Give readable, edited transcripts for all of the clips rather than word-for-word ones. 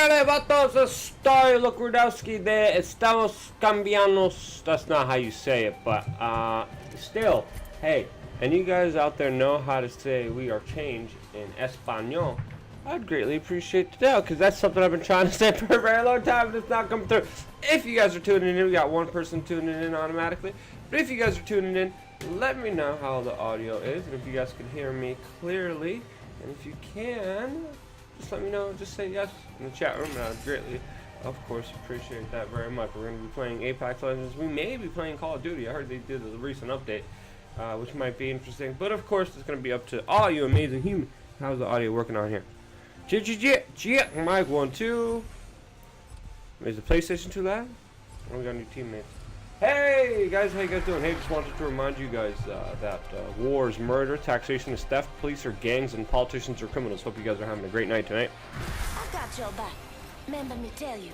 Órale, vatos, estoy Locurdowski de Estamos Cambianos. That's not how you say it, but still, hey, and you guys out there know how to say we are changed in Espanol. I'd greatly appreciate that, because that's something I've been trying to say for a very long time, and it's not coming through. If you guys are tuning in, we got one person tuning in automatically. But if you guys are tuning in, let me know how the audio is, and if you guys can hear me clearly. And if you can, just let me know, just say yes in the chat room, and I'd greatly, of course, appreciate that very much. We're going to be playing Apex Legends. We may be playing Call of Duty. I heard they did a recent update, which might be interesting. But of course, it's going to be up to all you amazing humans. How's the audio working on here? Mic 1, 2. Is the PlayStation too loud? Oh, we got new teammates. Hey guys, how you guys doing? Hey, just wanted to remind you guys that war is murder, taxation is theft, police are gangs, and politicians are criminals. Hope you guys are having a great night tonight. I got your back. Remember me tell you.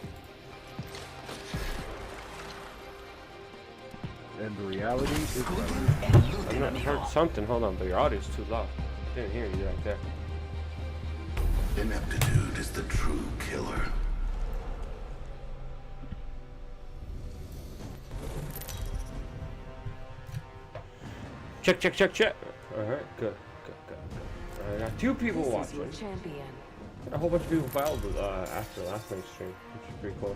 And the reality is I've not heard something. Hold on, but your audio's too loud. I didn't hear you right there. Ineptitude is the true killer. Check. Alright, good. I got 2 people watching. Champion. Got a whole bunch of people filed after last night's stream, which is pretty cool.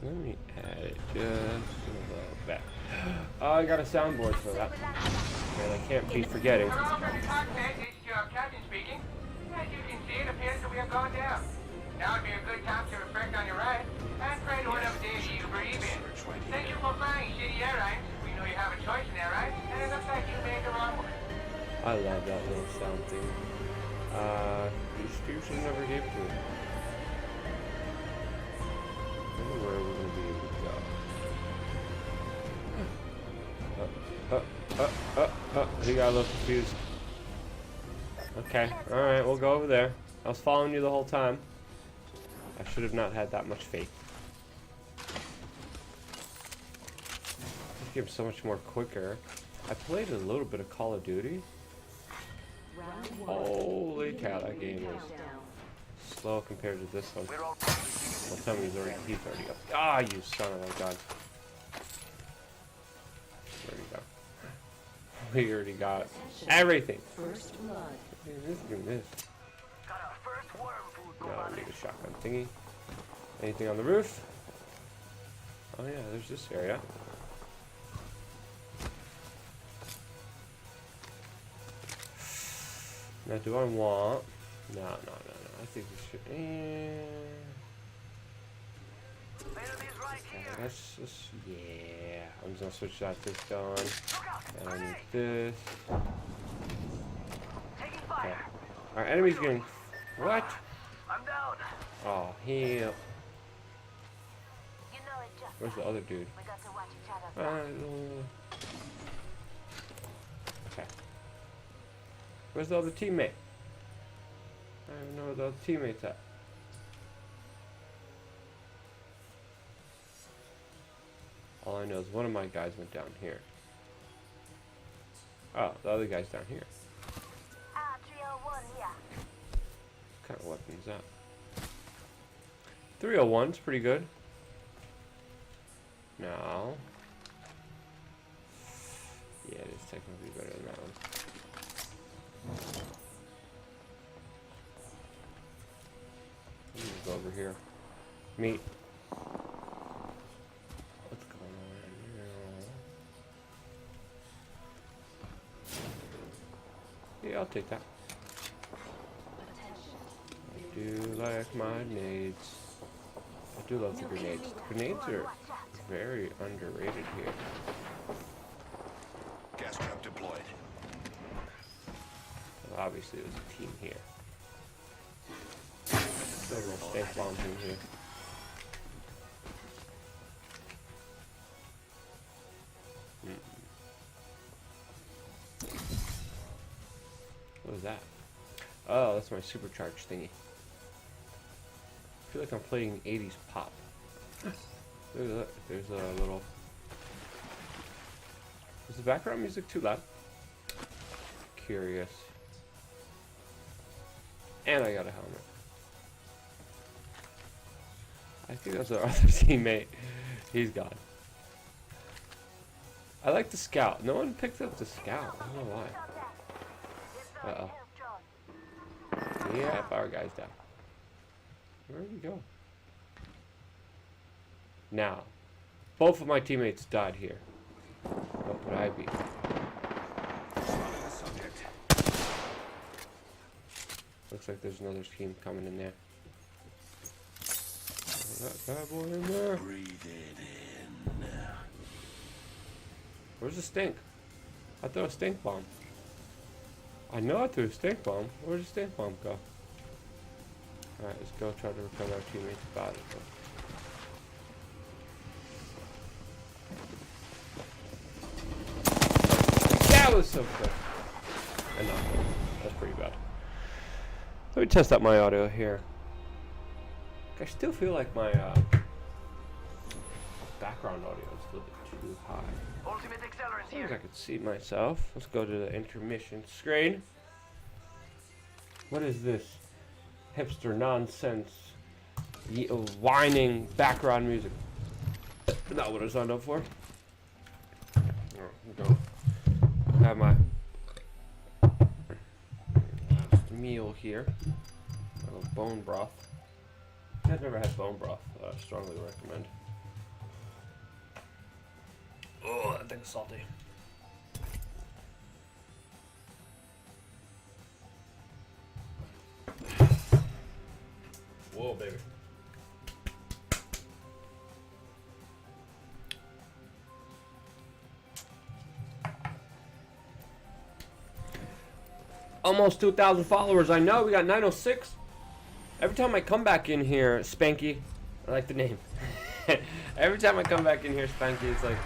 Let me add it just a little bit. I got a soundboard for that. And I can't be forgetting. Hello, Mr. Cockpit. It's your captain speaking. As you can see, it appears that we have gone down. Now would be a good time to reflect on your ride and pray to whatever deity you believe in. Thank you for flying City Airlines. We know you have a choice in there, right? And it looks like you made the wrong one. I love that little sound thing. You should never gave it to me. I wonder where we're gonna be able to go. He got a little confused. Okay, alright, we'll go over there. I was following you the whole time. I should have not had that much faith. This game's so much more quicker. I played a little bit of Call of Duty. Holy cow, that game is slow compared to this one. Well, tell me he's already up. Ah, you son of a god. There we go. We already got everything. This. No, I need a shotgun thingy. Anything on the roof? Oh yeah, there's this area. Now, do I want? No. I think we should. That's just, yeah. I'm just gonna switch out this gun. And I need this. Okay. Our enemy's getting. What? I'm down. Oh, heal. Where's the other dude? Okay. Where's the other teammate? I don't know where the other teammate's at. All I know is one of my guys went down here. Oh, the other guy's down here. What kind of weapon is that? 301's pretty good. No. Yeah, it is technically better than that one. Let me go over here. Meet. What's going on here? Yeah, I'll take that. I do like my nades. I do love the grenades. Grenades are very underrated here. Gas trap deployed. Well, obviously, there's a team here. Several stank bombs in here. What is that? Oh, that's my supercharged thingy. I feel like I'm playing 80s pop. Look at that. There's a little Is the background music too loud? Curious. And I got a helmet. I think that's our other teammate. He's gone. I like the scout. No one picked up the scout. I don't know why. Uh-oh. Yeah, our guy's down. Where did he go? Now, both of my teammates died here. What would I be? Looks like there's another team coming in there. That bad boy in there. Breathe it in. Where's the stink? I threw a stink bomb. I know I threw a stink bomb. Where'd the stink bomb go? Alright, let's go try to recover our teammates' bodies. That was so quick. And not good. That's pretty bad. Let me test out my audio here. I still feel like my background audio is a little bit too high. Ultimate accelerant Seems here. I could see myself. Let's go to the intermission screen. What is this hipster nonsense, whining background music? Not what I signed up for. Go. Have my last meal here. A little bone broth. I've never had bone broth. I strongly recommend. Oh, that thing's salty. Whoa, baby. Almost 2,000 followers. I know, we got 906. Every time I come back in here, Spanky, I like the name. Every time I come back in here, Spanky, it's like,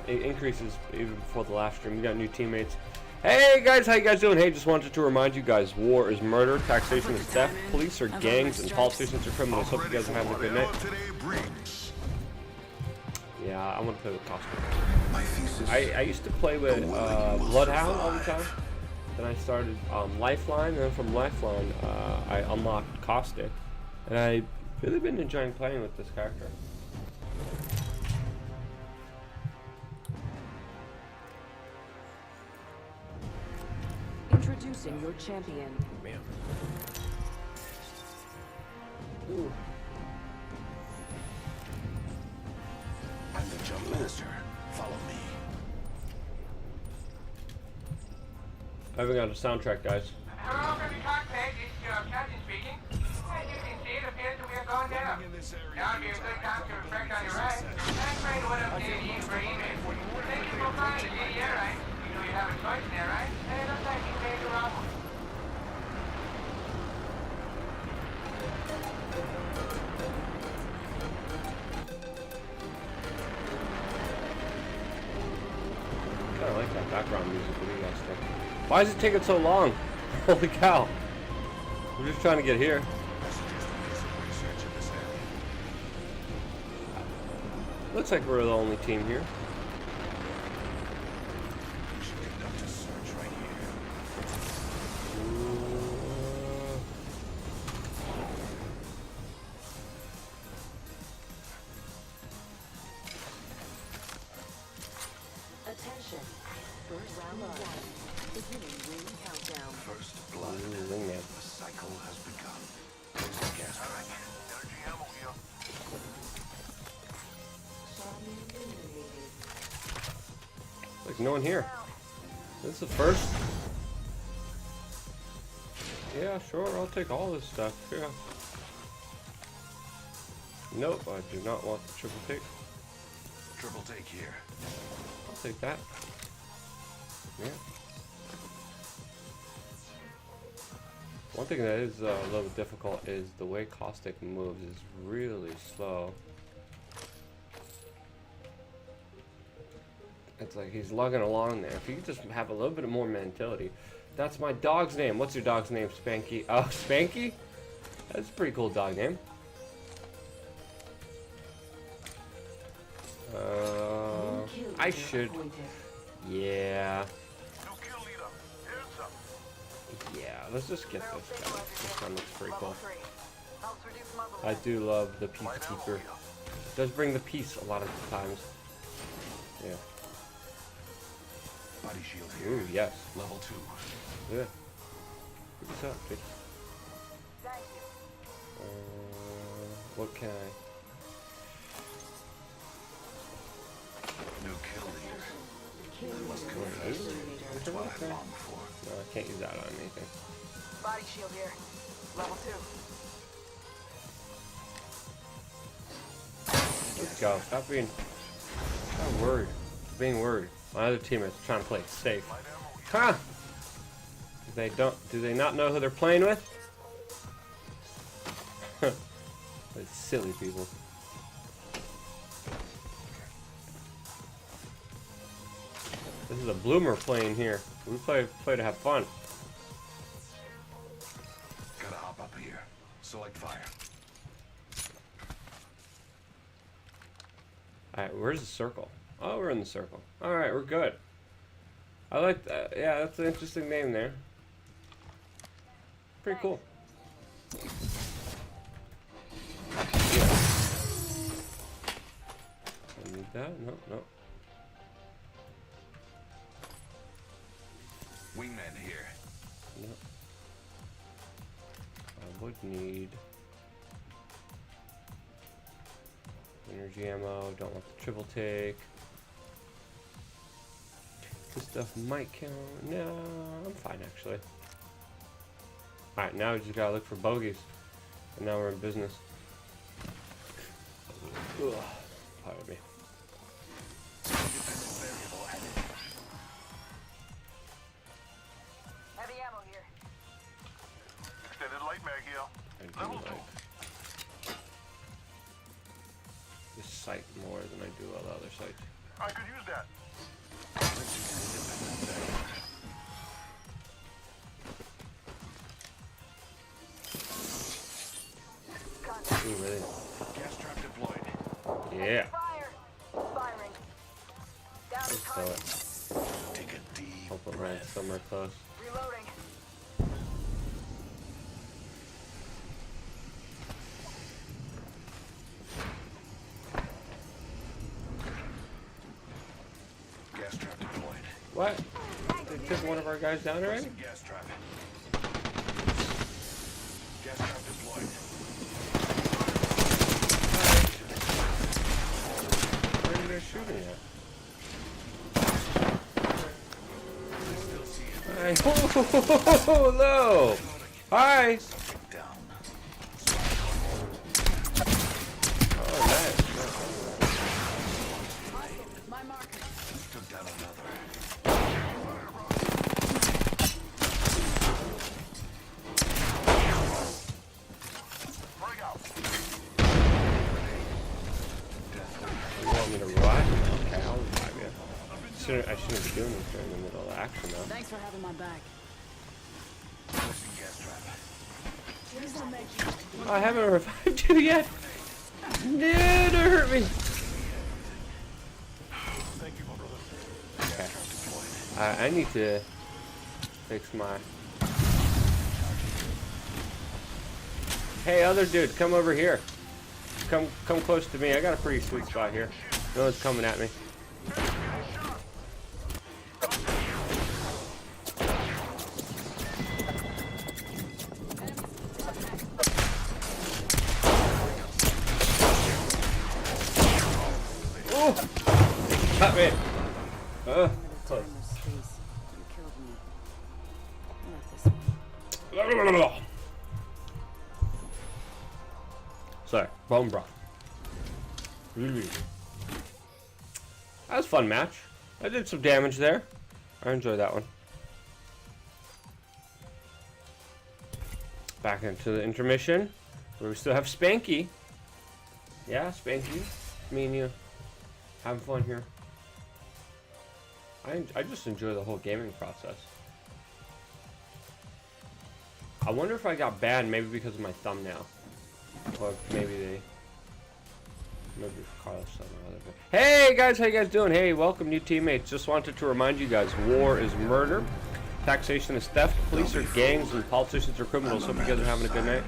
it increases even before the live stream. We got new teammates. Hey guys, how you guys doing? Hey, just wanted to remind you guys, war is murder, taxation is theft, police are gangs, and politicians are criminals. Hope you guys are having a good night. Yeah, I want to play with Caustic. I used to play with Bloodhound all the time. Then I started Lifeline, and then from Lifeline, I unlocked Caustic. And I've really been enjoying playing with this character. Introducing your champion. Man. Ooh. I'm the jump master. Follow me. I haven't got a soundtrack, guys. Hello from the cockpit, this is Captain speaking. As you can see, it appears that we have gone down. Now would be a good time to reflect on your ride and find what up to you for email. Thank you for flying the city airline. You know you have a choice there, right? And it looks like you made the wrong one. I like that background music. What do you guys think? Why is it taking so long? Holy cow. We're just trying to get here. Looks like we're the only team here. Attention. First round one. Beginning ring countdown. First blood. Wingman. The cycle has begun. There's the gas track. Energy ammo here. Like no one here. This is the first. Yeah, sure, I'll take all this stuff. Yeah. Nope, I do not want the triple take. Triple take here. I'll take that. Yeah. One thing that is a little bit difficult is the way Caustic moves is really slow. It's like he's lugging along there. If you could just have a little bit more mentality. That's my dog's name. What's your dog's name, Spanky? Oh, Spanky? That's a pretty cool dog name. I should Yeah. New kill leader. Heads up. Yeah, let's just get this guy. This one looks pretty cool. 3. Helps reduce muzzle I do love the Peacekeeper. It does bring the peace a lot of times. Yeah. Body shield here. Ooh, yes. Level 2. Yeah. What's up, dude? Thank you. What can I... New kill leader. I must confess. That's what I long for. No, I can't use that on anything. Body shield here. Level 2. Let's go. Stop being... Stop worried. Being worried. My other teammates are trying to play it safe. Huh? Do they not know who they're playing with? Those silly people. This is a bloomer playing here. We play to have fun. Gotta hop up here. Select fire. Alright, where's the circle? Oh, we're in the circle. Alright, we're good. I like that. Yeah, that's an interesting name there. Pretty cool. Yeah. I need that? No, no. Wingman here. No. I would need energy ammo. Don't want the triple take. This stuff might count. No, I'm fine actually. Alright, now we just gotta look for bogeys. And now we're in business. Ugh, pardon me. Heavy ammo here. Extended light mag here. I do Level like this site more than I do all the other sites. I could use that. Ooh, really? Gas trap deployed. Yeah. Fire. Firing. Down to Let's do target. it. Take a deep Hope it lands breath. somewhere close. Reloading. Gas trap deployed. What? They took one of our guys down already? Pressing gas trap. Gas trap deployed. Where are you guys shooting at? Still see it. Hi. Oh, no! Hi! Subject down. Oh, nice. My marker. Took down another. Bring out. You want me to revive you? Okay, I'll revive you. I shouldn't be doing this during the middle of action, though. Thanks for having my back. Pressing gas trap. Please don't make you. I haven't revived you yet. No, don't hurt me. Thank you, my brother. Gas trap deployed. I need to fix my... Hey, other dude, come over here. Come close to me. I got a pretty sweet spot here. No one's coming at me. Oh! Got me. Close. Sorry, bone broth. That was a fun match. I did some damage there. I enjoyed that one. Back into the intermission, where we still have Spanky. Yeah, Spanky. Me and you having fun here. I just enjoy the whole gaming process. I wonder if I got banned maybe because of my thumbnail. Or maybe Maybe Carlson or other. Hey guys, how you guys doing? Hey, welcome new teammates. Just wanted to remind you guys, war is murder, taxation is theft, police are gangs, and politicians are criminals. Hope you guys are having a good night.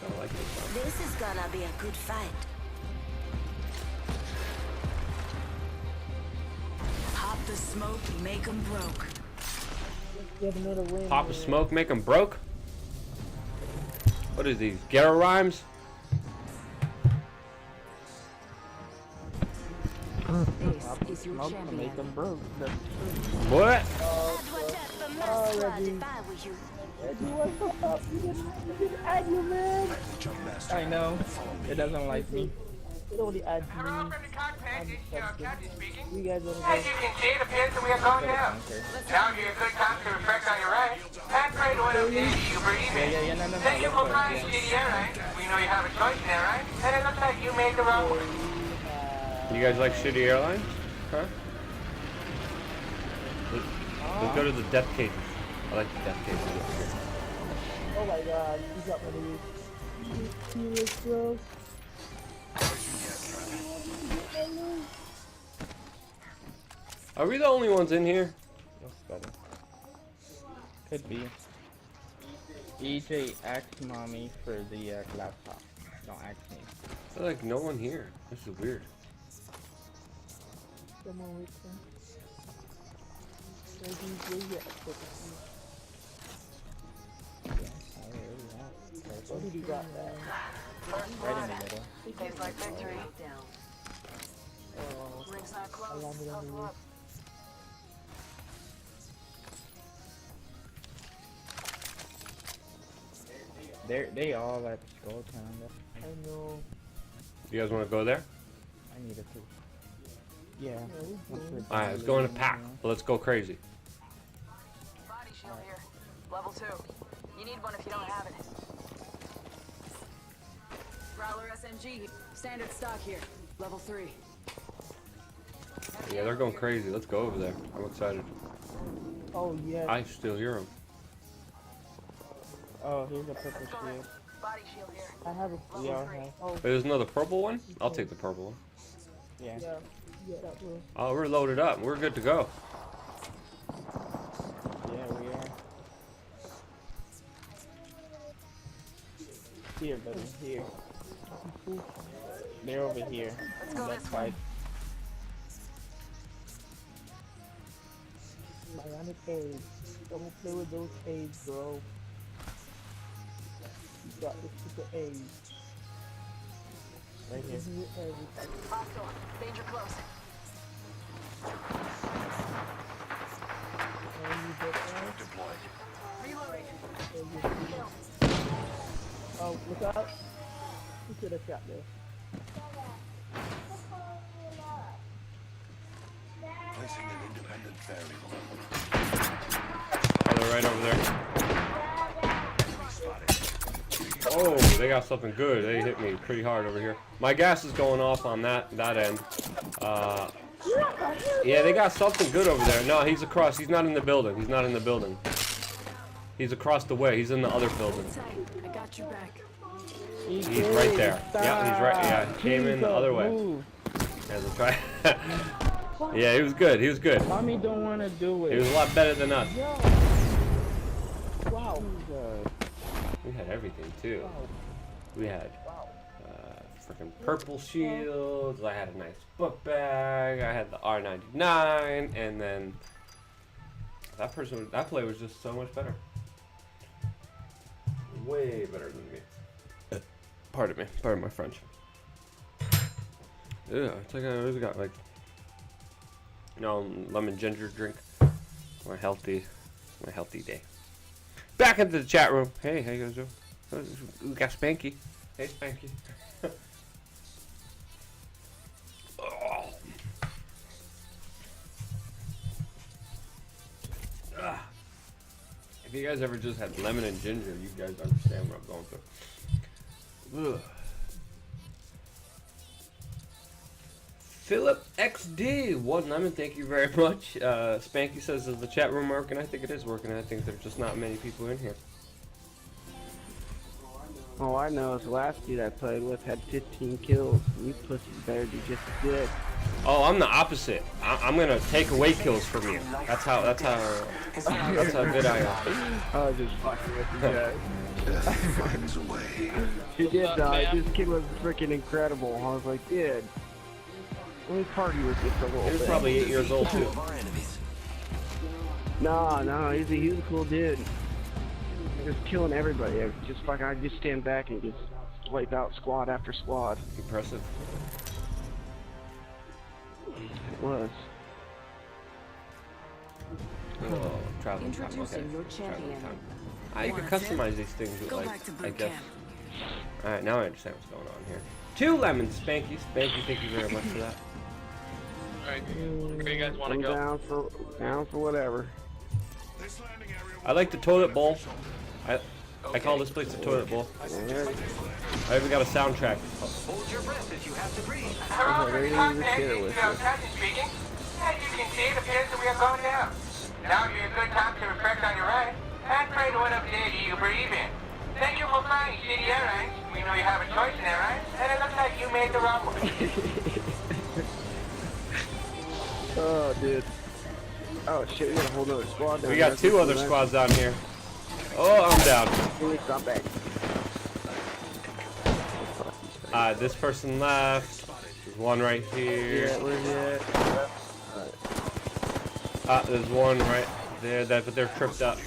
I like this one. This is gonna be a good fight. Pop the smoke, make 'em broke. Pop a smoke, make them broke? What is these? Ghetto rhymes? This is your champion. Make them broke. What? I'd watch out for my squad if I were you. I know. It doesn't like me. Hello from the cockpit, this is Captain speaking. You guys As you can see, it appears that we are going down. Now would be a good time to reflect on your ride and pray to whatever deity you believe in. No. Thank you for flying City Airlines. We know you have a choice in airline, and it looks like you made the wrong one. You guys like shitty airlines? Huh? Let's go to the death cages. I like the death cages. Oh my god, he's got one of these. Bro. Are we the only ones in here? That's better. Could be. EJ asked mommy for the laptop. Don't ask me. I feel like no one here. This is weird. Someone with them. What did you got there? Right in the middle. Tastes like victory. Oh, Rings not I close. landed on the roof. They all at Skull Town. I know. You guys want to go there? I need a food. Yeah. Alright, let's go in a pack. Let's go crazy. Body shield here. Level 2. You need one if you don't have it. Growler SMG. Standard stock here. Level 3. Yeah, they're going crazy. Let's go over there. I'm excited. Oh yeah. I still hear them. Oh, here's a purple shield. Body shield here. I have a. Yeah, I have. Oh, There's another purple one? I'll take the purple one. yeah. Yeah, that will. Oh, we're loaded up. We're good to go. Yeah, we are. Here, buddy. Here. They're over here. Let's go That this side. Bionic AIDS. Don't play with those AIDS, bro. You got the super AIDS. Right here. This is everything. Hostile. Danger close. And you get that. Deployed. Reloading. Oh, look out. You could have shot there. Placing an independent variable. Oh, they're right over there. Oh, they got something good. They hit me pretty hard over here. My gas is going off on that end. Yeah, they got something good over there. No, he's across. He's not in the building. He's not in the building. He's across the way. He's in the other building. I got your back. He's right there. Yeah, he's right. Yeah, he came in the other way. Yeah, that's right. Yeah, he was good. He was good. Mommy don't want to do it. He was a lot better than us. Wow. We had everything too. We had freaking purple shields. I had a nice book bag. I had the R99, and then that player was just so much better. Way better than me. Pardon me. Pardon my French. Yeah, it's like I got like lemon ginger drink. My healthy day. Back into the chat room. Hey, how you guys doing? We got Spanky. Hey, Spanky. Oh. If you guys ever just had lemon and ginger, you guys understand what I'm going through. Ugh. Philip XD, 1 lemon, thank you very much. Spanky says, is the chat room working? I think it is working. I think there's just not many people in here. All I know is the last dude I played with had 15 kills. You pussies better do just as good. Oh, I'm the opposite. I'm gonna take away kills from you. That's how good I am. I was just fucking with you guys. Death finds a way. He did, this kid was freaking incredible. I was like, dude, let me party with you for a little He bit. was probably 8 years old too. No, he was a cool dude. Just killing everybody. Just fucking, I'd just stand back and just wipe out squad after squad. Impressive. It was. Oh, traveling time. Okay. Introducing your champion. Traveling time. You can customize these things with, Go like, back to I boot guess. camp. Alright, now I understand what's going on here. 2 lemons, Spanky. Spanky, thank you very much for that. Alright, where you guys want to I'm go? down for whatever. I like the toilet bowl. I call this place the toilet bowl. I even got a soundtrack. Hold your breath if you have to breathe. Hello, Hello, Captain speaking. As you can see, it appears that we are going down. Now would be a good time to reflect on your ride and pray to whatever deity you breathe in. Thank you for flying City Airlines. We know you have a choice in airlines, and it looks like you made the wrong one. Oh, dude. Oh shit, we got a whole nother squad down We got 2 other squads down here. Oh, I'm down. Stop back. This person left. There's one right here. Yeah, where's he at? There's one right there, but they're tripped up.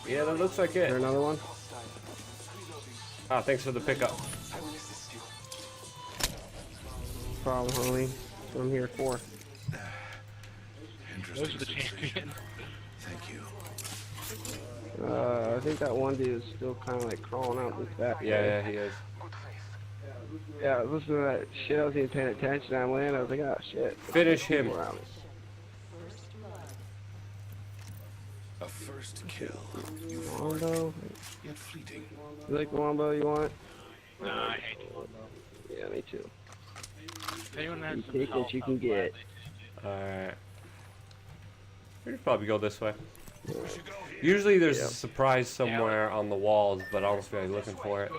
Yeah, that looks like Is there it. another one? Thanks for the pickup. Problem, homie. That's what I'm here for. Those are the champions. Thank you. I think that one dude is still kind of like crawling out this back. Yeah, he is. Yeah, I was listening to that shit. I wasn't even paying attention. I landed. I was like, oh shit. Finish him. Around us. A first kill. Euphoric, Wombo? yet fleeting. You like the Wombo? You want it? Nah, I hate it. Yeah, me too. If anyone has You some take help, what you I'll can get. gladly Alright. We should probably go this way. Usually there's a surprise somewhere on the walls, but I don't feel like looking for it.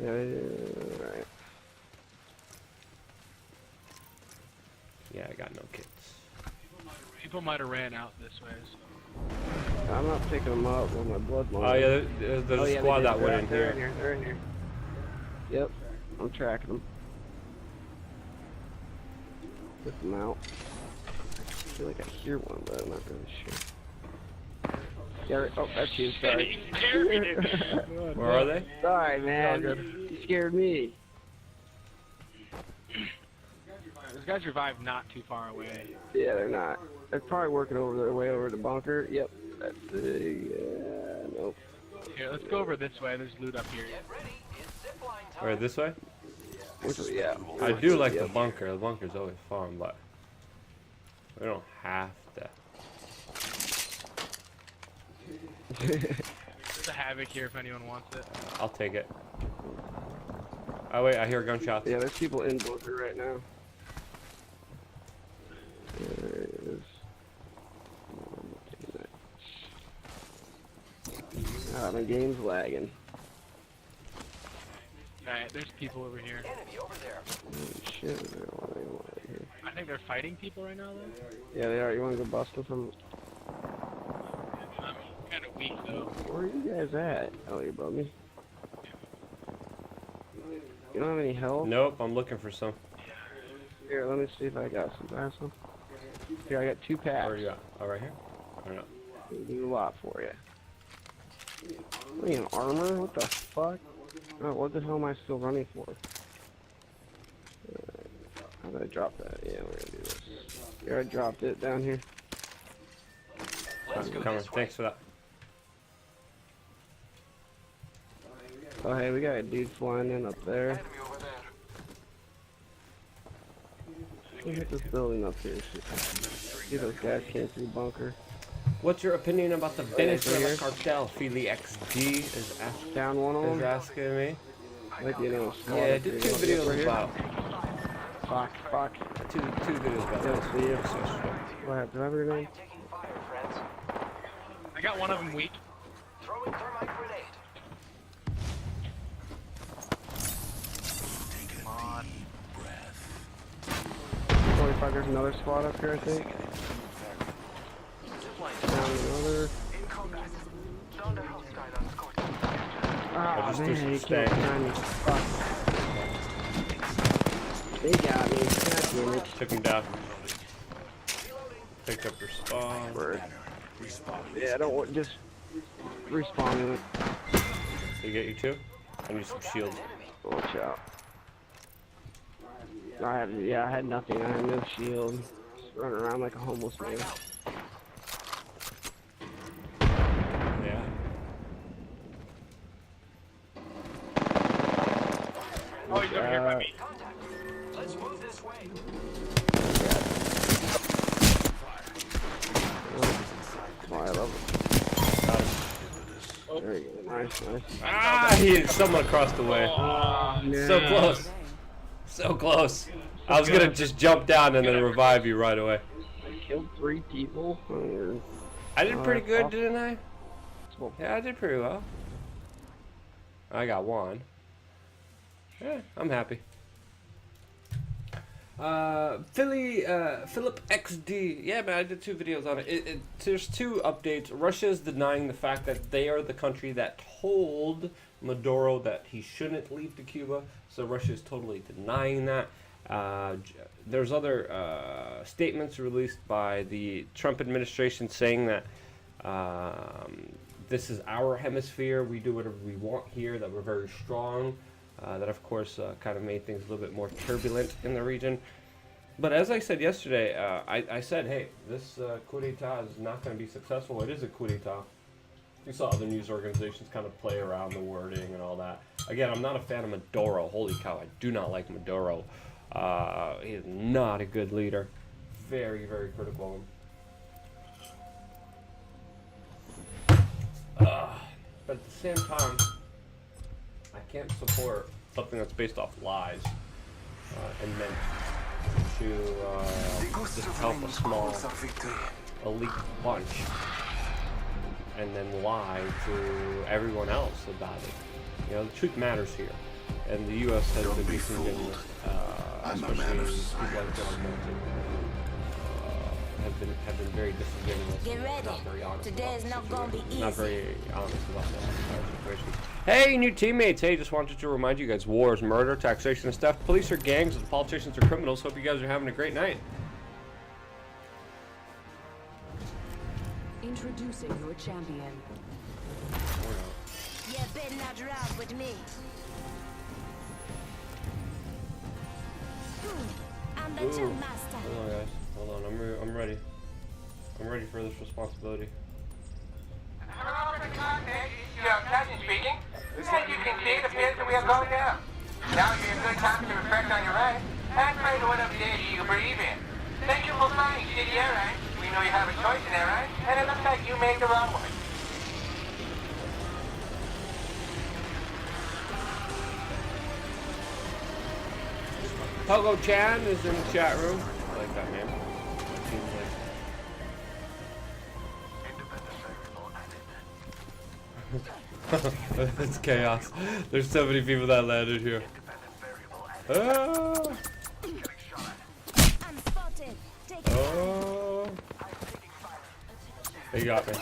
Yeah, alright. Yeah, I got no kits. People might have ran out this way. So. I'm not picking them up with my blood Oh money. yeah, there's a squad that went in They're here. They're in here. Yep, I'm tracking them. Put them out. I feel like I hear one, but I'm not really sure. Yeah, right. Oh, that's you. Sorry. Where are they? Sorry, man. You scared me. Those guys revived not too far away. Yeah, they're not. They're probably working over their way over the bunker. Yep. That's nope. Here, let's go over this way. There's loot up here. Where, this way? Yeah. I do like the bunker. The bunker's always fun, but we don't have to. There's a Havoc here if anyone wants it. I'll take it. Oh wait, I hear gunshots. Yeah, there's people in bunker right now. There it is. Ah, my game's lagging. Alright, there's people over here. Oh, shit, is there one right here? I think they're fighting people right now, though. Yeah, they are. You want to go bust with them? I'm kind of weak, though. Where are you guys at? Oh, you're above me. You don't have any health? Nope, I'm looking for some. Here, let me see if I got some. Last one. Here, I got 2 packs. Where are you at? Oh, right here? Or no? We'll do a lot for you. What are you, in armor? What the fuck? Oh, what the hell am I still running for? How did I drop that? Yeah, we're gonna do this. Here, I dropped it down here. I'm coming. Thanks for that. Oh, hey, we got a dude flying in up there. Let's hit this building up here. See if those guys came through the bunker. What's your opinion about the Venezuela here. cartel? Feely XD is Down one of them. asking me. Might be another squad. Yeah, I up did here. two Look, videos right here. about Fuck. two videos about Yeah, this. see ya. yesterday. What happened? Do I have a grenade? I got one of them weak. Throwing thermite grenade. Come on. 45, there's another squad up here, I think. Down another. In combat. Thunder hostile on Scott. Ah, just do man, some he stang. can't find me. Fuck. They got me. God damn it. Took him down. Picked up your spawn. Word. Yeah, I don't want just respawn it. You get you two? I need some shield. Watch out. I had nothing. I had no shield. Just running around like a homeless man. Yeah. Oh, he's over here by me. Let's move this way. Oh, I love it. There you go. Nice. Ah, he hit someone across the way. Yeah. So close. So close. I was gonna just jump down and then revive you right away. I killed 3 people. I did pretty good, awesome. didn't I? Yeah, I did pretty well. I got 1. Yeah, I'm happy. Philip XD. Yeah, man, I did 2 videos on it. There's 2 updates. Russia is denying the fact that they are the country that told Maduro that he shouldn't leave to Cuba. So Russia is totally denying that. There's other statements released by the Trump administration saying that this is our hemisphere. We do whatever we want here, that we're very strong. That, of course, kind of made things a little bit more turbulent in the region. But as I said yesterday, I said, hey, this coup d'etat is not going to be successful. It is a coup d'etat. You saw other news organizations kind of play around the wording and all that. Again, I'm not a fan of Maduro. Holy cow, I do not like Maduro. He is not a good leader. Very, very critical of him. But at the same time, I can't support something that's based off lies and meant to just help a small elite bunch and then lie to everyone else about it. You know, the truth matters here, and the U.S. has been disingenuous, especially people like John Bolton. Have been very disingenuous. Get ready. Not very honest. Today is not gonna be easy. Not very honest about the entire situation. Hey, new teammates. Hey, just wanted to remind you guys: war is murder, taxation is theft, police are gangs, and politicians are criminals. Hope you guys are having a great night. Introducing your champion. You better not ride with me. I'm the jump master. Hold on, guys. Hold on. I'm ready. I'm ready for this responsibility. Hello, Mr. Caustic. Captain speaking. As you can see, it appears that we are going down. Now would be a good time to reflect on your life and pray to whatever deity you believe in. Thank you for flying City Airlines. We know you have a choice in airlines, and it looks like you made the wrong one. Pogo Chan is in the chat room. I like that name. Seems like it's chaos. There's so many people that landed here. Ah! I'm spotted. Take it. Oh! They got me.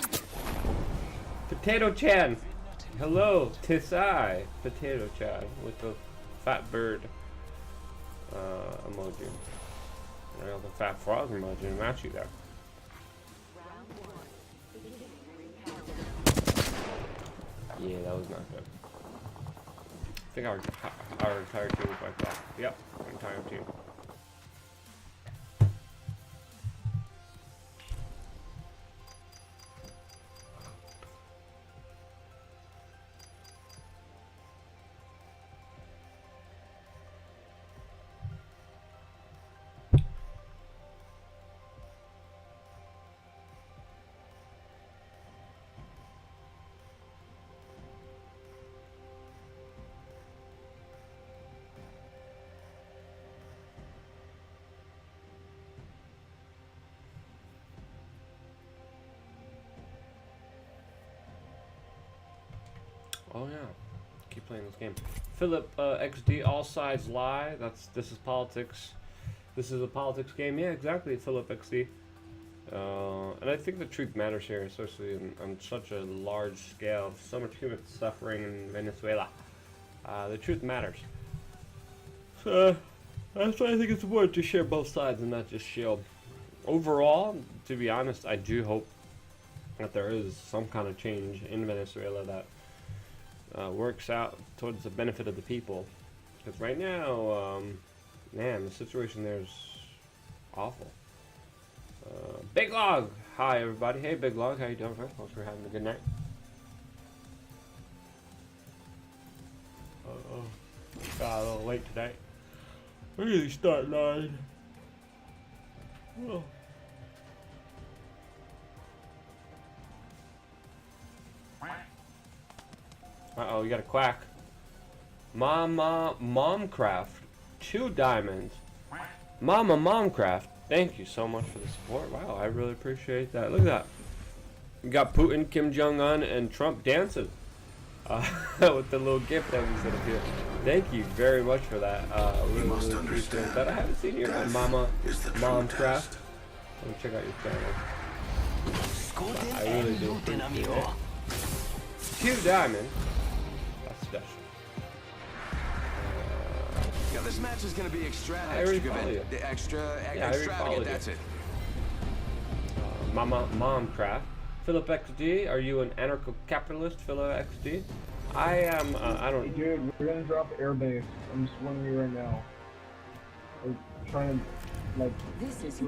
Potato Chan. Hello, Tisai. Potato Chan with the fat bird emoji. And I got the fat frog emoji to match you there. Yeah, that was not good. I think our entire team was like that. Yep, our entire team. Oh yeah, keep playing this game. Philip XD, all sides lie. This is politics. This is a politics game. Yeah, exactly, Philip XD. And I think the truth matters here, especially on such a large scale. So much human suffering in Venezuela. The truth matters. So that's why I think it's important to share both sides and not just shield. Overall, to be honest, I do hope that there is some kind of change in Venezuela that works out towards the benefit of the people. Because right now, man, the situation there is awful. Big Log! Hi everybody. Hey Big Log, how you doing, man? Hope you're having a good night. Got a little late tonight. We usually start 9. Oh. Uh-oh, you got a quack. Momcraft. 2 diamonds. Momcraft. Thank you so much for the support. Wow, I really appreciate that. Look at that. You got Putin, Kim Jong-un, and Trump dancing. With the little gift that we set up here. Thank you very much for that. Really appreciate that. I haven't seen your Momcraft. Let me check out your channel. I really do appreciate it. 2 diamonds. That's special. Yeah, this match is gonna be I already followed you. extravagant. That's it. Momcraft. Philip XD, are you an anarcho-capitalist, Philip XD? I am. I don't. Hey, dude, we're gonna drop airbase. I'm just warning you right now. We're trying to, like.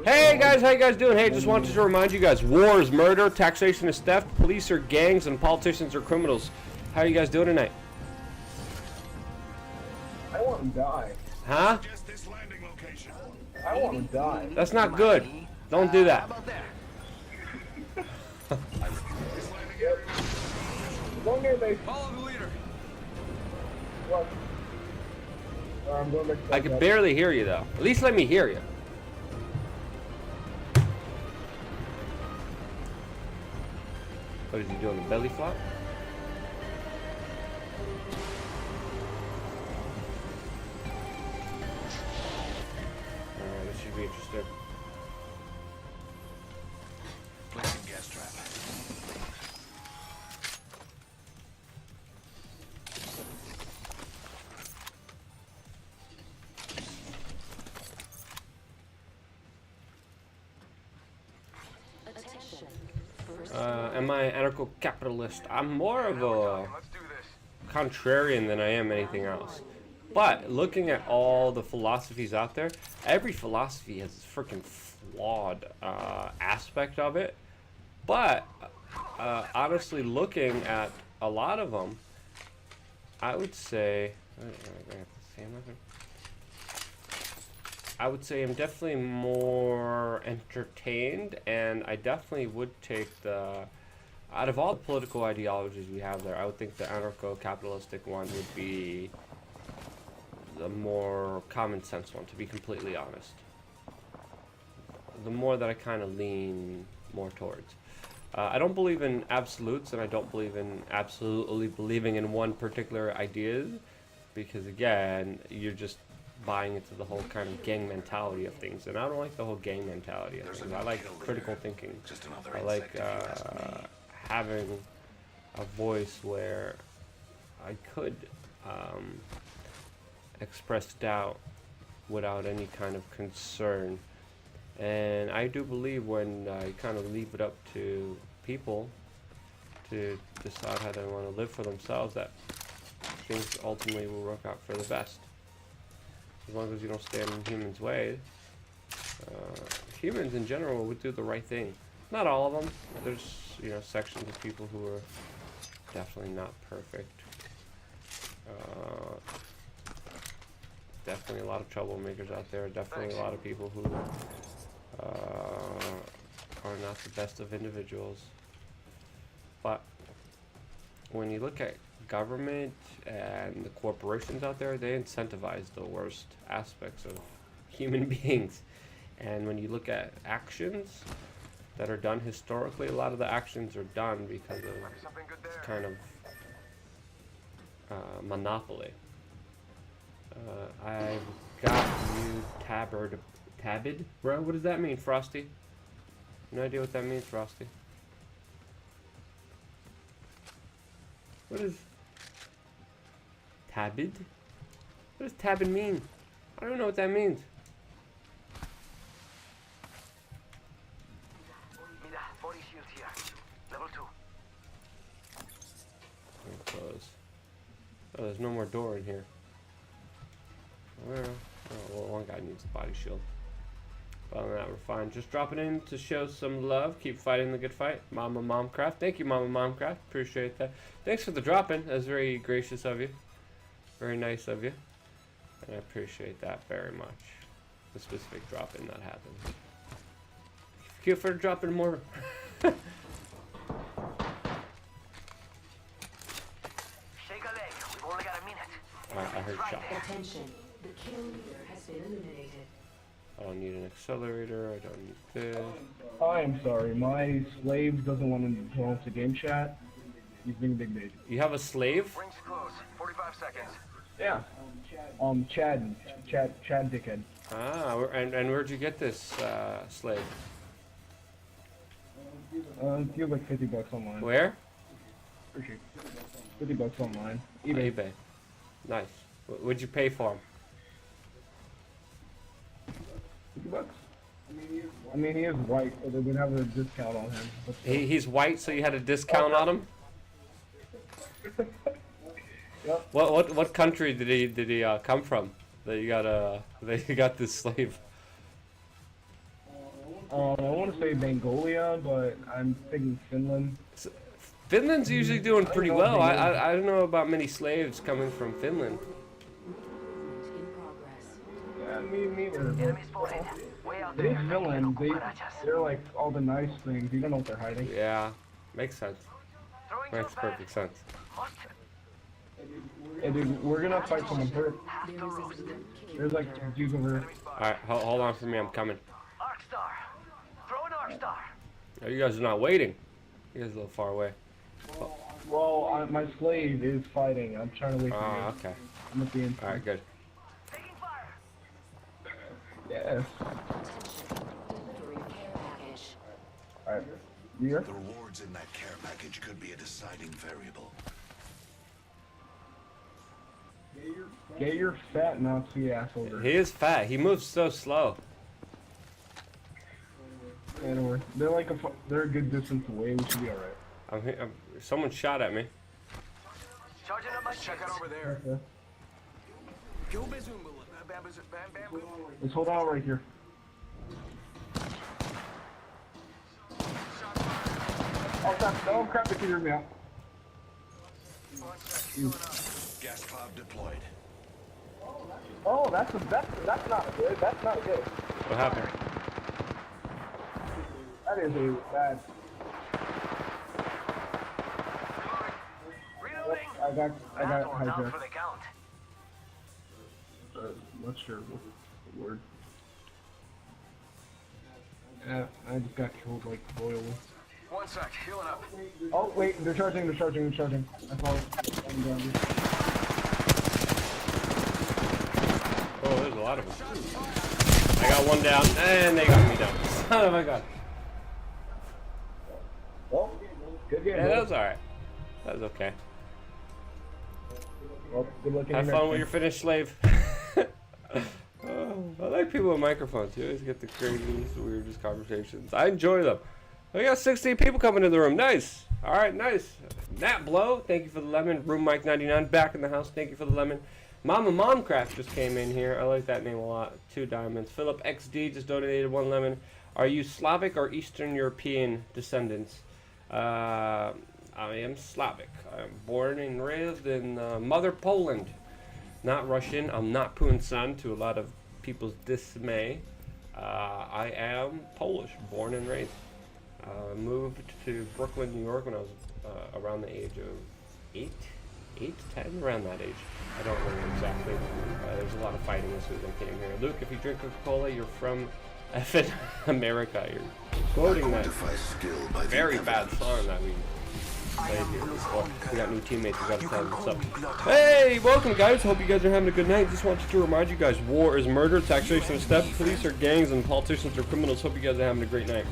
Hey guys, how you guys doing? Hey, just wanted to remind you guys: war is murder, taxation is theft, police are gangs, and politicians are criminals. How are you guys doing tonight? I want to die. Huh? I want to die. That's not good. Don't do that. Long airbase. Follow the leader. What? I'm going back to I can barely hear you though. At least let me hear you. What is he doing? The belly flop? Alright, this should be interesting. Placing gas trap. Am I anarcho-capitalist? I'm more of a contrarian than I am anything else. But looking at all the philosophies out there, every philosophy has this freaking flawed aspect of it. But honestly, looking at a lot of them, I would say, I would say I'm definitely more entertained, and I definitely would take out of all the political ideologies we have there, I would think the anarcho-capitalistic one would be the more common sense one, to be completely honest. The more that I kind of lean more towards. I don't believe in absolutes, and I don't believe in absolutely believing in one particular idea, because again, you're just buying into the whole kind of gang mentality of things, and I don't like the whole gang mentality of things. I like critical thinking. I like having a voice where I could express doubt without any kind of concern. And I do believe when I kind of leave it up to people to decide how they want to live for themselves, that things ultimately will work out for the best. As long as you don't stand in humans' way. Humans in general would do the right thing. Not all of them. There's, you know, sections of people who are definitely not perfect. Definitely a lot of troublemakers out there. Definitely a lot of people who are not the best of individuals. But when you look at government and the corporations out there, they incentivize the worst aspects of human beings. And when you look at actions that are done historically, a lot of the actions are done because of this kind of Monopoly. I've got you tabbed, bro. What does that mean, Frosty? No idea what that means, Frosty. What is tabbed? What does tabbed mean? I don't know what that means. Close. Oh, there's no more door in here. Where? Oh, well, one guy needs a body shield. Other than that, we're fine. Just dropping in to show some love. Keep fighting the good fight. Mama Momcraft. Thank you, Mama Momcraft. Appreciate that. Thanks for the drop-in. That's very gracious of you. Very nice of you. And I appreciate that very much. The specific drop-in that happened. Thank you for dropping more. Shake a leg. We've only got a minute. Alright, I heard shot. Attention. The kill leader has been eliminated. I don't need an accelerator. I don't need this. I am sorry. My slave doesn't want to go into game chat. He's being big baby. You have a slave? Rings close. 45 seconds. Yeah. Chad dickhead. Ah, and where'd you get this slave? Feels like $50 online. Where? Appreciate it. $50 online. eBay. eBay. Nice. What'd you pay for him? $50. I mean, he is white, so they would have a discount on him. He's white, so you had a discount on him? Yep. What country did he come from? That you got this slave? I want to say Mongolia, but I'm thinking Finland. Finland's usually doing pretty well. I don't know about many slaves coming from Finland. Yeah, me neither. It is Finland. They're like all the nice things. You don't know what they're hiding. Yeah, makes sense. Makes perfect sense. Hey, dude, we're gonna fight someone hurt. There's like dudes over here. Alright, hold on for me. I'm coming. Arcstar. Throw an Arcstar. Oh, you guys are not waiting. You guys are a little far away. Well, my slave is fighting. I'm trying to wait for you. Oh, okay. I'm at the end. Alright, good. Taking fire. Yes. Alright. You here? The rewards in that care package could be a deciding variable. Get your fat Nazi ass over. He is fat. He moves so slow. Anyway, they're a good distance away. We should be alright. Someone shot at me. Charging up my Check out over there. Okay. Go Bazumba. Bam. Let's hold on right here. Oh crap! They can hear me out. Gas cloud deployed. Oh, that's not good. That's not good. What happened? That is a bad. Reloading. I got That one's out hijacked. for the count. Not sure what the word. Yeah, I just got killed like royally. 1 sec. Healing up. Oh wait, they're charging. I saw it. Oh, there's a lot of them. I got one down, and they got me down. Son of a gun. Well, good game. Yeah, that was alright. That was okay. Well, good luck. Have fun with your finished slave. Oh, I like people with microphones. You always get the craziest, weirdest conversations. I enjoy them. We got 16 people coming in the room. Nice. All right, nice. Nat Blow, thank you for the lemon. Room Mike 99 back in the house. Thank you for the lemon. Mama Momcraft just came in here. I like that name a lot. 2 diamonds. Philip XD just donated 1 lemon. Are you Slavic or Eastern European descendants? I am Slavic. I'm born and raised in Mother Poland. Not Russian. I'm not Punsan, to a lot of people's dismay. I am Polish, born and raised. Moved to Brooklyn, New York when I was around the age of 8 to 10, around that age. I don't remember exactly. There's a lot of fighting as soon as I came here. Luke, if you drink Coca-Cola, you're from effing America. You're quoting that very bad song that we played here before. We got new teammates. We gotta tell them what's up. Hey, welcome guys. Hope you guys are having a good night. Just wanted to remind you guys, war is murder. Taxation is theft. Police are gangs, and politicians are criminals. Hope you guys are having a great night.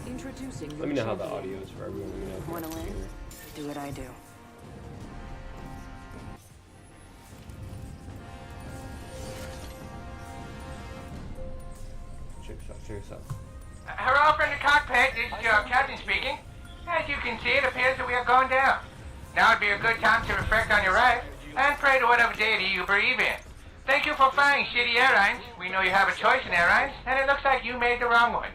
Introducing. Let me know how the audio is for everyone. Let me know. Wanna win? Do what I do. Check this out. Check this out. Hello from the cockpit, this is your captain speaking. As you can see, it appears that we have gone down. Now would be a good time to reflect on your life and pray to whatever deity you believe in. Thank you for flying Shitty Airlines. We know you have a choice in airlines, and it looks like you made the wrong one.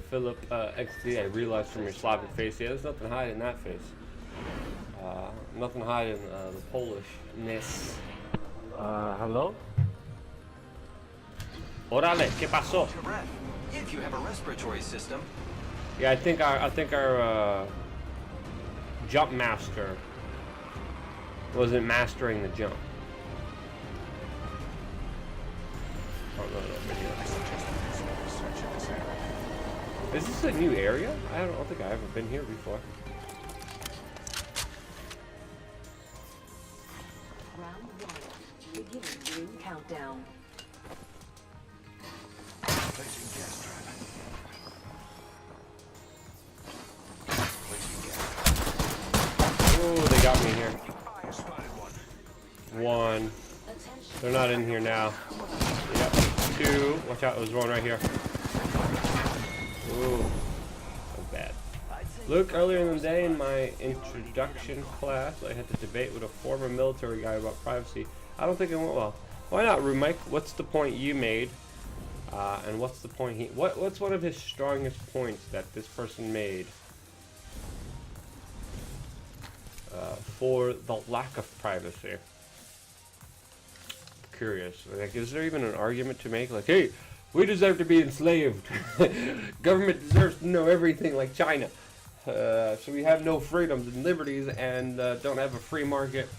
Philip XD, I realized from your Slavic face, yeah, there's nothing hiding in that face. Nothing hiding the Polishness. Hello? Orale, ¿qué pasó? If you have a respiratory system. Yeah, I think our jump master wasn't mastering the jump. Oh, no, video. Is this a new area? I don't think I've ever been here before. Round 1. Beginning ring countdown. Placing gas trap. Placing gas. Oh, they got me here. I spotted one. One. They're not in here now. Yep. Two. Watch out, there's one right here. Ooh. So bad. Look, earlier in the day in my introduction class, I had to debate with a former military guy about privacy. I don't think it went well. Why not, Room Mike? What's the point you made? And what's the point he... What's one of his strongest points that this person made? For the lack of privacy. Curious. Like, is there even an argument to make? Like, hey, we deserve to be enslaved. Government deserves to know everything, like China. So we have no freedoms and liberties, and don't have a free market.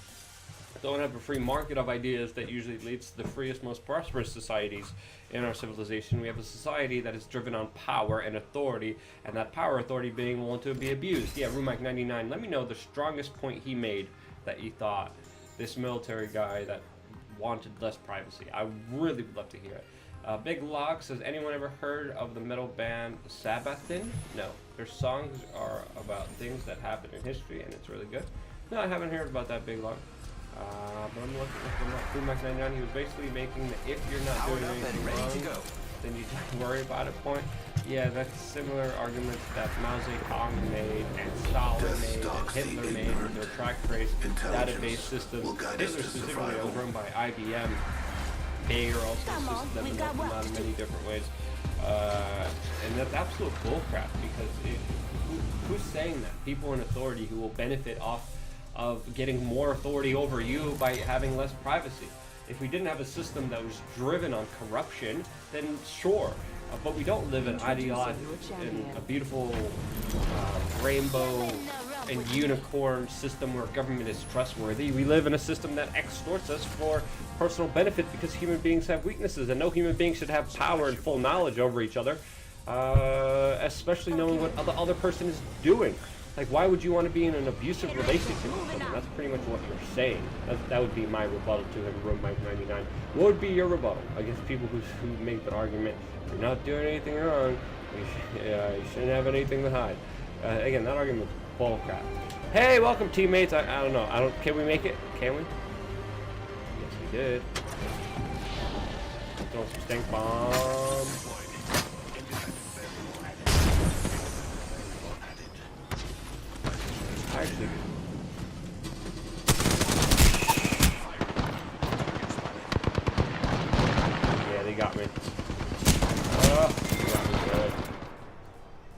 Don't have a free market of ideas that usually leads to the freest, most prosperous societies in our civilization. We have a society that is driven on power and authority, and that power authority being willing to be abused. Yeah, Rumike 99, let me know the strongest point he made that you thought, this military guy that wanted less privacy. I really would love to hear it. Big Locks, has anyone ever heard of the metal band Sabathin? No. Their songs are about things that happened in history, and it's really good. No, I haven't heard about that, Big Lock. But I'm looking at the Max 99. He was basically making the if you're not doing anything wrong, then you don't worry about it point. Yeah, that's similar arguments that Mao Zedong made, and Stalin made, and Hitler made with their track trace database systems. Hitler specifically was run by IBM. Bigger also system that been working on in many different ways. And that's absolute bullcrap, because who's saying that? People in authority who will benefit off of getting more authority over you by having less privacy. If we didn't have a system that was driven on corruption, then sure. But we don't live in ideology, in a beautiful rainbow and unicorn system where government is trustworthy. We live in a system that extorts us for personal benefit because human beings have weaknesses, and no human being should have power and full knowledge over each other, especially knowing what the other person is doing. Like, why would you want to be in an abusive relationship with someone? That's pretty much what you're saying. That would be my rebuttal to him, Room Mike 99. What would be your rebuttal against people who make that argument? You're not doing anything wrong. You shouldn't have anything to hide. Again, that argument's bullcrap. Hey, welcome teammates. I don't know. Can we make it? Can we? Yes, we did. Throw some stink bombs. Actually, yeah, they got me. They got me good.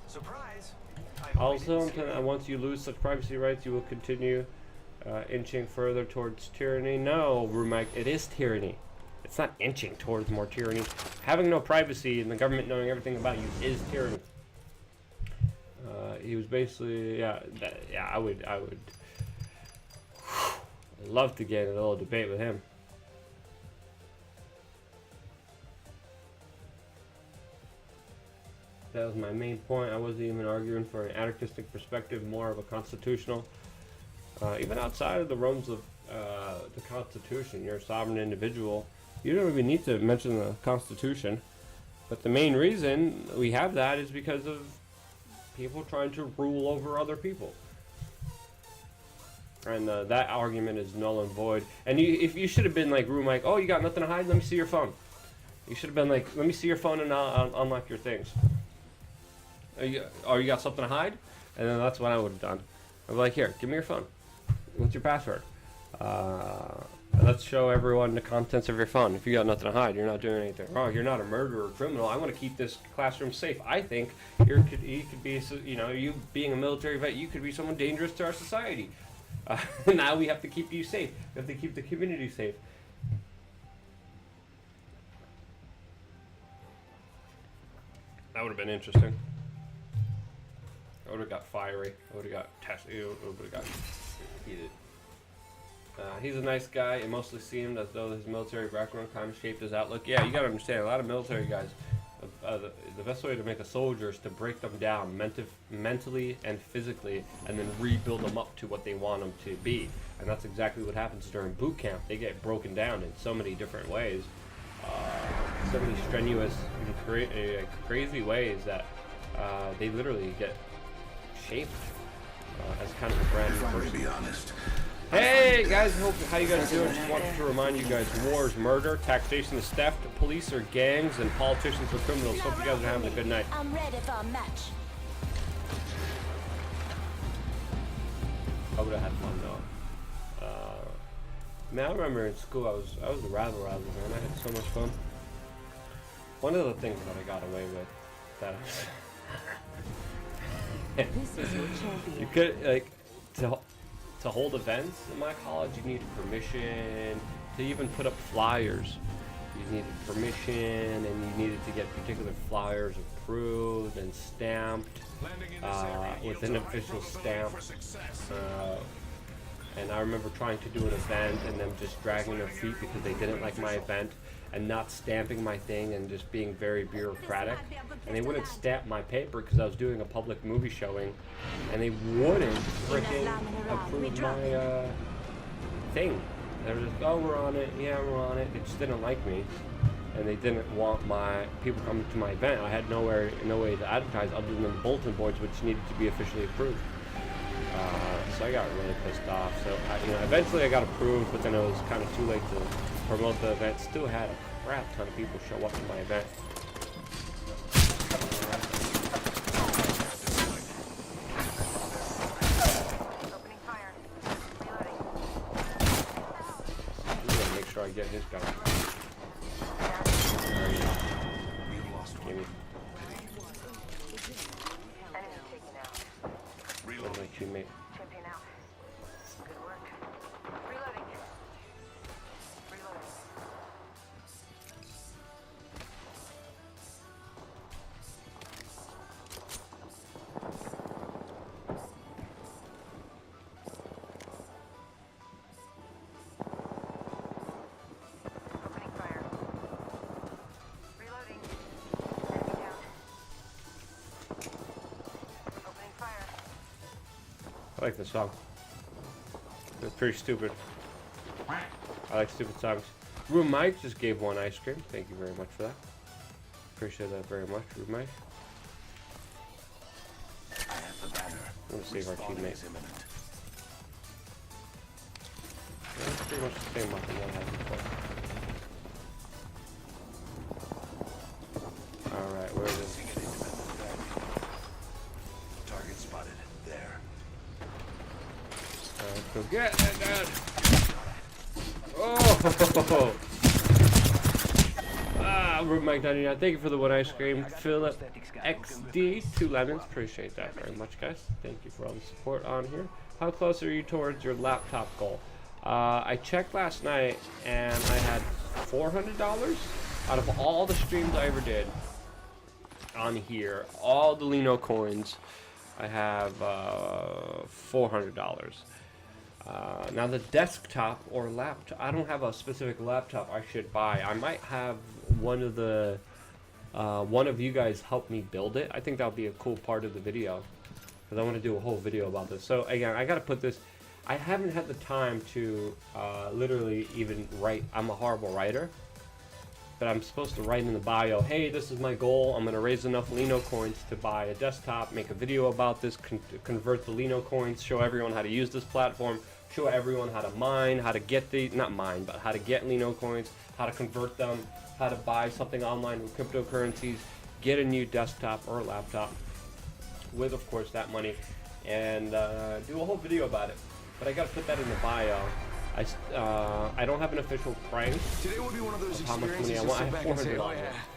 Surprise. Also, once you lose such privacy rights, you will continue inching further towards tyranny. No, Rumike, it is tyranny. It's not inching towards more tyranny. Having no privacy and the government knowing everything about you is tyranny. He was basically, I would I'd love to get in a little debate with him. That was my main point. I wasn't even arguing for an anarchistic perspective, more of a constitutional. Even outside of the realms of the Constitution, you're a sovereign individual. You don't even need to mention the Constitution. But the main reason we have that is because of people trying to rule over other people. And that argument is null and void. And if you should have been like, Mike, oh, you got nothing to hide? Let me see your phone. You should have been like, let me see your phone and I'll unlock your things. You got something to hide? And then that's what I would have done. I'd be like, here, give me your phone. What's your password? Let's show everyone the contents of your phone. If you got nothing to hide, you're not doing anything wrong. You're not a murderer or criminal. I want to keep this classroom safe. I think you could be, you know, you being a military vet, you could be someone dangerous to our society. Now we have to keep you safe. We have to keep the community safe. That would have been interesting. I would have got fiery. I would have got tested. I would have got heated. He's a nice guy. It mostly seemed as though his military background kind of shaped his outlook. Yeah, you gotta understand, a lot of military guys, the best way to make a soldier is to break them down mentally and physically, and then rebuild them up to what they want them to be. And that's exactly what happens during boot camp. They get broken down in so many different ways, so many strenuous and crazy ways that they literally get shaped as kind of a brand new person. To be honest. Hey guys, how you guys doing? Just wanted to remind you guys, war is murder, taxation is theft, police are gangs, and politicians are criminals. Hope you guys are having a good night. I'm ready for a match. I would have had fun though. Man, I remember in school I was a rabble man. I had so much fun. One of the things that I got away with that This is your champion. you could like to hold events in my college, you needed permission to even put up flyers. You needed permission, and you needed to get particular flyers approved and stamped with an official stamp. And I remember trying to do an event and them just dragging their feet because they didn't like my event and not stamping my thing and just being very bureaucratic. And they wouldn't stamp my paper because I was doing a public movie showing, and they wouldn't freaking approve my thing. They were just, oh, we're on it, yeah, we're on it. They just didn't like me, and they didn't want my people coming to my event. I had no way to advertise other than the bulletin boards, which needed to be officially approved. So I got really pissed off. So eventually I got approved, but then it was kind of too late to promote the event. Still had a crap ton of people show up to my event. I'm gonna make sure I get his gun. Give me. Reload my teammate. Champion out. Good work. Reloading. Reloading. Opening fire. Reloading. Enemy down. Opening fire. I like this song. It's pretty stupid. I like stupid songs. Room Mike just gave one ice cream. Thank you very much for that. Appreciate that very much, Room Mike. I have the banner. I'm gonna save our Respawning teammate. is imminent. That's pretty much the same weapon that I had before. Alright, where is it? Seeing an independent value. Target spotted. There. Let's go get that dad. Oh! Room Mike 99. Thank you for the one ice cream. Philip XD, 2 lemons. Appreciate that very much, guys. Thank you for all the support on here. How close are you towards your laptop goal? I checked last night and I had $400 out of all the streams I ever did on here. All the Lino coins, I have $400. Now the desktop or laptop, I don't have a specific laptop I should buy. I might have one of you guys help me build it. I think that would be a cool part of the video, because I want to do a whole video about this. So again, I got to put this, I haven't had the time to literally even write. I'm a horrible writer, but I'm supposed to write in the bio, hey, this is my goal. I'm going to raise enough Lino coins to buy a desktop, make a video about this, convert the Lino coins, show everyone how to use this platform, show everyone how to mine, how to get not mine, but how to get Lino coins, how to convert them, how to buy something online with cryptocurrencies, get a new desktop or laptop with, of course, that money, and do a whole video about it. But I got to put that in the bio. I don't have an official price Today will be one of those of how much money I want. I have $400.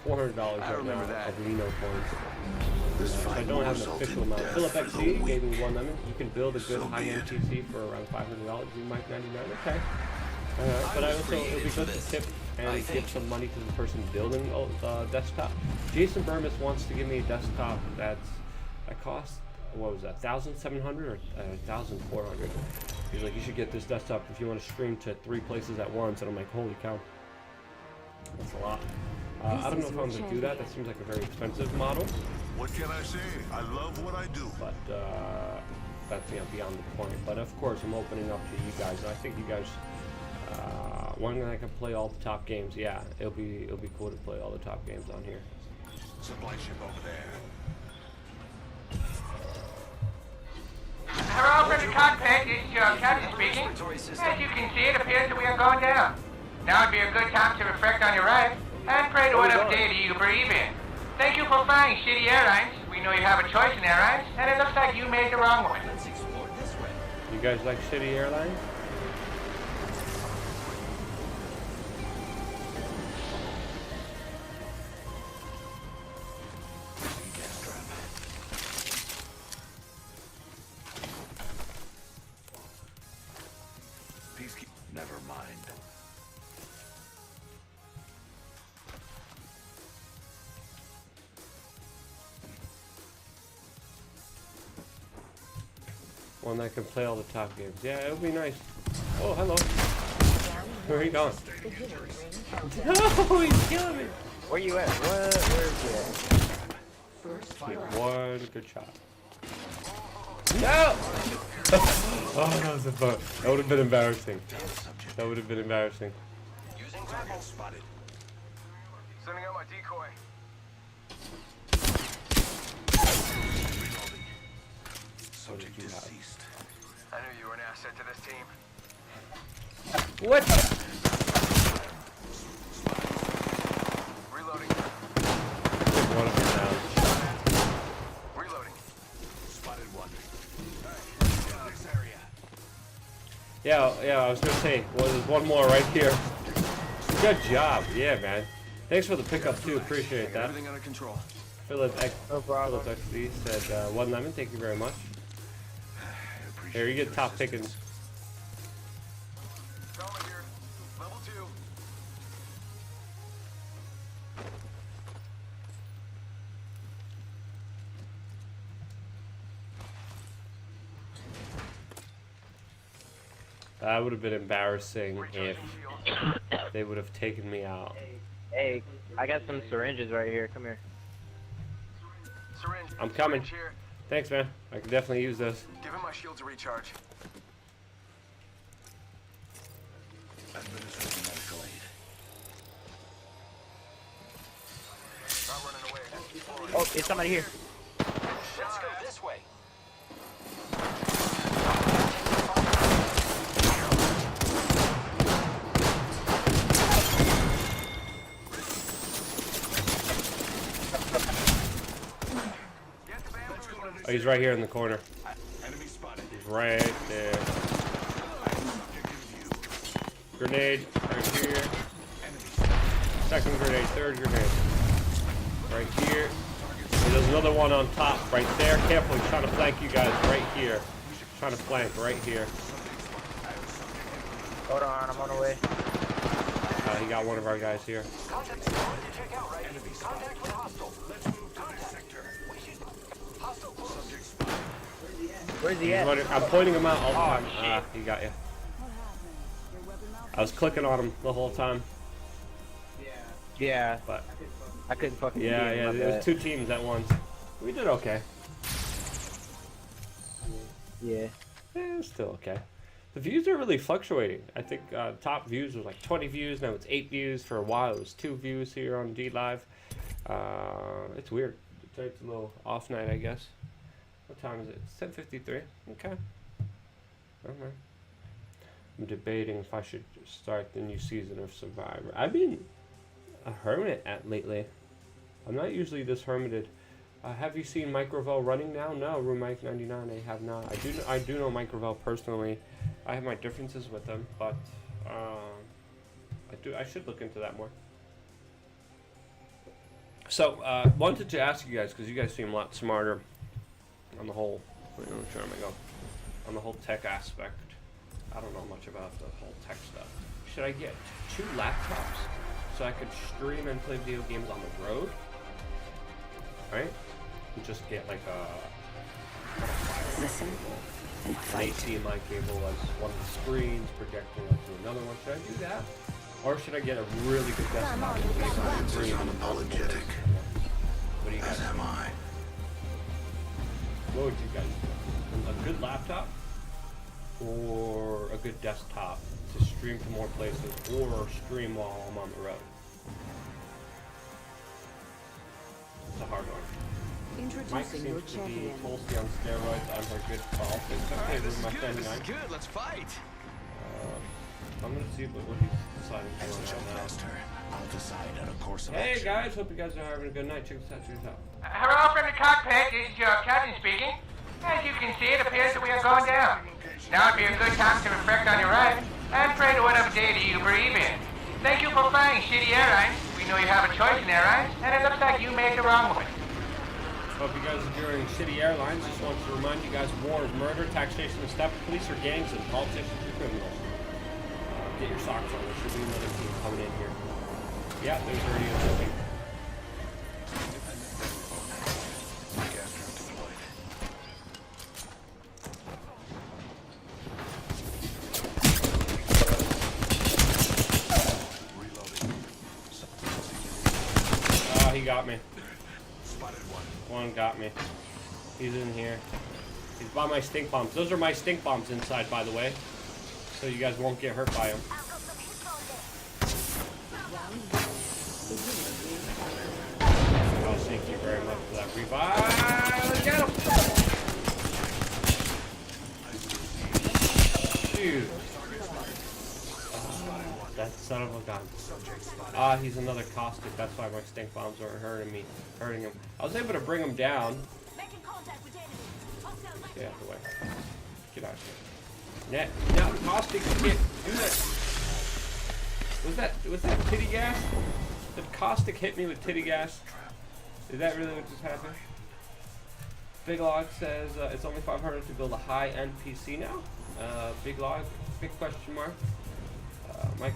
$400 right now of Lino coins. I don't have an official amount. Philip XC gave me 1 lemon. You can build a good high-end PC for around $500. You might 99. Okay. But I also, it would be good to tip and give some money to the person building the desktop. Jason Burmis wants to give me a desktop that costs, what was that, 1,700 or 1,400. He's like, you should get this desktop if you want to stream to 3 places at once. And I'm like, holy cow, that's a lot. I don't know if I'm going to do that. That seems like a very expensive model. What can I say? I love what I do. But that's beyond the point. But of course, I'm opening up to you guys. And I think you guys, one that I can play all the top games. Yeah, it'll be cool to play all the top games on here. Supply ship over there. Hello from the cockpit, this is your captain speaking. As you can see, it appears that we are going down. Now would be a good time to reflect on your ride and pray to whatever deity you believe in. Thank you for flying City Airlines. We know you have a choice in airlines, and it looks like you made the wrong one. You guys like City Airlines? Never mind. One that can play all the top games. Yeah, it would be nice. Oh, hello. Where are you going? No, he's killing me. Where you at? Where is you at? One good shot. No! Oh, that was a bug. That would have been embarrassing. That would have been embarrassing. Using grapple spotted. Sending out my decoy. Subject deceased. I knew you were an asset to this team. What? Reloading. One of them down. Reloading. Spotted one. This area. Yeah, I was gonna say, well, there's one more right here. Good job. Yeah, man. Thanks for the pickup too. Appreciate that. Everything under control. Philip XD said 1 lemon. Thank you very much. Here, you get top pickings. Here. Level 2. That would have been embarrassing if they would have taken me out. Hey, I got some syringes right here. Come here. Syringe. I'm coming. Syringe here. Thanks, man. I can definitely use those. Give him my shield to recharge. Administering medical aid. Not running away. Oh, it's somebody here. Let's go this way. Oh, he's right here in the corner. Enemy spotted. He's right there. Grenade, right here. Second grenade, third grenade. Right here. And there's another one on top, right there. Careful, he's trying to flank you guys right here. He's trying to flank right here. Hold on, I'm on the way. He got one of our guys here. Contact with hostile. Let's move to this sector. Hostile close. Subject spotted. Where's he at? I'm pointing him out all the Oh, time. shit. He got you. I was clicking on him the whole time. Yeah, But I couldn't fucking see yeah, him, my there was bad. 2 teams at once. We did okay. Yeah. It's still okay. The views are really fluctuating. I think top views was like 20 views. Now it's 8 views. For a while it was 2 views here on D Live. It's weird. It's a little off night, I guess. What time is it? It's 10:53. Okay. Alright. I'm debating if I should start the new season of Survivor. I've been a hermit lately. I'm not usually this hermited. Have you seen Microvell running now? No, Room Mike 99. I have not. I do know Microvell personally. I have my differences with them, but I should look into that more. So wanted to ask you guys, because you guys seem a lot smarter on the whole. Where am I going? On the whole tech aspect. I don't know much about the whole tech stuff. Should I get 2 laptops so I could stream and play video games on the road? Right? And just get like a Listen and an fight. HDMI cable as one of the screens projecting onto another one. Should I do that? Or should I get a really good desktop? Science is unapologetic, What do you guys as am I. What would you guys do? A good laptop or a good desktop to stream to more places or stream while I'm on the road? It's a hard one. Mike Introducing your seems to be champion. Tulsi on steroids. I'm her good politics. Okay, this is my 99. Good, let's fight. I'm gonna see what he's deciding to do right now. I'll decide on a course of Hey action. guys, hope you guys are having a good night. Check this out, check this out. Hello from the cockpit, this is your captain speaking. As you can see, it appears that we are going down. Now would be a good time to reflect on your ride and pray to whatever deity you believe in. Thank you for flying Shitty Airlines. We know you have a choice in airlines, and it looks like you made the wrong one. Hope you guys are enjoying Shitty Airlines. Just wanted to remind you guys, war is murder, taxation is theft, police are gangs, and politicians are criminals. Get your socks on. There should be another team coming in here. Yeah, there's already a building. Gas trap deployed. Reloading. Oh, he got me. Spotted one. One got me. He's in here. He's by my stink bombs. Those are my stink bombs inside, by the way. So you guys won't get hurt by them. Oh, thank you very much for that revive. Let's get him! Shoot. That son of a gun. Ah, he's another Caustic. That's why my stink bombs weren't hurting him. I was able to bring him down. Get out of the way. Get out of here. Now, Caustic, you can't do that. Was that titty gas? Did Caustic hit me with titty gas? Is that really what just happened? Big Log says it's only 500 to build a high-end PC now. Big Log, big question mark. Mike,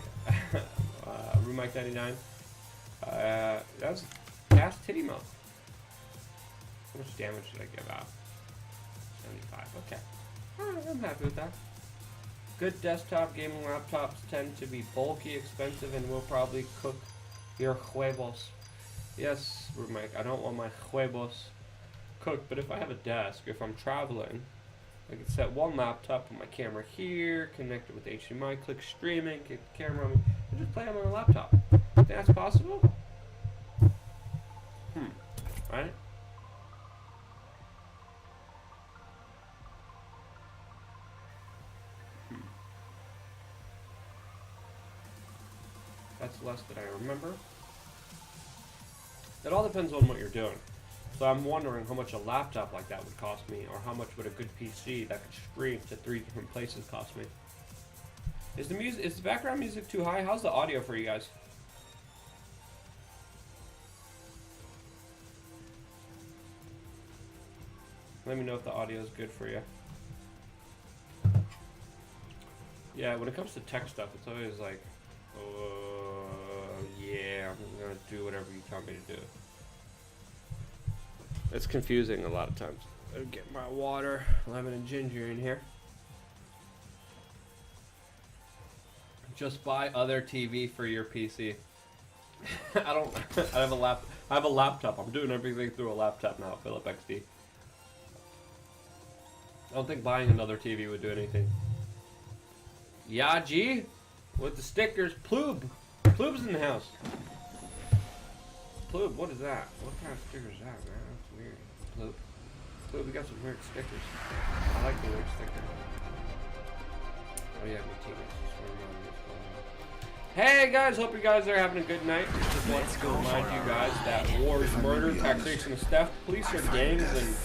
Room Mike 99. That's gas titty mode. How much damage did I give out? 75. Okay. Alright, I'm happy with that. Good desktop gaming laptops tend to be bulky, expensive, and will probably cook your huevos. Yes, Mike, I don't want my huevos cooked, but if I have a desk, if I'm traveling, I can set one laptop, put my camera here, connect it with HDMI, click streaming, get the camera on me, and just play on my laptop. Think that's possible? Right? That's less than I remember. It all depends on what you're doing. So I'm wondering how much a laptop like that would cost me, or how much would a good PC that could stream to 3 different places cost me. Is the background music too high? How's the audio for you guys? Let me know if the audio is good for you. Yeah, when it comes to tech stuff, it's always like, yeah, I'm gonna do whatever you tell me to do. It's confusing a lot of times. Gotta get my water, lemon and ginger in here. Just buy other TV for your PC. I don't. I have a laptop. I'm doing everything through a laptop now. Philip XD. I don't think buying another TV would do anything. Yaji, with the stickers. Ploob. Ploob's in the house. Ploob, what is that? What kind of sticker is that, man? That's weird. Ploob. Ploob, we got some weird stickers. I like the weird stickers. Oh yeah, my teammates. Hey guys, hope you guys are having a good night. Just want to remind you guys that wars, murder, taxation, and theft, police are gangs, and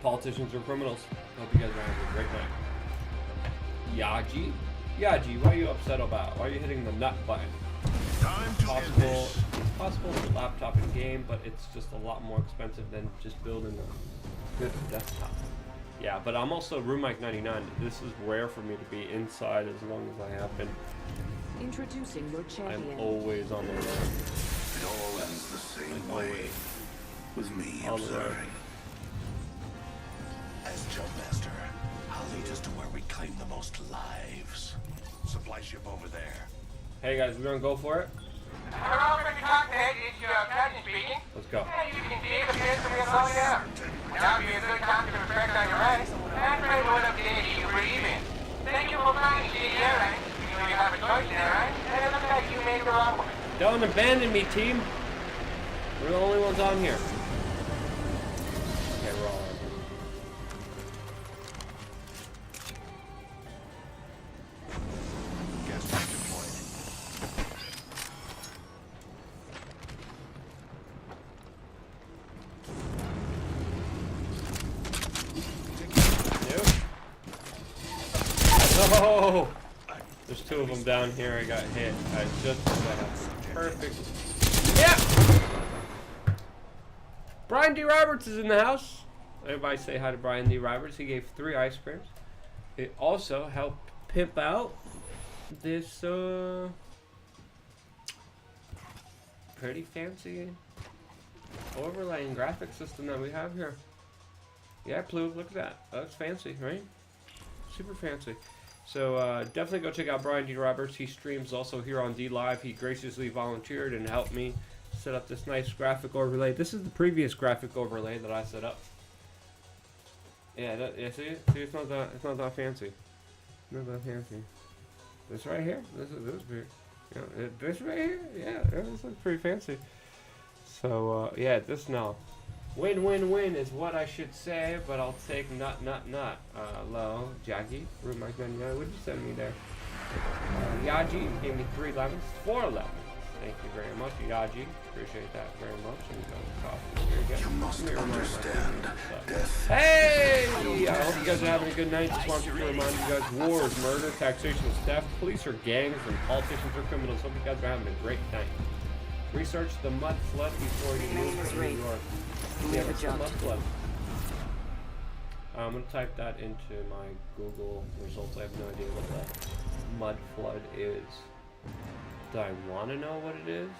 politicians are criminals. Hope you guys are having a great night. Yaji? Yaji, what are you upset about? Why are you hitting the nut button? It's possible with a laptop and game, but it's just a lot more expensive than just building a good desktop. Yeah, but I'm also Room Mike 99. This is rare for me to be inside as long as I have been. Introducing your champion. I'm always on the road. It all ends the same way, with me observing. As Jump Master, I'll lead us to where we claim the most lives. Supply ship over there. Hey guys, we're gonna go for it? Hello, Mr. Cockhead, it's Captain speaking. Let's go. As you can see, it appears to be a slow down. Now would be a good time to reflect on your right, and pray one of the days you breathe in. Thank you for finding City Airlines. You know you have a choice there, right? And it looks like you made the wrong one. Don't abandon me, team. We're the only ones on here. Okay, we're all on here. Gas tank deployed. Oh! There's two of them down here. I got hit. I just set up. Perfect. Yeah! Brian D. Roberts is in the house. Everybody say hi to Brian D. Roberts. He gave 3 ice creams. It also helped pimp out this pretty fancy overlaying graphic system that we have here. Yeah, Ploob, look at that. That looks fancy, right? Super fancy. So definitely go check out Brian D. Roberts. He streams also here on D Live. He graciously volunteered and helped me set up this nice graphic overlay. This is the previous graphic overlay that I set up. Yeah, see, it's not that fancy. Not that fancy. This right here. This pretty. Yeah, this right here. Yeah, this looks pretty fancy. So yeah, this now. Win-win-win is what I should say, but I'll take nut. Hello, Jaggy, Room Mike 99. What'd you send me there? Yaji gave me 3 lemons, 4 lemons. Thank you very much, Yaji. Appreciate that very much. And go coffee here again. You must understand death. Hey! I hope you guys are having a good night. Just wanted to remind you guys, wars, murder, taxation, theft, police are gangs, and politicians are criminals. Hope you guys are having a great night. Research the mud flood before you move to New York. Yeah, what's the mud flood? I'm going to type that into my Google results. I have no idea what the mud flood is. Do I want to know what it is?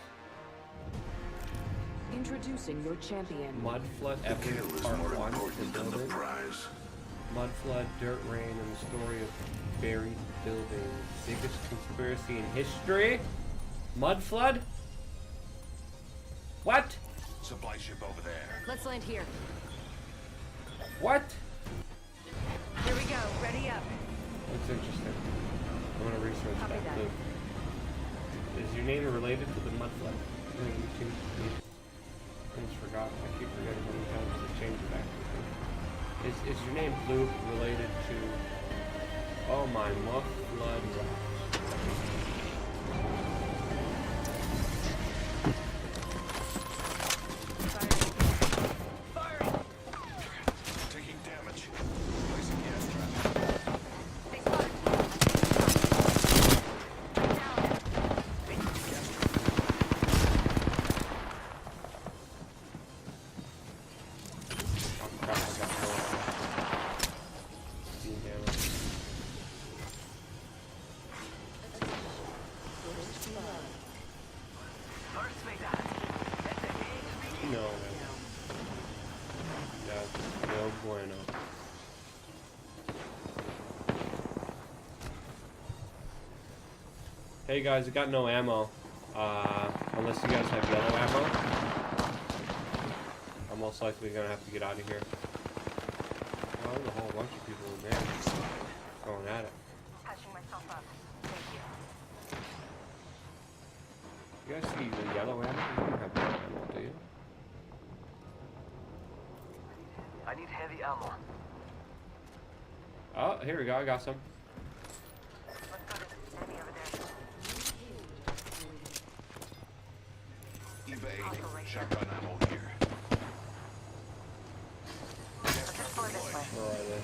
Introducing your champion. Mud flood, evidence part 1. Mud flood, dirt rain, and the story of buried buildings. Biggest conspiracy in history? Mud flood? What? Supply ship over there. Let's land here. What? Here we go. Ready up. That's interesting. I want to research Copy that. that. Look. Is your name related to the mud flood? I just forgot. I keep forgetting how many times to change it back. Is your name Blue related to? Oh my, mud flood rocks. Hey guys, I got no ammo. Unless you guys have yellow ammo. I'm most likely gonna have to get out of here. Oh, there's a whole bunch of people in there. Going at it. Patching myself up. Thank you. You guys see the yellow ammo? You don't have yellow ammo, do you? I need heavy ammo. Oh, here we go. I got some. Evade. Shotgun ammo here. Gas trap deployed. Where are they?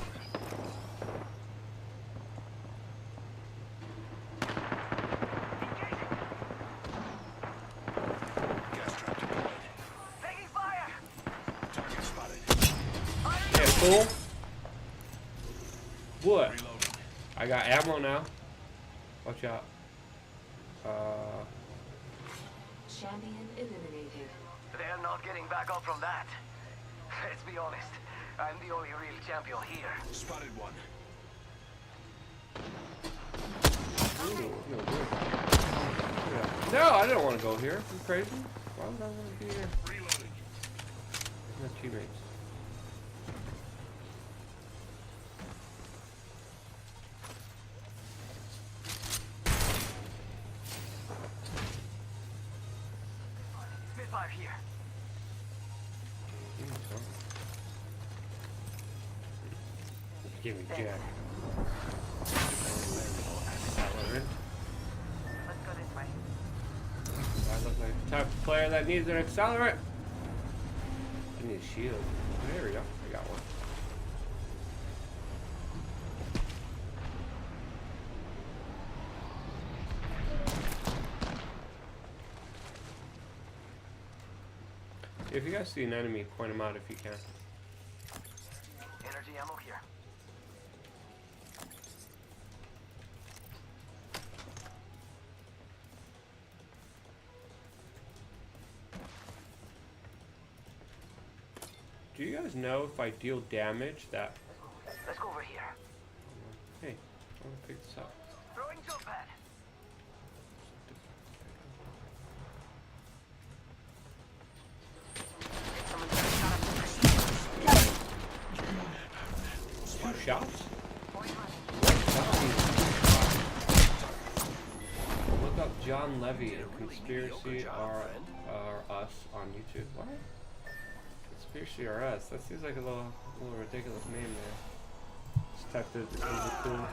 Gas trap deployed. Taking fire! Target spotted. Yeah, cool. What? Reloading. I got ammo now. Watch out. Champion eliminated. They're not getting back up from that. Let's be honest. I'm the only real champion here. Spotted one. Ooh, no good. Yeah. No, I don't want to go here. You crazy? Why would I want to be here? Reloading. My teammates. Spitfire here. Give me Jack. Accelerant. Let's go this way. I look like the type of player that needs an accelerant. I need a shield. There we go. I got one. If you guys see an enemy, point them out if you can. Energy ammo here. Do you guys know if I deal damage that... Let's go over here. Hey, I want to pick this up. Throwing jump pad. Two shots? Look up John Levy and Conspiracy are Us on YouTube. What? Conspiracy are Us? That seems like a little ridiculous name there. Just typed it. It was cool.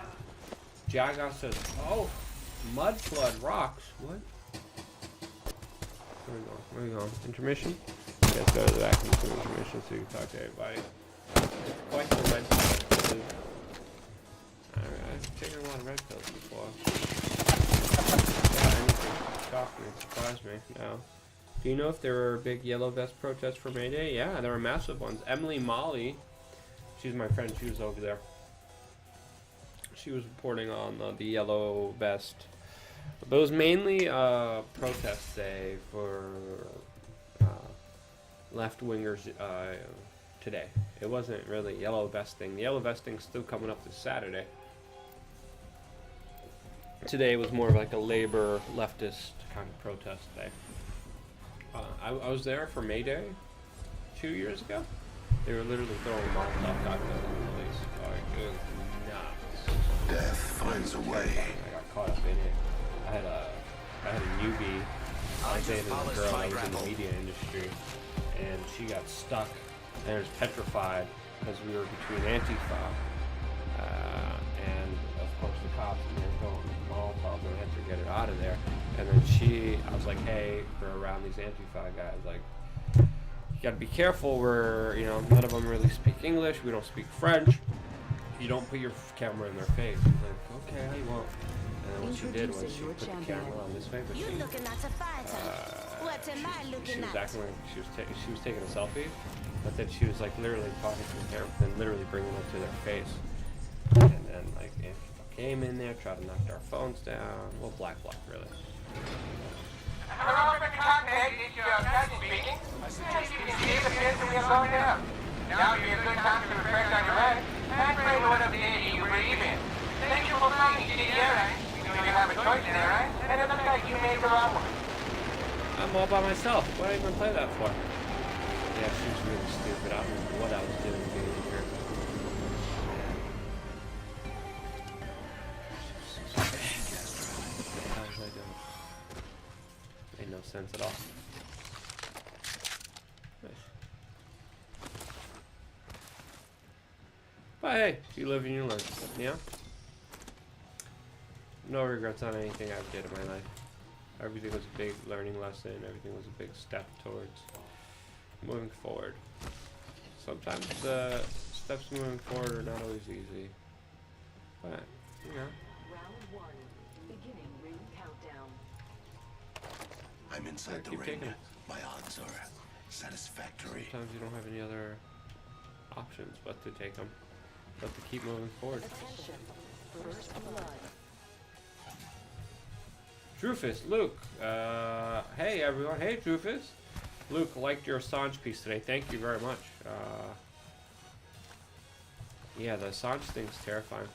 Jaga says, "Oh, mud flood rocks." What? Where we going? Where we going? Intermission? Let's go to the back into intermission so you can talk to everybody. It's quite the red pill. I've taken a lot of red pills before. Yeah, anything shocked me, surprised me. No. Do you know if there were big yellow vest protests for May Day? Yeah, there were massive ones. Emily Molly, she's my friend, she was over there. She was reporting on the yellow vest. But it was mainly protest day for left-wingers today. It wasn't really yellow vesting. The yellow vesting's still coming up this Saturday. Today was more of like a labor leftist kind of protest day. I was there for May Day 2 years ago. They were literally throwing Molotov cocktails on the police. Like, it was nuts. Death finds a way. I got caught up in it. I had a newbie. I was dating a girl that was in the media industry, and she got stuck and was petrified because we were between Antifa and of course the cops, and they were throwing Molotovs, and I had to get her out of there. And then I was like, hey, we're around these Antifa guys, like, you gotta be careful, none of them really speak English, we don't speak French, you don't put your camera in their face. He's like, okay, I won't. And then what she did was she put the camera on this way, but You looking at a fighter. What am I she looking was at? acting like she was taking a selfie, but then she was like literally talking to the camera and literally bringing it to their face. And then like Antifa came in there, tried to knock our phones down. Well, black really. Hello, Mr. Cottonhead, it's your cousin speaking. As you can see, the fence we are going down. Now would be a good time to refresh on your rest and pray one of the days you believe in. Thank you for flying, City Airlines. You have a choice choice there, right? And it looks like you made the wrong one. I'm all by myself. What did I even play that for? Yeah, she was really stupid. I don't know what I was doing being here. What the hell was I doing? Made no sense at all. Nice. But hey, you live and you learn. Yeah? No regrets on anything I've did in my life. Everything was a big learning lesson. Everything was a big step towards moving forward. Sometimes the steps moving forward are not always easy. But, you know. Round 1. Beginning ring countdown. I'm inside the keep ring. taking it. My odds are satisfactory. Sometimes you don't have any other options but to take them. But to keep moving forward. Attention. First blood. Drufus, Luke, hey everyone, hey Drufus. Luke liked your Assange piece today, thank you very much. Yeah, the Assange thing's terrifying.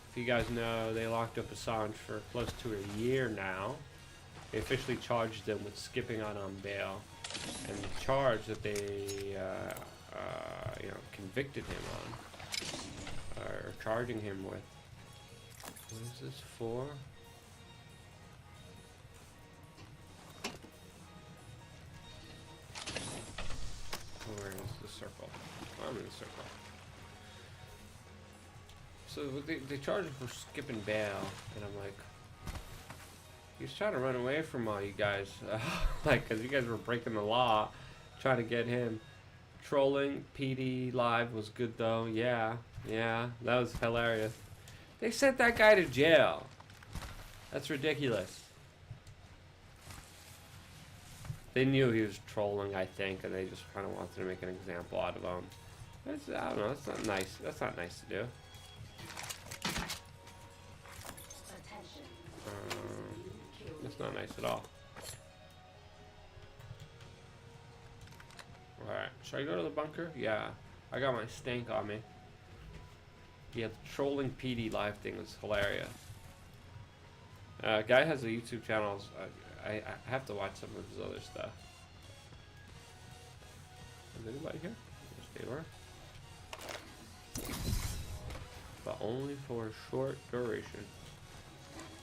If you guys know, they locked up Assange for close to a year now. They officially charged him with skipping out on bail. And the charge that they, you know, convicted him on, or charging him with, what is this for? Where is the circle? Oh, I'm in the circle. So they charged him for skipping bail, and I'm like, he's trying to run away from all you guys, like, cause you guys were breaking the law, trying to get him. Trolling PD live was good though. Yeah, that was hilarious. They sent that guy to jail. That's ridiculous. They knew he was trolling, I think, and they just kind of wanted to make an example out of him. I don't know. That's not nice. That's not nice to do. That's not nice at all. Alright, should I go to the bunker? Yeah, I got my stank on me. Yeah, the trolling PD live thing was hilarious. Guy has a YouTube channel. I have to watch some of his other stuff. Is anybody here? Yes, they were. But only for a short duration.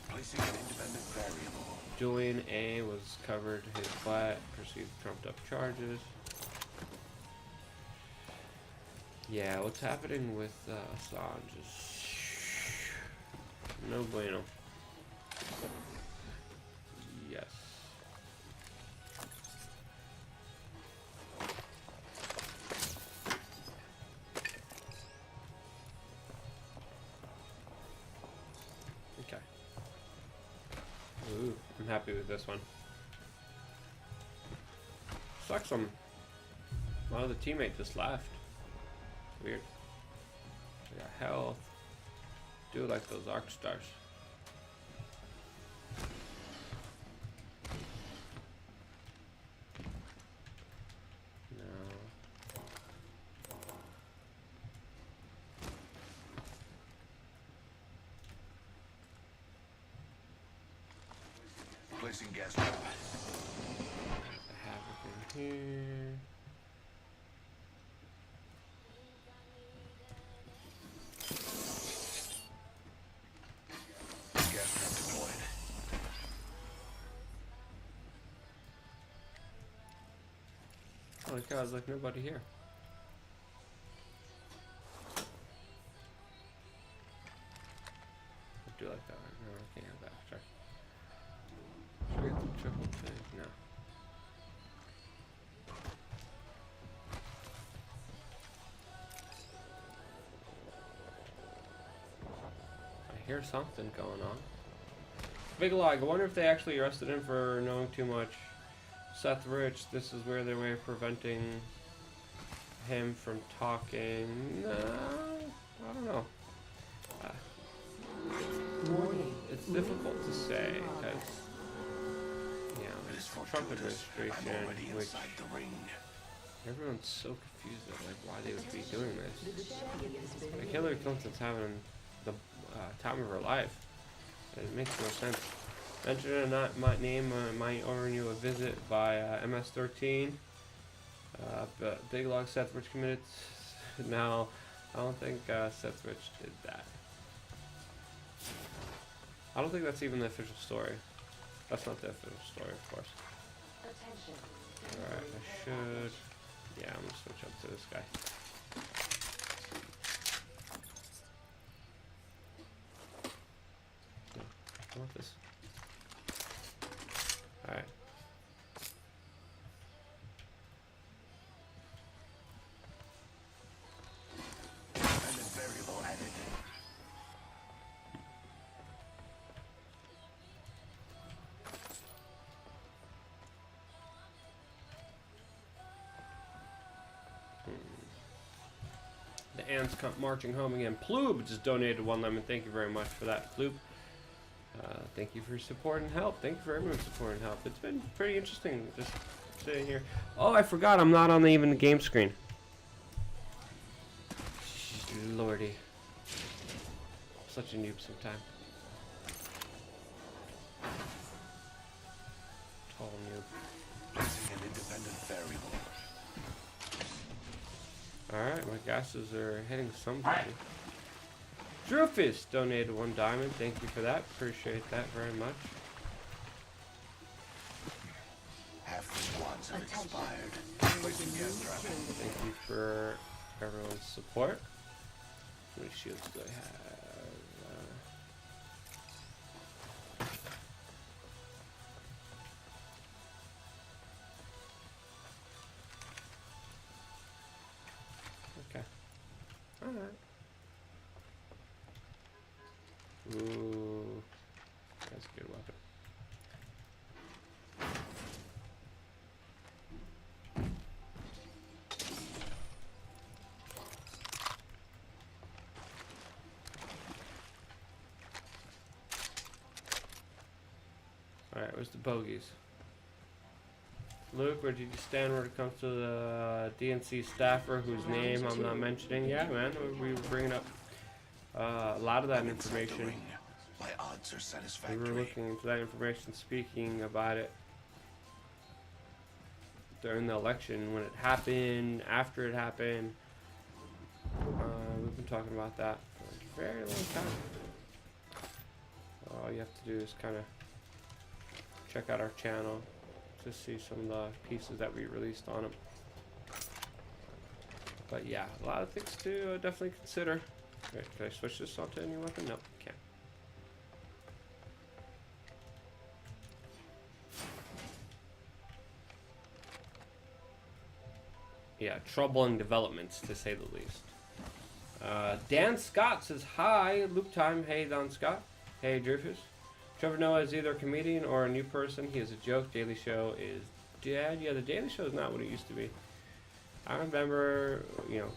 Placing an independent variable. Julian A was covered his butt, perceived trumped up charges. Yeah, what's happening with Assange is no bueno. Yes. Okay. Ooh, I'm happy with this one. Sucks on. My other teammate just left. Weird. We got health. Do like those arc stars. No. Placing gas trap. Havoc in here. Oh my god, there's like nobody here. I do like that one. No, I can't have that. Sorry. Should we get the triple thing? No. I hear something going on. Big log. I wonder if they actually arrested him for knowing too much. Seth Rich, this is where their way of preventing him from talking. No, I don't know. It's difficult to say because, you know, it's the Trump administration, which everyone's so confused at like why they would be doing this. Like Hillary Clinton's having the time of her life. It makes no sense. Enter my name might earn you a visit by MS13. But Big Log Sethwich committed. No, I don't think Sethwich did that. I don't think that's even the official story. That's not the official story, of course. Alright, I should... Yeah, I'm gonna switch up to this guy. No, I want this. Alright. The ants come marching home again. Ploob just donated 1 lemon. Thank you very much for that, Ploob. Thank you for your support and help. Thank you for everyone's support and help. It's been pretty interesting just sitting here. Oh, I forgot I'm not on even the game screen. Lordy. Such a noob sometime. Tall noob. Placing an independent variable. Alright, my gases are hitting somebody. Drufus donated 1 diamond. Thank you for that. Appreciate that very much. Half the squads have expired. Placing gas traffic. Thank you for everyone's support. How many shields do I have? Okay. Alright. Ooh. That's a good weapon. Alright, where's the bogeys? Luke, where did you stand when it comes to the DNC staffer whose name I'm not mentioning? Yeah, man, we were bringing up a lot of that information. My odds are satisfactory. We were looking into that information, speaking about it during the election, when it happened, after it happened. We've been talking about that for a very long time. All you have to do is kind of check out our channel to see some of the pieces that we released on them. But yeah, a lot of things to definitely consider. Wait, can I switch this onto a new weapon? No, can't. Yeah, troubling developments to say the least. Dan Scott says hi. Loop time. Hey, Don Scott. Hey, Drufus. Trevor Noah is either a comedian or a new person. He is a joke. Daily Show is dead. Yeah, the Daily Show is not what it used to be. I remember, you know,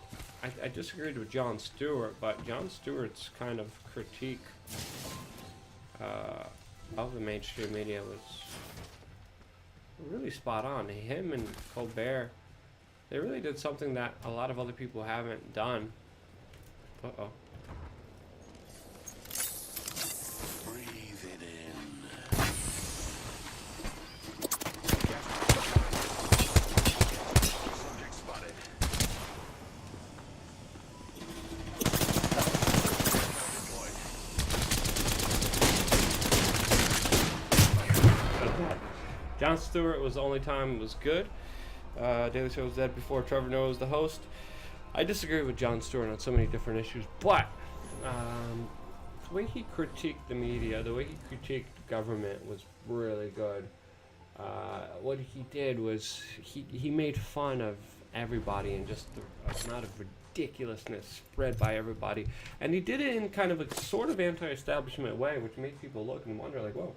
I disagreed with Jon Stewart, but Jon Stewart's kind of critique of the mainstream media was really spot on. Him and Colbert, they really did something that a lot of other people haven't done. Uh-oh. Breathe it in. Subject spotted. Jon Stewart was the only time it was good. Daily Show was dead before Trevor Noah was the host. I disagree with Jon Stewart on so many different issues, but the way he critiqued the media, the way he critiqued government was really good. What he did was he made fun of everybody and just the amount of ridiculousness spread by everybody, and he did it in kind of a sort of anti-establishment way, which made people look and wonder, like, whoa.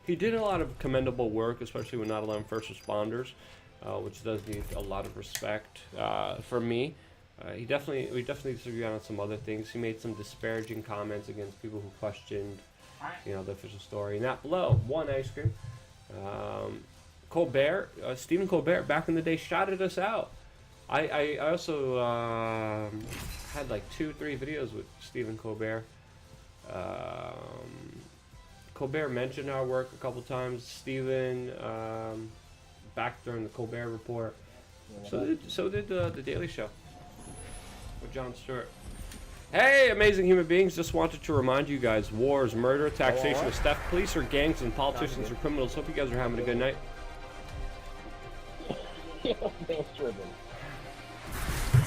He did a lot of commendable work, especially with not allowing first responders, which does need a lot of respect for me. We definitely disagree on some other things. He made some disparaging comments against people who questioned, you know, the official story. And that below, one ice cream. Colbert, Stephen Colbert, back in the day, shouted us out. I also had like 2-3 videos with Stephen Colbert. Colbert mentioned our work a couple times. Steven, back during the Colbert Report. So did the Daily Show with Jon Stewart. Hey, amazing human beings! Just wanted to remind you guys: wars, murder, taxation of theft, police are gangs, and politicians are criminals. Hope you guys are having a good night.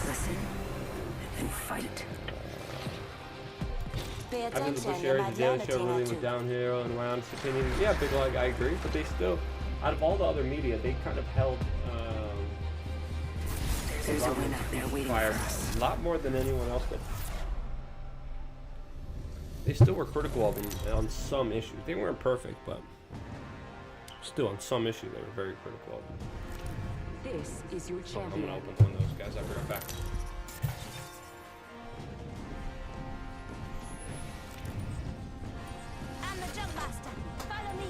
Listen and fight. Pay I've been to the attention, Bush you area, might the Daily learn a Show thing really or went two. downhill, in my honest opinion. Yeah, Big Log, I agree, but they still, out of all the other media, they kind of held There's a win out there waiting fire for us. a lot more than anyone else did. They still were critical of them on some issues. They weren't perfect, but still on some issues they were very critical of them. This is your I'm champion. gonna open one of those guys. I'll be right back. I'm the jump master. Follow me.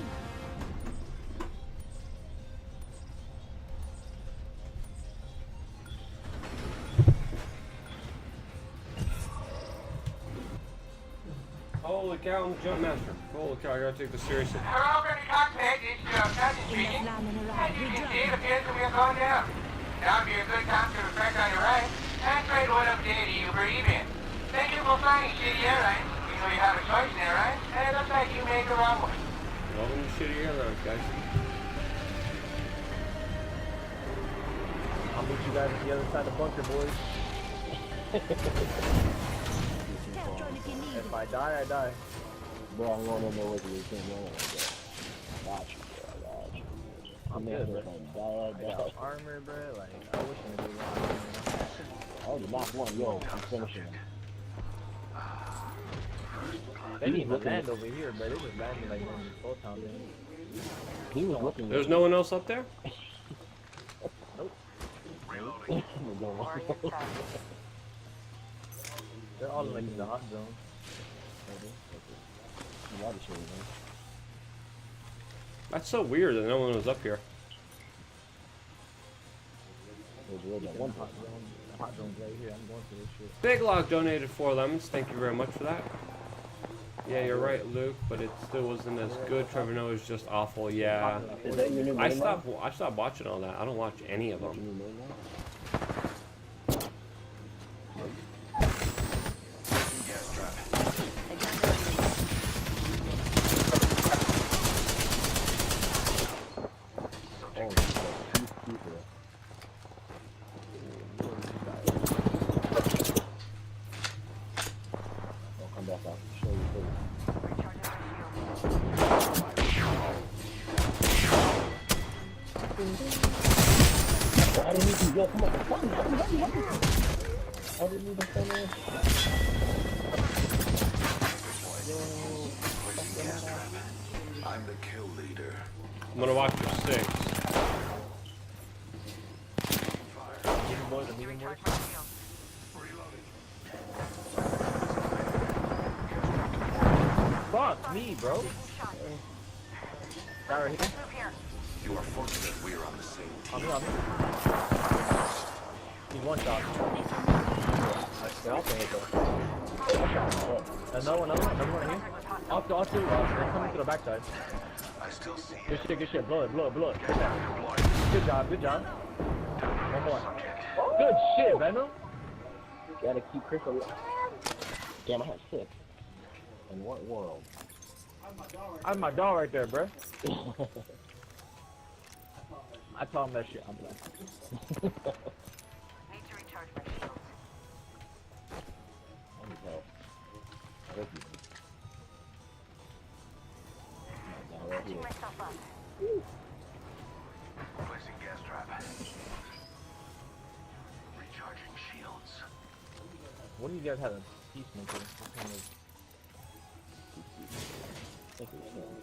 Holy cow, I'm the jump master. Holy cow, I gotta take this seriously. Hello, Brady Cockpit. It's Captain speaking. As you can see, it appears that we are going down. Now would be a good time to reflect on your right and trade one up there to you for even. Thank you for flying City Airlines. We know you have a choice in airlines, and it looks like you made the wrong one. Welcome to Shitty Airlines, guys. I'll meet you guys at the other side of the bunker, boys. If I die, I die. Bro, I'm going in there with you. You can't go like that. I got you, bro. I got you. I'm good, there bro. if I die, I got armor, bro. Like, I wish I could do that. I already knocked one. Yo, I'm finishing him. They didn't even land over here, bro. They just landed like in full town. He was looking. There's no one else up there? They're all like in the hot zone. That's so weird that no one was up here. One Hot zone's right here. I'm going for this shit. Big Log donated 4 lemons. Thank you very much for that. Yeah, you're right, Luke, but it still wasn't as good. Trevor Noah is just awful. Yeah, Is that your new I name stopped watching all that. I don't watch any of them. Come back out. Show you I didn't even go. Come on. I didn't even finish. I'm the kill leader. I'm gonna watch your 6. Medium boys and medium boys. Fuck me, bro. Guy right here. You are fortunate we are on the same On team. me, on me. He's one shot. Another one here. All two, they're coming to the backside. I still see Good shit, blow it. Good job. One more. Good shit, Venom. Gotta keep Chris alive. Damn, I had 6. In what world? I'm my dog right there, bro. I taught him that shit. I'm like, Need to recharge my shields. I need help. Thank you. Patching myself up. placing gas trap. Recharging shields. what do you guys have a peacemaker? What kind of...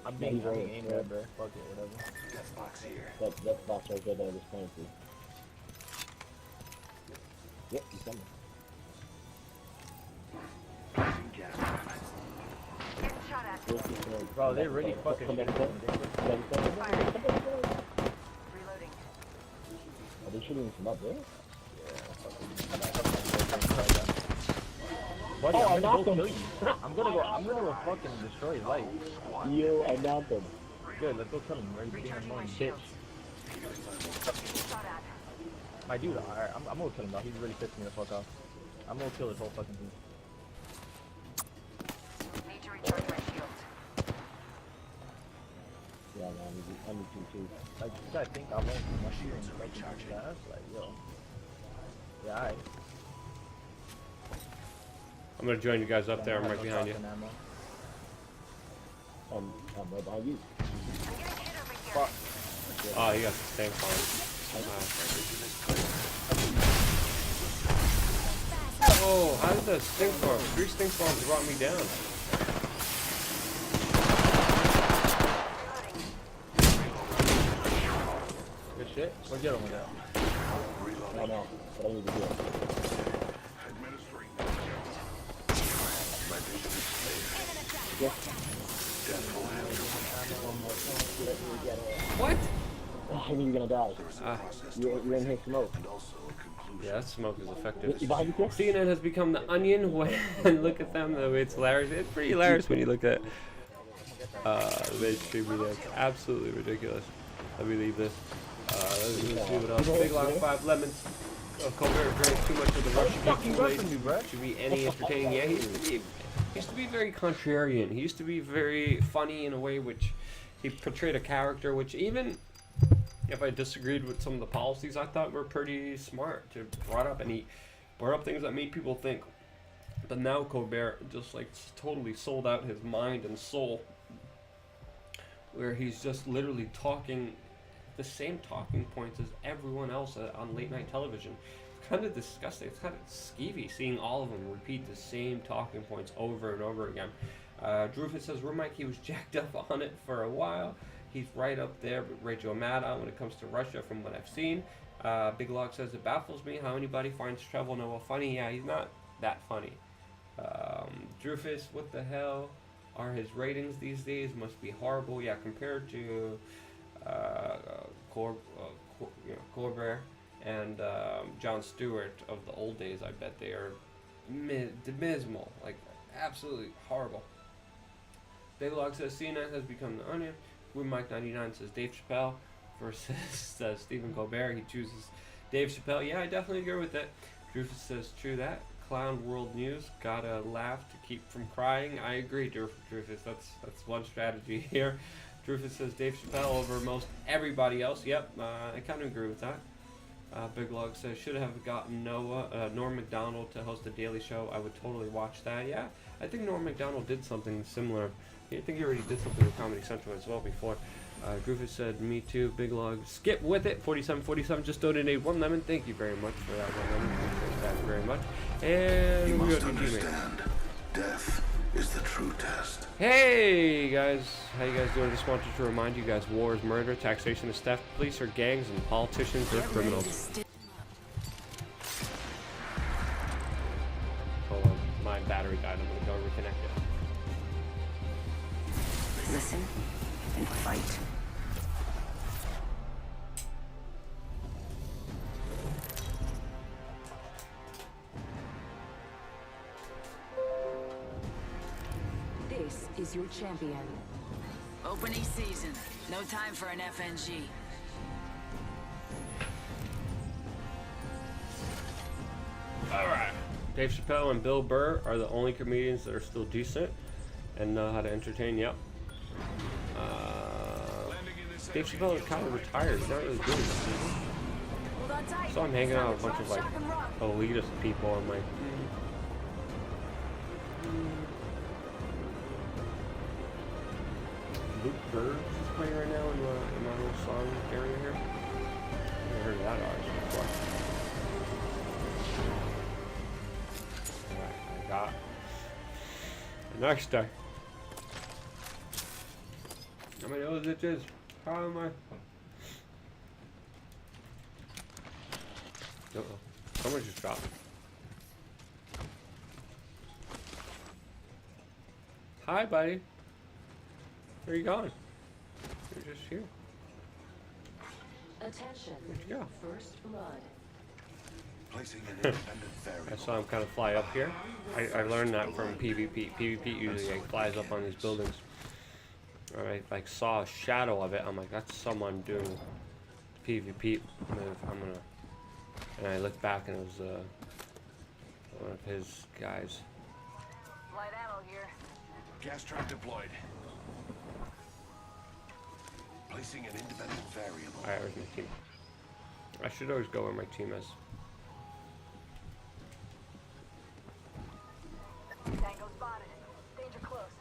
I'm being aimed at, bro. Fuck it, whatever. Gas box here. That box right there that I was playing to. Yep, he's coming. Placing gas trap. Getting shot at. Bro, they really fucking Come back, shooting. Reloading. Are they shooting from up there? Buddy, Oh, I I'm gonna knocked go him. kill you. I'm gonna go fucking destroy his life. Yo, I knocked him. Good, let's go kill him. Right being a annoying bitch. My dude, I'm gonna kill him though. He's really pissing me the fuck off. I'm gonna kill his whole fucking team. Need to recharge my shield. Yeah, man, I need to too. Like, you guys think I won't do my shit and fucking do that? Like, yo. Yeah, alright. I'm gonna join you guys up there. I'm I have right no behind you. fucking ammo. I'm right behind you. I'm getting hit over here. Fuck. Oh, you got the same phone. Oh, how did the stink bomb? 3 stink bombs brought me down. Good shit. Where'd you get him with that? I don't know, but I need to do it. What? I knew you were gonna die. You're in his smoke. Yeah, that smoke is effective. You behind you, Chris? CNN has become the onion. When look at them, the way it's hilarious. It's pretty hilarious when you look at the mainstream media. It's absolutely ridiculous. Let me leave this. Let's see what else. Big Lock 5 Lemons. Colbert drank too much of the Russian Kool-Aid to be any entertaining. Yeah, he used to be very contrarian. He used to be very funny in a way which he portrayed a character which, even if I disagreed with some of the policies, I thought were pretty smart to brought up, and he brought up things that made people think. But now Colbert just like totally sold out his mind and soul, where he's just literally talking the same talking points as everyone else on late night television. It's kind of disgusting. It's kind of skeevy seeing all of them repeat the same talking points over and over again. Drufus says, Mike, he was jacked up on it for a while. He's right up there with Rachel Maddow when it comes to Russia from what I've seen. Big Log says, it baffles me how anybody finds Trevor Noah funny. Yeah, he's not that funny. Drufus, what the hell are his ratings these days? Must be horrible. Yeah, compared to Colbert and Jon Stewart of the old days, I bet they are dismal, like absolutely horrible. Big Log says CNN has become the onion. With Mike 99 says Dave Chappelle versus Stephen Colbert. He chooses Dave Chappelle. Yeah, I definitely agree with that. Drufus says true that. Clown World News, gotta laugh to keep from crying. I agree, Drufus. That's one strategy here. Drufus says Dave Chappelle over most everybody else. Yep, I kind of agree with that. Big Log says should have gotten Norm Macdonald to host a daily show. I would totally watch that. Yeah, I think Norm Macdonald did something similar. I think he already did something with Comedy Central as well before. Drufus said me too. Big Log skip with it. 4747 just donated 1 lemon. Thank you very much for that 1 lemon. Appreciate that very much. And You we must got understand, death is the true test. Hey guys, how you guys doing? Just wanted to remind you guys, war is murder, taxation is theft, police are gangs, and politicians are criminals. Hold on, my battery died. I'm gonna go reconnect it. Listen and fight. This is your champion. Opening season. No time for an FNG. Alright. Dave Chappelle and Bill Burr are the only comedians that are still decent and know how to entertain. Yep. Dave Chappelle is kind of retired. He's not really doing this. So I'm hanging out with a bunch of like elitist people. I'm like, Luke Burr is playing right now in my little song area here. I never heard of that artist before. Alright, I got the next day. How many of it is? How am I? Uh-oh. Someone just dropped. Hi, buddy. Where are you going? You're just here. Attention. Where'd you go? First blood. Placing an independent variable. I saw him kind of fly up here. I learned that from PvP. PvP usually like flies up on these buildings. Or I like saw a shadow of it. I'm like, that's someone doing PvP move. I'm gonna. And I looked back and it was one of his guys. Light ammo here. Gas trap deployed. Placing an independent variable. Alright, where's my team? I should always go where my team is. Tango spotted. Danger close.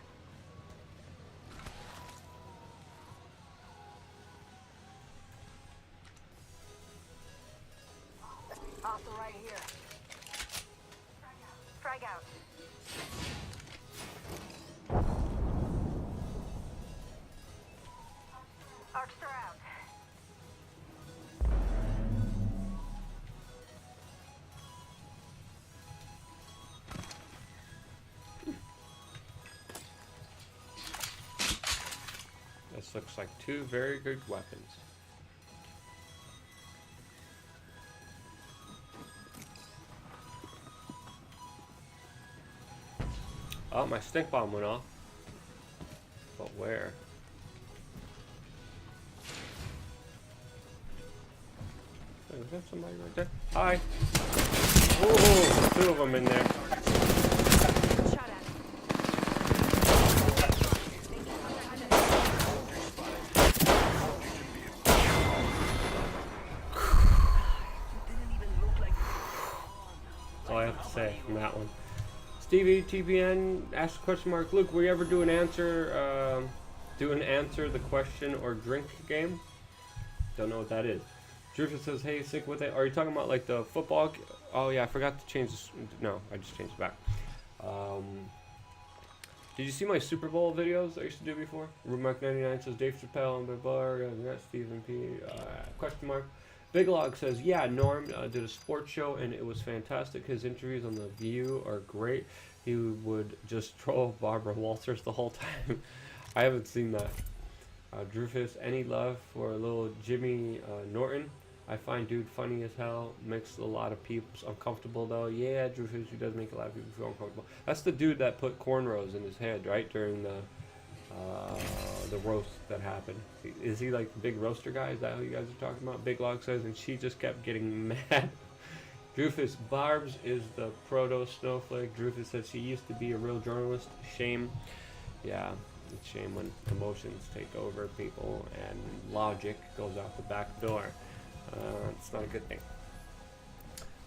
Hostile right here. Frag out. Arcs are out. This looks like two very good weapons. Oh, my stink bomb went off. But where? Is that somebody right there? Hi! Ooh, two of them in there. That's all I have to say from that one. Stevie TBN asked a question mark. Luke, will you ever do an answer the question or drink game? Don't know what that is. Drifter says, hey, sick with it. Are you talking about like the football? Oh yeah, I forgot to change this. No, I just changed it back. Did you see my Super Bowl videos I used to do before? Rumark99 says Dave Chappelle and Bill Barr. Stephen P. Question mark. Big Log says, yeah, Norm did a sports show and it was fantastic. His interviews on The View are great. He would just troll Barbara Walters the whole time. I haven't seen that. Drufus, any love for a little Jimmy Norton? I find dude funny as hell. Makes a lot of people uncomfortable though. Yeah, Drufus, he does make a lot of people feel uncomfortable. That's the dude that put cornrows in his head, right? During the roast that happened. Is he like the big roaster guy? Is that who you guys are talking about? Big Log says, and she just kept getting mad. Drufus, Barb's is the proto snowflake. Drufus says she used to be a real journalist. Shame. Yeah, it's shame when emotions take over people and logic goes out the back door. It's not a good thing.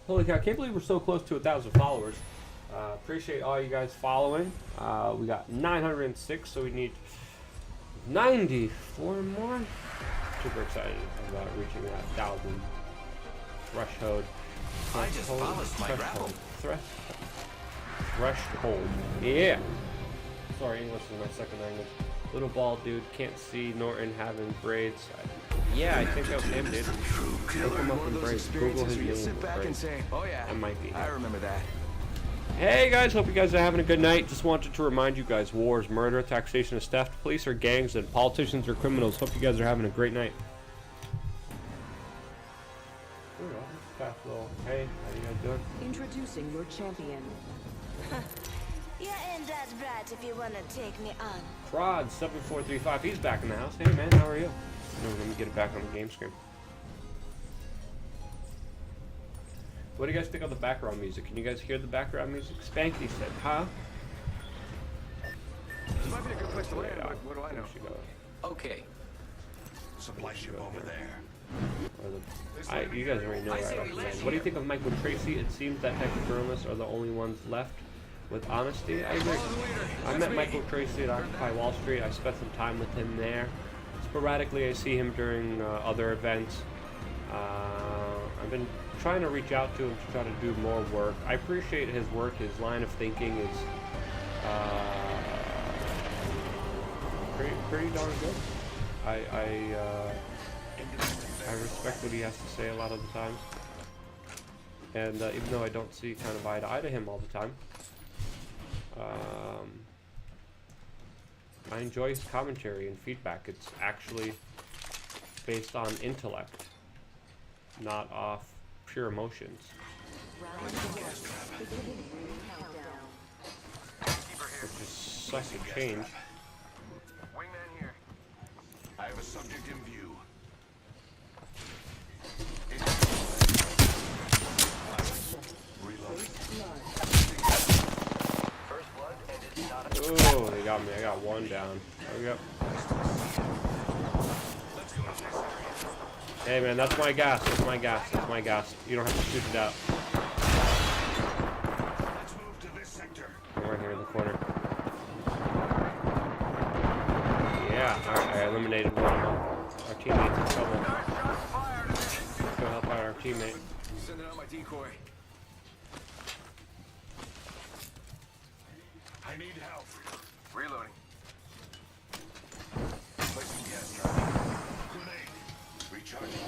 Holy cow, I can't believe we're so close to 1,000 followers. Appreciate all you guys following. We got 906, so we need 94 more. Super excited about reaching that 1,000 threshold. I just polished my gravel. Threshold. Yeah. Sorry, English is my second language. Little bald dude, can't see Norton having braids. Yeah, I think that was him, dude. Look him up in braids. Google his name. Sit back and say, oh yeah, that might be him. I remember that. Hey guys, hope you guys are having a good night. Just wanted to remind you guys, war is murder, taxation is theft, police are gangs, and politicians are criminals. Hope you guys are having a great night. Hey, how you guys doing? Introducing your champion. You ain't that bright if you wanna take me on. Prod 7435, he's back in the house. Hey man, how are you? No, let me get it back on the game screen. What do you guys think of the background music? Can you guys hear the background music? Spanky said, huh? This might be a good place to land. What do I know? Okay. Supply ship over there. You guys already know where I land. What do you think of Michael Tracy? It seems that tech journalists are the only ones left with honesty. I agree. I met Michael Tracy at Occupy Wall Street. I spent some time with him there. Sporadically, I see him during other events. I've been trying to reach out to him to try to do more work. I appreciate his work. His line of thinking is pretty darn good. I respect what he has to say a lot of the times. And even though I don't see kind of eye to eye to him all the time, I enjoy his commentary and feedback. It's actually based on intellect, not off pure emotions. Which is such a change. Wingman here. I have a subject in view. Oh, they got me. I got one down. There we go. Hey man, that's my gas. That's my gas. That's my gas. You don't have to shoot it out. I'm right here in the corner. Yeah, alright, I eliminated one of them. Our teammate's in trouble. Let's go help out our teammate. Sending out my decoy. I need help. Reloading. Placing gas trap. Grenade. Recharging.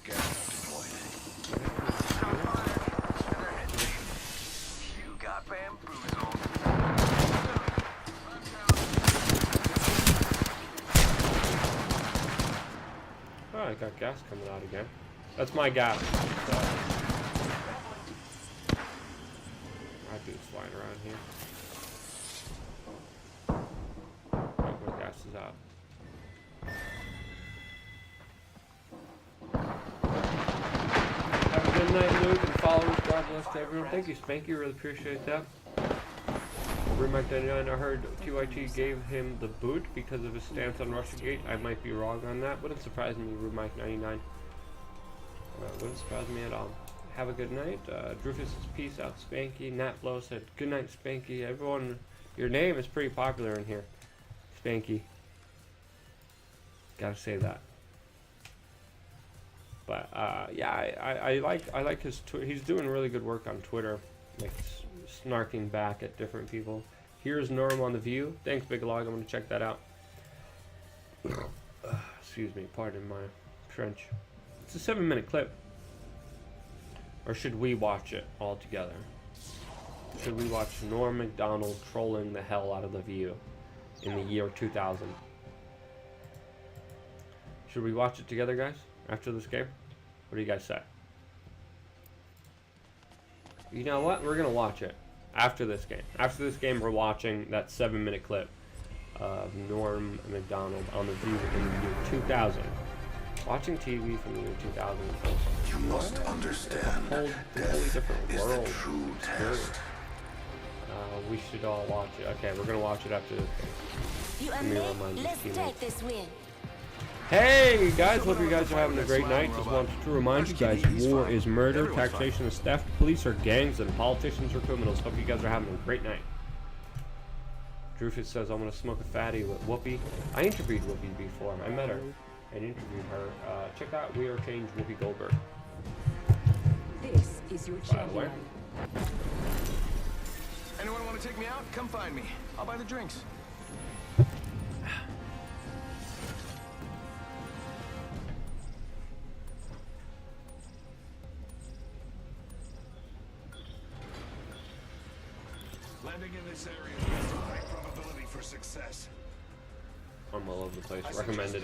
Gas trap deployed. You got bamboozled. Oh, I got gas coming out again. That's my gas. I do flying around here. Right where gas is out. Have a good night, Luke, and followers. God bless to everyone. Thank you, Spanky. Really appreciate that. Macdonald, I heard QIT gave him the boot because of his stance on Russiagate. I might be wrong on that. Wouldn't surprise me, Mike99. Wouldn't surprise me at all. Have a good night. Drufus says peace out, Spanky. Natflow said good night, Spanky. Everyone, your name is pretty popular in here, Spanky. Gotta say that. But yeah, I like his he's doing really good work on Twitter, like snarking back at different people. Here's Norm on The View. Thanks, Big Log. I'm gonna check that out. Excuse me, pardon my French. It's a 7-minute clip. Or should we watch it all together? Should we watch Norm Macdonald trolling the hell out of The View in the year 2000? Should we watch it together, guys, after this game? What do you guys say? You know what? We're going to watch it after this game. After this game, we're watching that 7-minute clip of Norm Macdonald on The View in the year 2000. Watching TV from the year 2000 is You must understand, a whole different is world. the true test. We should all watch it. Okay, we're gonna watch it after this game. You Let and me me, remind these let's teammates. take this win. Hey guys, hope you guys are having a great night. Just wanted to remind you guys, war is murder, taxation is theft, police are gangs, and politicians are criminals. Hope you guys are having a great night. Drufus says I'm gonna smoke a fatty with Whoopi. I interviewed Whoopi before. I met her and interviewed her. Check out We Are Change Whoopi Goldberg. This is your By the way. champion. Anyone want to take me out? Come find me. I'll buy the drinks. Landing in this area has a high probability for success. I'm all over the place. Recommended.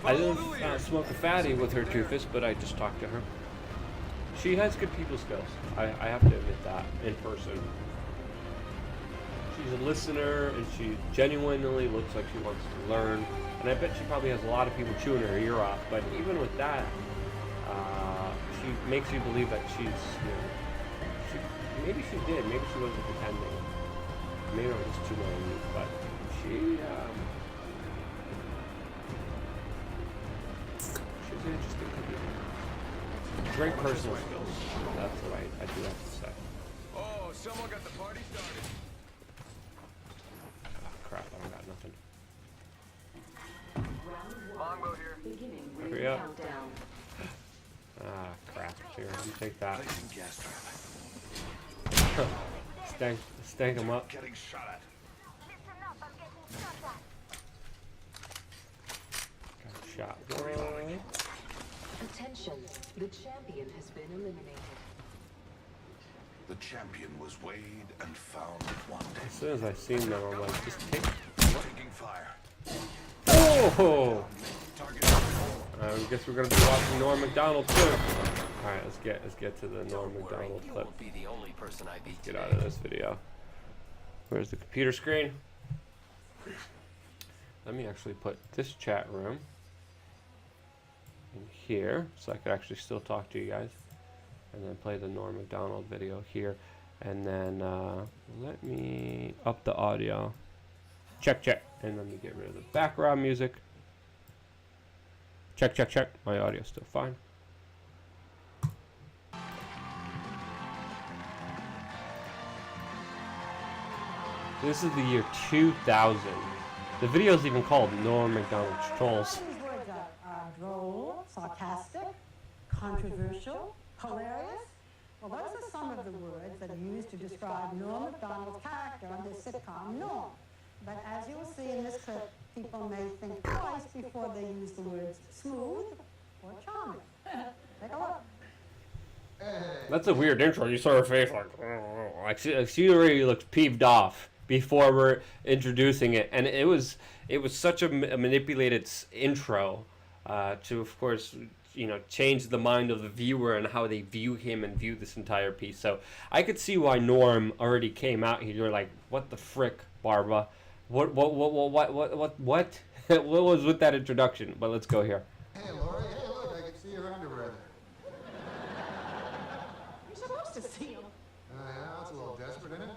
I didn't smoke a fatty with her Drufus, but I just talked to her. She has good people skills. I have to admit that in person. She's a listener, and she genuinely looks like she wants to learn. And I bet she probably has a lot of people chewing her ear off. But even with that, she makes you believe that she's, you know, maybe she did. Maybe she wasn't pretending. Maybe I'm just too naive, but she's an interesting comedian. Great personal skills. That's what I do have to say. Oh, someone got the party started. Oh, crap, I don't got nothing. Longbow here. Hurry up. Ah, crap. Here, let me take that. Stank him up. Getting shot at. Got shot. Attention, the champion has been eliminated. The champion was weighed and found one day. As soon as I seen them, I'm like, just take. Taking fire. Oh! Oh! I guess we're gonna be watching Norm Macdonald too. All right, let's get to the Norm Macdonald clip. Get out of this video. Where's the computer screen? Let me actually put this chat room in here, so I could actually still talk to you guys, and then play the Norm Macdonald video here, and then let me up the audio. Check, and let me get rid of the background music. Check. My audio's still fine. This is the year 2000. The video is even called Norm Macdonald's Trolls. These words are droll, sarcastic, controversial, hilarious. Well, those are some of the words that are used to describe Norm Macdonald's character on this sitcom, Norm. But as you will see in this clip, people may think twice before they use the words smooth or charming. Take a look. That's a weird intro. You saw her face like she already looked peeved off before we're introducing it, and it was such a manipulated intro to, of course, change the mind of the viewer and how they view him and view this entire piece. So I could see why Norm already came out here. You're like, what the frick, Barbara? What? What was with that introduction? But let's go here. Hey, Lori. Hey, look, I can see your underwear there. You're supposed to see him. Yeah, that's a little desperate, isn't it?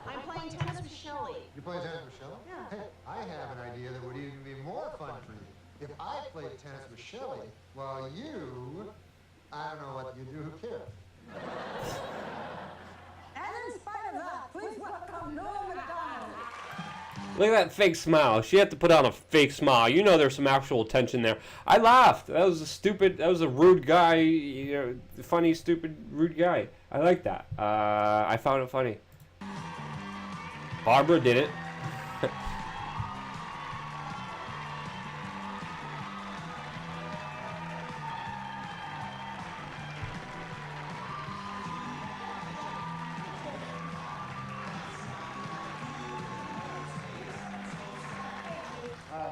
I'm playing tennis with Shelley. You play tennis with Shelley? Yeah. Hey, I have an idea that would even be more fun for you. If I played tennis with Shelley, while you, I don't know what you do, who cares? And in spite of that, please welcome Norm Macdonald. Look at that fake smile. She had to put on a fake smile. You know there's some actual tension there. I laughed. That was a rude guy, funny, stupid, rude guy. I like that. I found it funny. Barbara did it.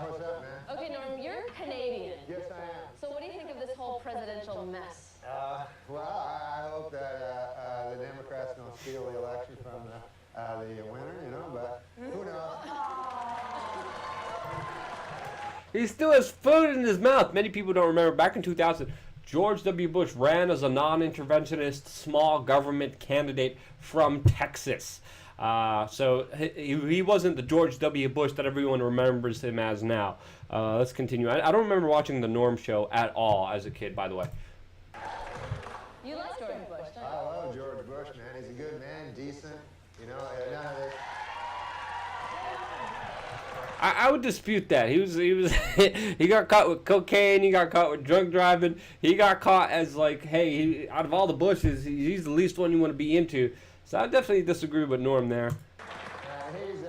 What's up, man? Okay, Norm, you're Canadian. Yes, I am. So what do you think of this whole presidential mess? Well, I hope that the Democrats don't steal the election from the winner, but who knows? He still has food in his mouth. Many people don't remember. Back in 2000, George W. Bush ran as a non-interventionist small government candidate from Texas. So he wasn't the George W. Bush that everyone remembers him as now. Let's continue. I don't remember watching the Norm Show at all as a kid, by the way. You like George Bush, don't you? I love George Bush, man. He's a good man, decent. None of this. I would dispute that. He got caught with cocaine. He got caught with drunk driving. He got caught as like, hey, out of all the Bushes, he's the least one you want to be into. So I definitely disagree with Norm there. He's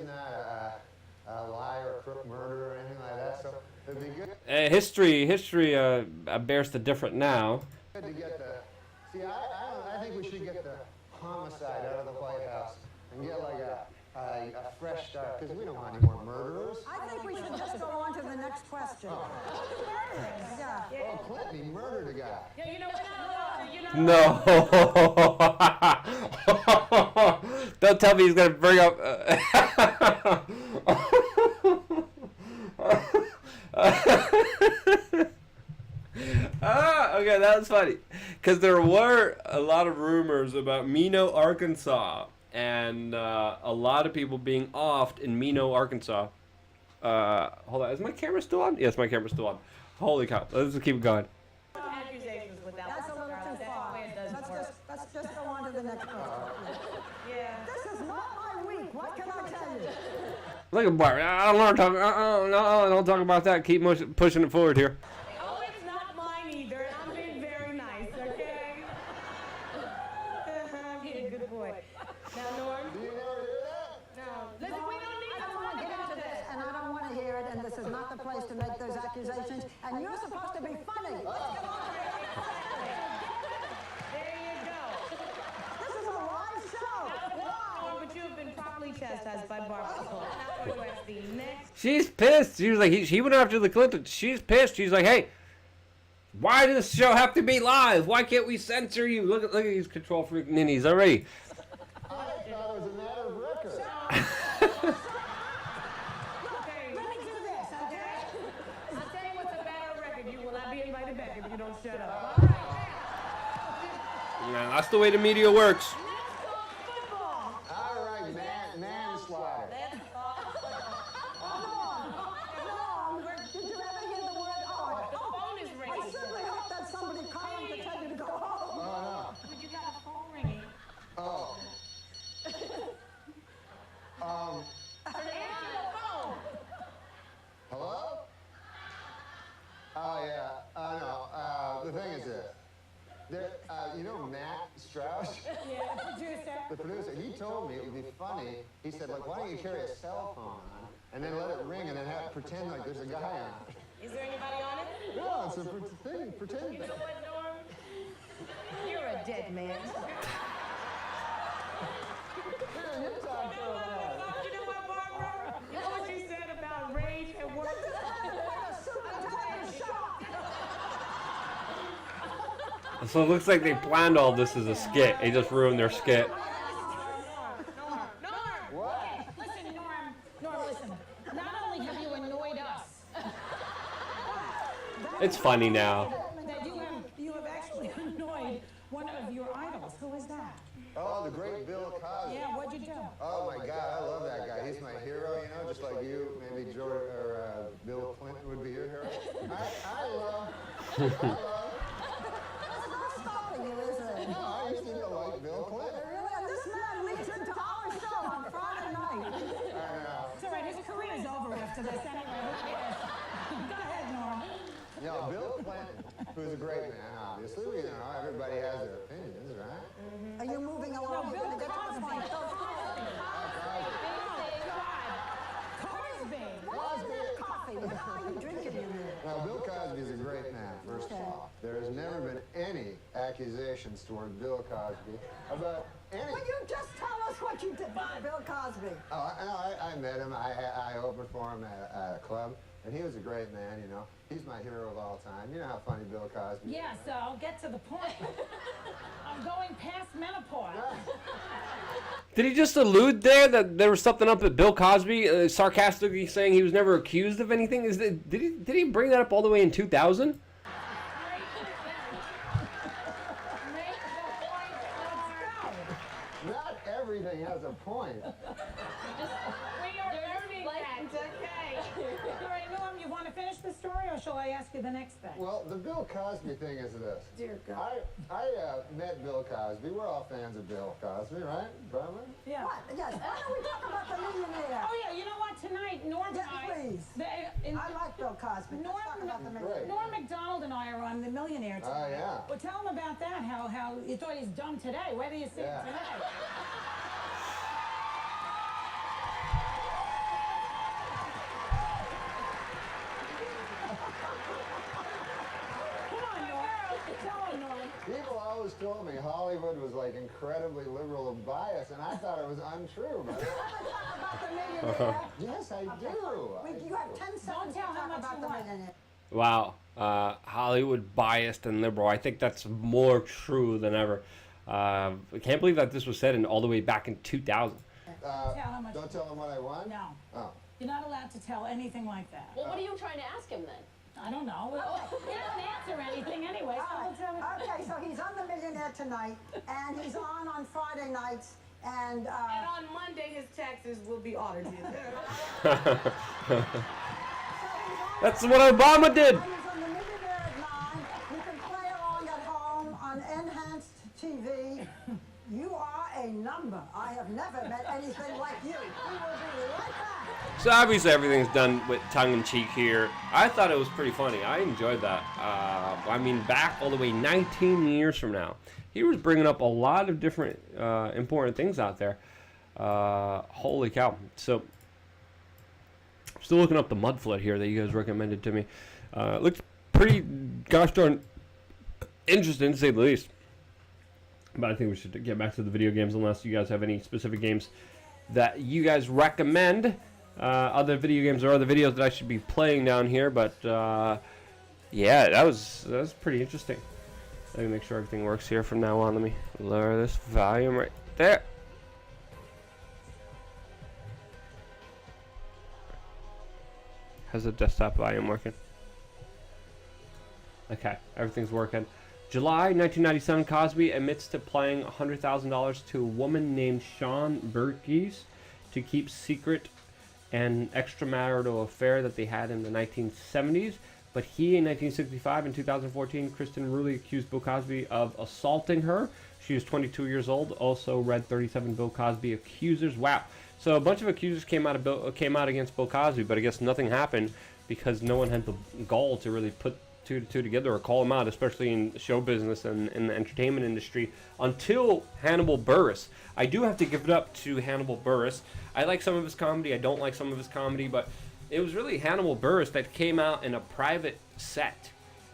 not a liar, or crook, murderer, or anything like that. So it'd be good. History bears the different now. To get I think we should get the homicide out of the White House and get like a fresh start, because we don't want any more murderers. I think we should just go on to the next question. Yeah. Oh, Clinton, he murdered a guy. Yeah, you're not No. Don't tell me he's gonna bring up. Okay, that was funny, because there were a lot of rumors about Mino, Arkansas, and a lot of people being offed in Mino, Arkansas. Hold on, is my camera still on? Yes, my camera's still on. Holy cow, let's keep going. accusations without That's a little too far. Let's just go on to the next question. Yeah. This is not my week. What can I tell you? Look at Bart. I don't want to talk. No, don't talk about that. Keep pushing it forward here. Oh, it's not mine either, and I'm being very nice, okay? I'm being a good boy. Now, Norm? Do you never hear that? No. Listen, we don't need I to don't want talk to get about into this, this. and I don't want to hear it, and this is not the place to make those accusations, and you're supposed to be funny. Let's get on to it. There you go. This is a live show. Norm, but you have been properly chastised by Barbara. Now we're going to the see. Next. She's pissed. She was like, he went after the Clintons. She's pissed. She's like, hey, why does this show have to be live? Why can't we censor you? Look at these control freak ninnies already. I thought it was a matter of record. Okay, let me do this, okay? I'll tell you what's a bad record. You will not be invited back if you don't shut up. All right. Nah, that's the way the media works. All right, manslaughter. Did you ever hear the word? Oh, The phone is ringing. I certainly hope that somebody calling to tell you to go home. Oh, But you got a phone ringing. no. Oh. Answer the phone. Hello? Oh, yeah. No. The thing is this. You know Matt Strauss? Yeah, producer. The producer, he told me it would be funny. He said, like, why don't you carry a cell phone on and then let it ring and then pretend like there's a guy on it? Is there anybody on it? Yeah, it's a thing. Pretend. You know what, Norm? You're a dead man. You talk so bad. You know what, Barbara? You know what she said about rage at work? So it looks like they planned all this as a skit. They just ruined their skit. Listen, Norm, listen. Not only have you annoyed us, It's funny now. that you have actually annoyed one of your idols. Who is that? Oh, the great Bill Cosby. Yeah, what'd you do? Oh my God, I love that guy. He's my hero, you know, just like you, maybe George or Bill Clinton would be your hero. I love. Stopping you, is it? No, I used to like Bill Clinton. Really? And this man leads into our show on Friday night. I know. It's all right. His career's over after this anyway. Who cares? Go ahead, Norm. You know, Bill Clinton, who's a great man, obviously. You know, everybody has their opinions, right? Are you moving along? Bill You're gonna get to the point. Coffee. What are you drinking in there? Now, Bill Cosby is a great man, first of all. There has never been any accusations toward Bill Cosby about any... Will you just tell us what you did with Bill Cosby? Oh, I met him. I opened for him at a club, and he was a great man, you know. He's my hero of all time. You know how funny Bill Cosby is. Yeah, so I'll get to the point. I'm going past menopause. Did he just allude there that there was something up with Bill Cosby, sarcastically saying he was never accused of anything? Did he bring that up all the way in 2000? Not everything has a point. We are learning that, okay? All right, Norm, you want to finish the story, or shall I ask you the next thing? Well, the Bill Cosby thing is this. Dear God. I met Bill Cosby. We're all fans of Bill Cosby, right, Brahma? Yeah. What? Yes. Why don't we talk about the millionaire? Oh, yeah, you know what? Tonight, Norm and Yes, I... please. I like Bill Cosby. Let's talk about the millionaire. Norm Macdonald and I are on The Millionaire tonight. Oh, yeah. Well, tell him about that, how you thought he's dumb today. Where do you see him today? People always told me Hollywood was like incredibly liberal and biased, and I thought it was untrue. But yes, I do. You have 10 seconds to talk about the millionaire. Wow. Hollywood biased and liberal. I think that's more true than ever. I can't believe that this was said all the way back in 2000. Don't tell him what I want? No. Oh. You're not allowed to tell anything like that. Well, what are you trying to ask him then? I don't know. He doesn't answer anything anyway. Okay, so he's on The Millionaire tonight, and he's on Friday nights, and on Monday his taxes will be audited. That's what Obama did. he's on The Millionaire at 9. You can play along at home on enhanced TV. You are a number. I have never met anything like you. We will be right back. So obviously everything's done with tongue-in-cheek here. I thought it was pretty funny. I enjoyed that. I mean, back all the way 19 years from now, he was bringing up a lot of different important things out there. Holy cow. So, still looking up the mud flood here that you guys recommended to me. Looks pretty gosh darn interesting, to say the least. But I think we should get back to the video games, unless you guys have any specific games that you guys recommend. other video games or other videos that I should be playing down here. But yeah, that was pretty interesting. Let me make sure everything works here from now on. Let me lower this volume right there. How's the desktop volume working? Okay, everything's working. July 1997, Cosby admits to paying $100,000 to a woman named Sean Burgess to keep secret an extramarital affair that they had in the 1970s. But he, in 1965 and 2014, Kristen Rulli accused Bill Cosby of assaulting her. She was 22 years old. Also read 37 Bill Cosby accusers. Wow. So a bunch of accusers came out against Bill Cosby, but I guess nothing happened because no one had the gall to really put two to two together or call him out, especially in show business and in the entertainment industry, until Hannibal Buress. I do have to give it up to Hannibal Buress. I like some of his comedy. I don't like some of his comedy, but it was really Hannibal Buress that came out in a private set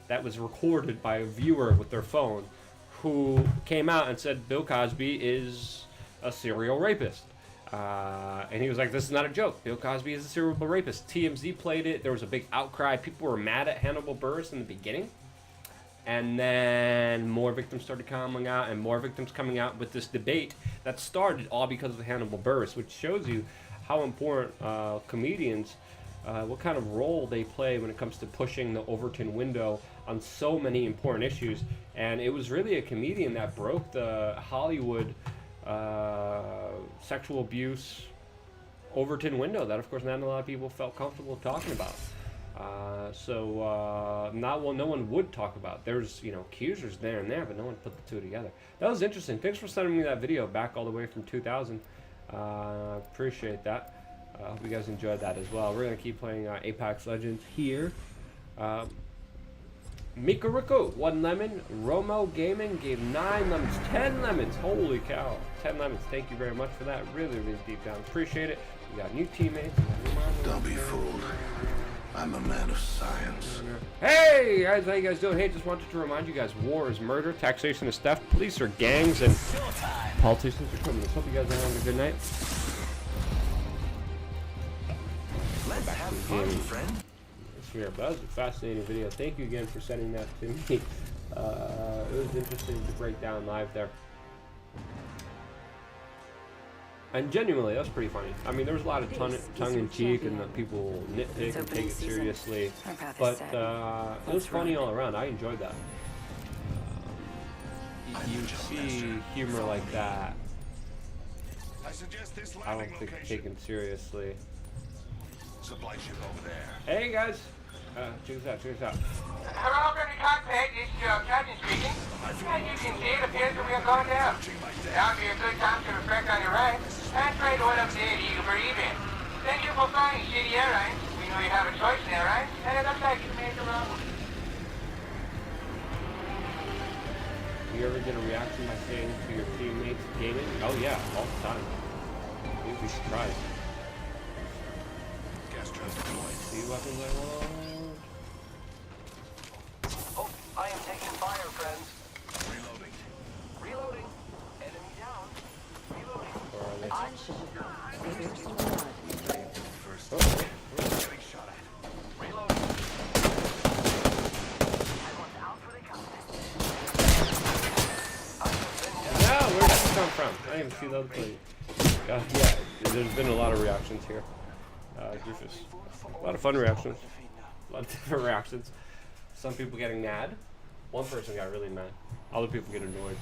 that was recorded by a viewer with their phone, who came out and said Bill Cosby is a serial rapist. And he was like, this is not a joke. Bill Cosby is a serial rapist. TMZ played it. There was a big outcry. People were mad at Hannibal Buress in the beginning. And then more victims started coming out and more victims coming out with this debate that started all because of Hannibal Buress, which shows you how important comedians, what kind of role they play when it comes to pushing the Overton window on so many important issues. And it was really a comedian that broke the Hollywood sexual abuse Overton window that, of course, not a lot of people felt comfortable talking about. No one would talk about. There's, accusers there and there, but no one put the two together. That was interesting. Thanks for sending me that video back all the way from 2000. Appreciate that. I hope you guys enjoyed that as well. We're going to keep playing Apex Legends here. Mikarico, 1 lemon. Romo Gaming gave 9 lemons. 10 lemons. Holy cow. 10 lemons. Thank you very much for that. Really, really deep down. Appreciate it. We got new teammates. Don't be fooled. I'm a man of science. Hey guys, how you guys doing? Hey, just wanted to remind you guys, war is murder, taxation is theft, police are gangs, and politicians are criminals. Hope you guys are having a good night. Let's have fun, friend. But that was a fascinating video. Thank you again for sending that to me. It was interesting to break down live there. And genuinely, that's pretty funny. I mean, there was a lot of tongue-in-cheek and people nitpick and take it seriously. But it was funny all around. I enjoyed that. You see humor like that, I don't think taken seriously. Supply ship over there. Hey guys! Check this out. Hello, Bernie Cockpit. This is your captain speaking. As you can see, it appears that we are going down. Now would be a good time to reflect on your ride and trade one of the day you believe in. Thank you for flying City Airlines. We know you have a choice now, right? And it looks like you made the wrong one. You ever get a reaction by saying to your teammates gaming? Oh yeah, all the time. You'd be surprised. See weapons I want. Oh, I am taking fire, friends. Reloading. Enemy down. Reloading. Attention. First blood. Getting shot at. Reloading. Everyone's out for the count. No, where did that come from? I didn't even see the other plate. Yeah, there's been a lot of reactions here. Doofus. A lot of fun reactions. A lot of different reactions. Some people getting mad. One person got really mad. Other people get annoyed.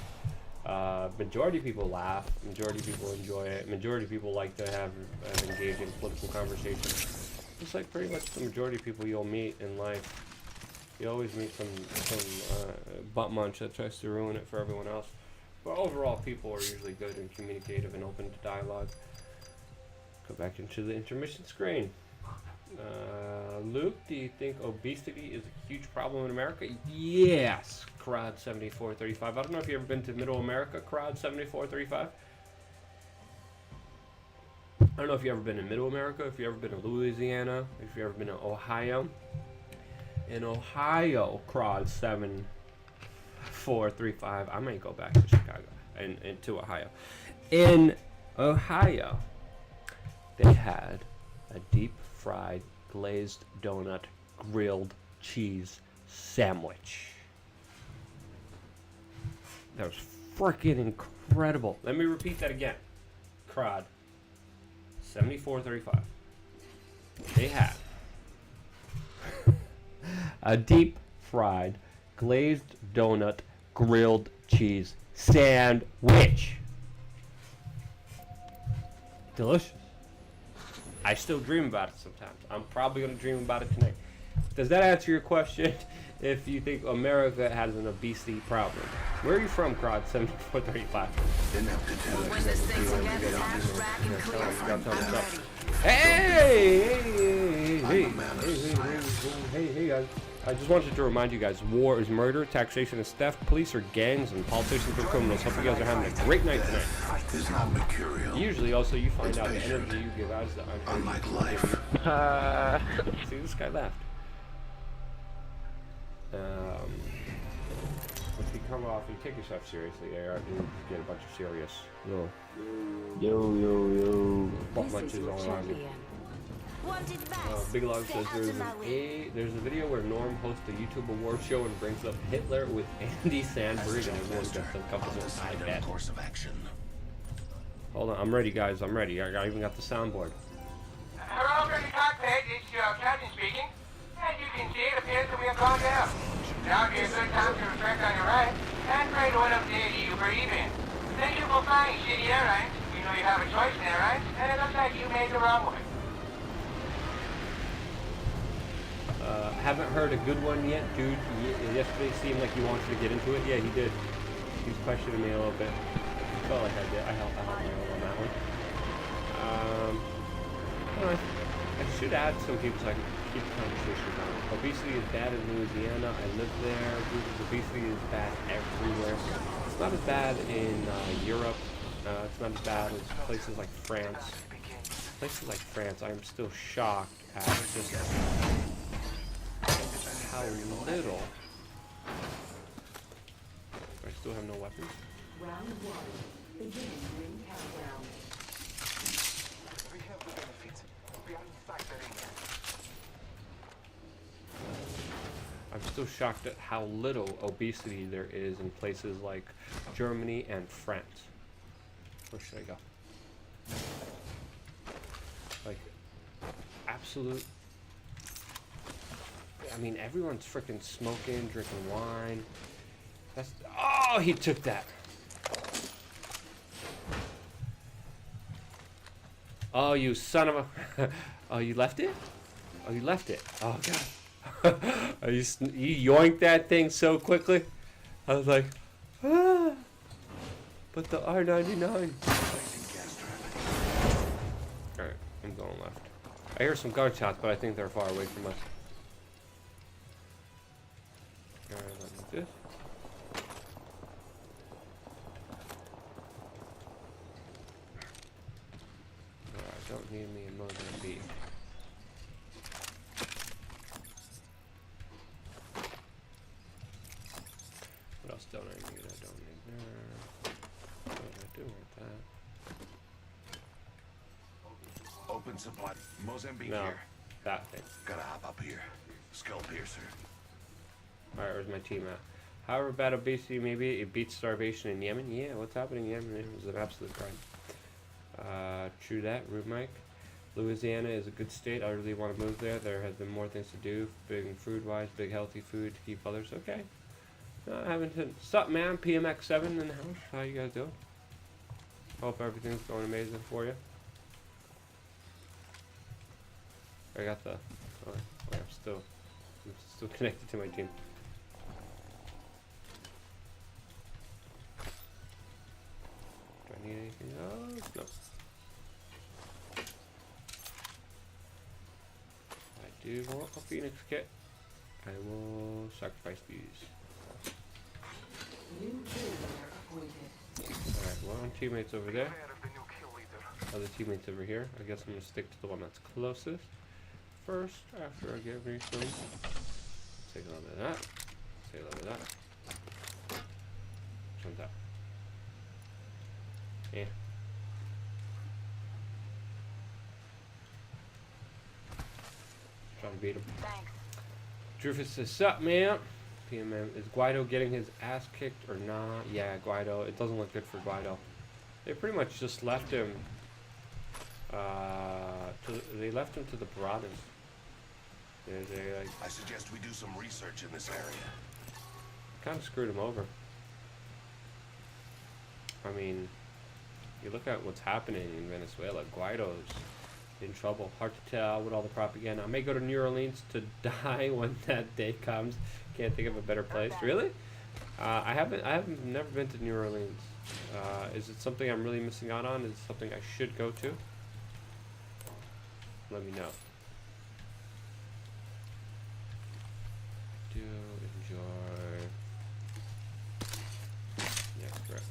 Majority of people laugh. Majority of people enjoy it. Majority of people like to have an engaging political conversation. Just like pretty much the majority of people you'll meet in life. You always meet some butt munch that tries to ruin it for everyone else. But overall, people are usually good and communicative and open to dialogue. Go back into the intermission screen. Luke, do you think obesity is a huge problem in America? Yes, Crowd7435. I don't know if you've ever been to Middle America, Crowd7435. I don't know if you've ever been in Middle America, if you've ever been to Louisiana, if you've ever been to Ohio. In Ohio, Crowd7435. I might go back to Chicago and to Ohio. In Ohio, they had a deep fried glazed donut grilled cheese sandwich. That was freaking incredible. Let me repeat that again. Crowd. $74.35. They had a deep fried glazed donut grilled cheese sandwich. Delicious. I still dream about it sometimes. I'm probably going to dream about it tonight. Does that answer your question? If you think America has an obesity problem. Where are you from, Crowd? 7435. When this thing's together, pack, rack, and clear. I'm ready. Hey, guys. I just wanted to remind you guys, war is murder, taxation is theft, police are gangs, and politicians are criminals. Hope you guys are having a great night tonight. Is not mercurial. Usually, also, you find out the energy you give out is the unlike life. See, this guy laughed. If you come off, you take yourself seriously, you get a bunch of serious little butt munches all around you. Big Log says there's a video where Norm hosts a YouTube award show and brings up Hitler with Andy Sandberg and everyone gets some couples of iPad. Hold on, I'm ready, guys. I'm ready. I even got the soundboard. Hello, from the cockpit. It's Captain speaking. As you can see, it appears that we have gone down. Now would be a good time to reflect on your ride and pray to one of the you breathe in. Thank you for flying City Airlines. You know you have a choice in airlines, and it looks like you made the wrong one. Haven't heard a good one yet, dude. Yesterday seemed like he wanted to get into it. Yeah, he did. He was questioning me a little bit. I felt like I did. I helped my own on that one. I should add some people so I can keep the conversation going. Obesity is bad in Louisiana. I live there. Obesity is bad everywhere. It's not as bad in Europe. It's not as bad as places like France. Places like France, I'm still shocked at just how little. I still have no weapons. Round one. Beginning ring countdown. We have the benefits. We are inside the ring. I'm still shocked at how little obesity there is in places like Germany and France. Where should I go? Like, absolute. I mean, everyone's freaking smoking, drinking wine. That's. Oh, he took that. Oh, you son of a. Oh, you left it? Oh, you left it. Oh, God. Oh, you yoinked that thing so quickly. I was like, ah. But the R99. Alright, I'm going left. I hear some gunshots, but I think they're far away from us. Alright, like this. Alright, don't need me in Mozambique. What else don't I need? I don't need there. What I do want that. Open supply. Mozambique No, here. that thing. Gotta hop up here. Skull piercer. Alright, where's my team at? However bad obesity may be, it beats starvation in Yemen. Yeah, what's happening in Yemen is an absolute crime. True that, Rude Mike. Louisiana is a good state. I really want to move there. There has been more things to do, big food-wise, big healthy food to keep others. Okay. I haven't hit. Sup, man? PMX7 in the house. How you guys doing? Hope everything's going amazing for you. I got the. Oh, I'm still connected to my team. Do I need anything else? No. I do want a Phoenix kit. I will sacrifice these. New kill leader appointed. Alright, one teammate's over there. Other teammates over here. I guess I'm gonna stick to the one that's closest first after I get me some. Take a little bit of that. Take a little bit of that. Some of that. Yeah. Try to beat him. Thanks. Drufus says, sup, man? PMM, is Guido getting his ass kicked or not? Yeah, Guido. It doesn't look good for Guido. They pretty much just left him. They left him to the piranhas. They like, I suggest we do some research in this area. kind of screwed him over. I mean, you look at what's happening in Venezuela. Guaido's in trouble. Hard to tell with all the propaganda. I may go to New Orleans to die when that day comes. Can't think of a better place. Really? I haven't never been to New Orleans. Is it something I'm really missing out on? Is it something I should go to? Let me know. Do enjoy. Yeah, correct.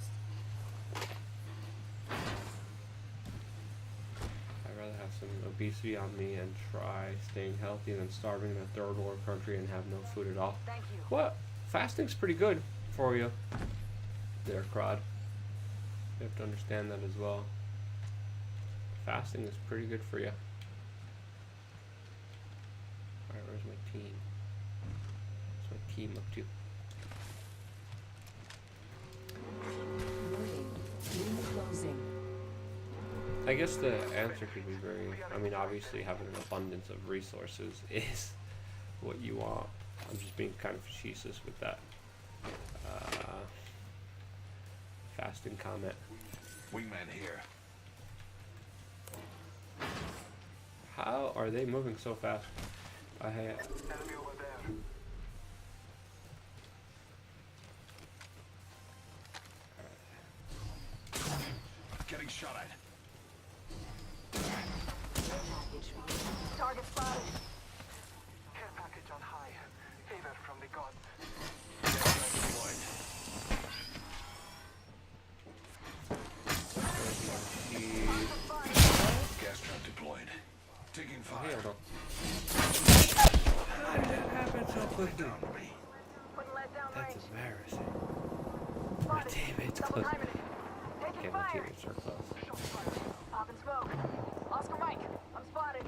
I'd rather have some obesity on me and try staying healthy than starving in a third world country and have no food at all. Thank you. What? Fasting's pretty good for you. There, Crod. You have to understand that as well. Fasting is pretty good for you. Alright, where's my team? What's my team up to? Closing. I guess the answer could be very, I mean, obviously having an abundance of resources is what you want. I'm just being kind of facetious with that fasting comment. Wingman here. How are they moving so fast? Getting shot at. Target spotted. Care package on high. Favor from the gods. Gas trap deployed. Taking fire. How did that happen so quickly? That's embarrassing. My teammates close. Okay, my teammates are close. Pop and smoke. Oscar Mike, I'm spotted.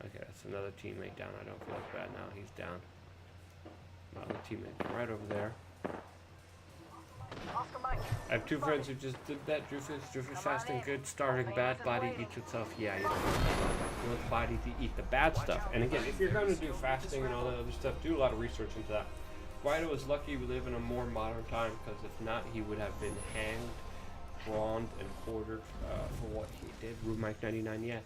Okay, that's another teammate down. I don't feel as bad now. He's down. My other teammate right over there. Oscar Mike. I have two friends who just did that. Drufus fasting good, starving bad, body eats itself. Yeah, you want the body to eat the bad stuff. And again, if you're going to do fasting and all that other stuff, do a lot of research into that. Guido is lucky we live in a more modern time, because if not, he would have been hanged, brawned, and quartered for what he did. Rube Mike 99, yeah.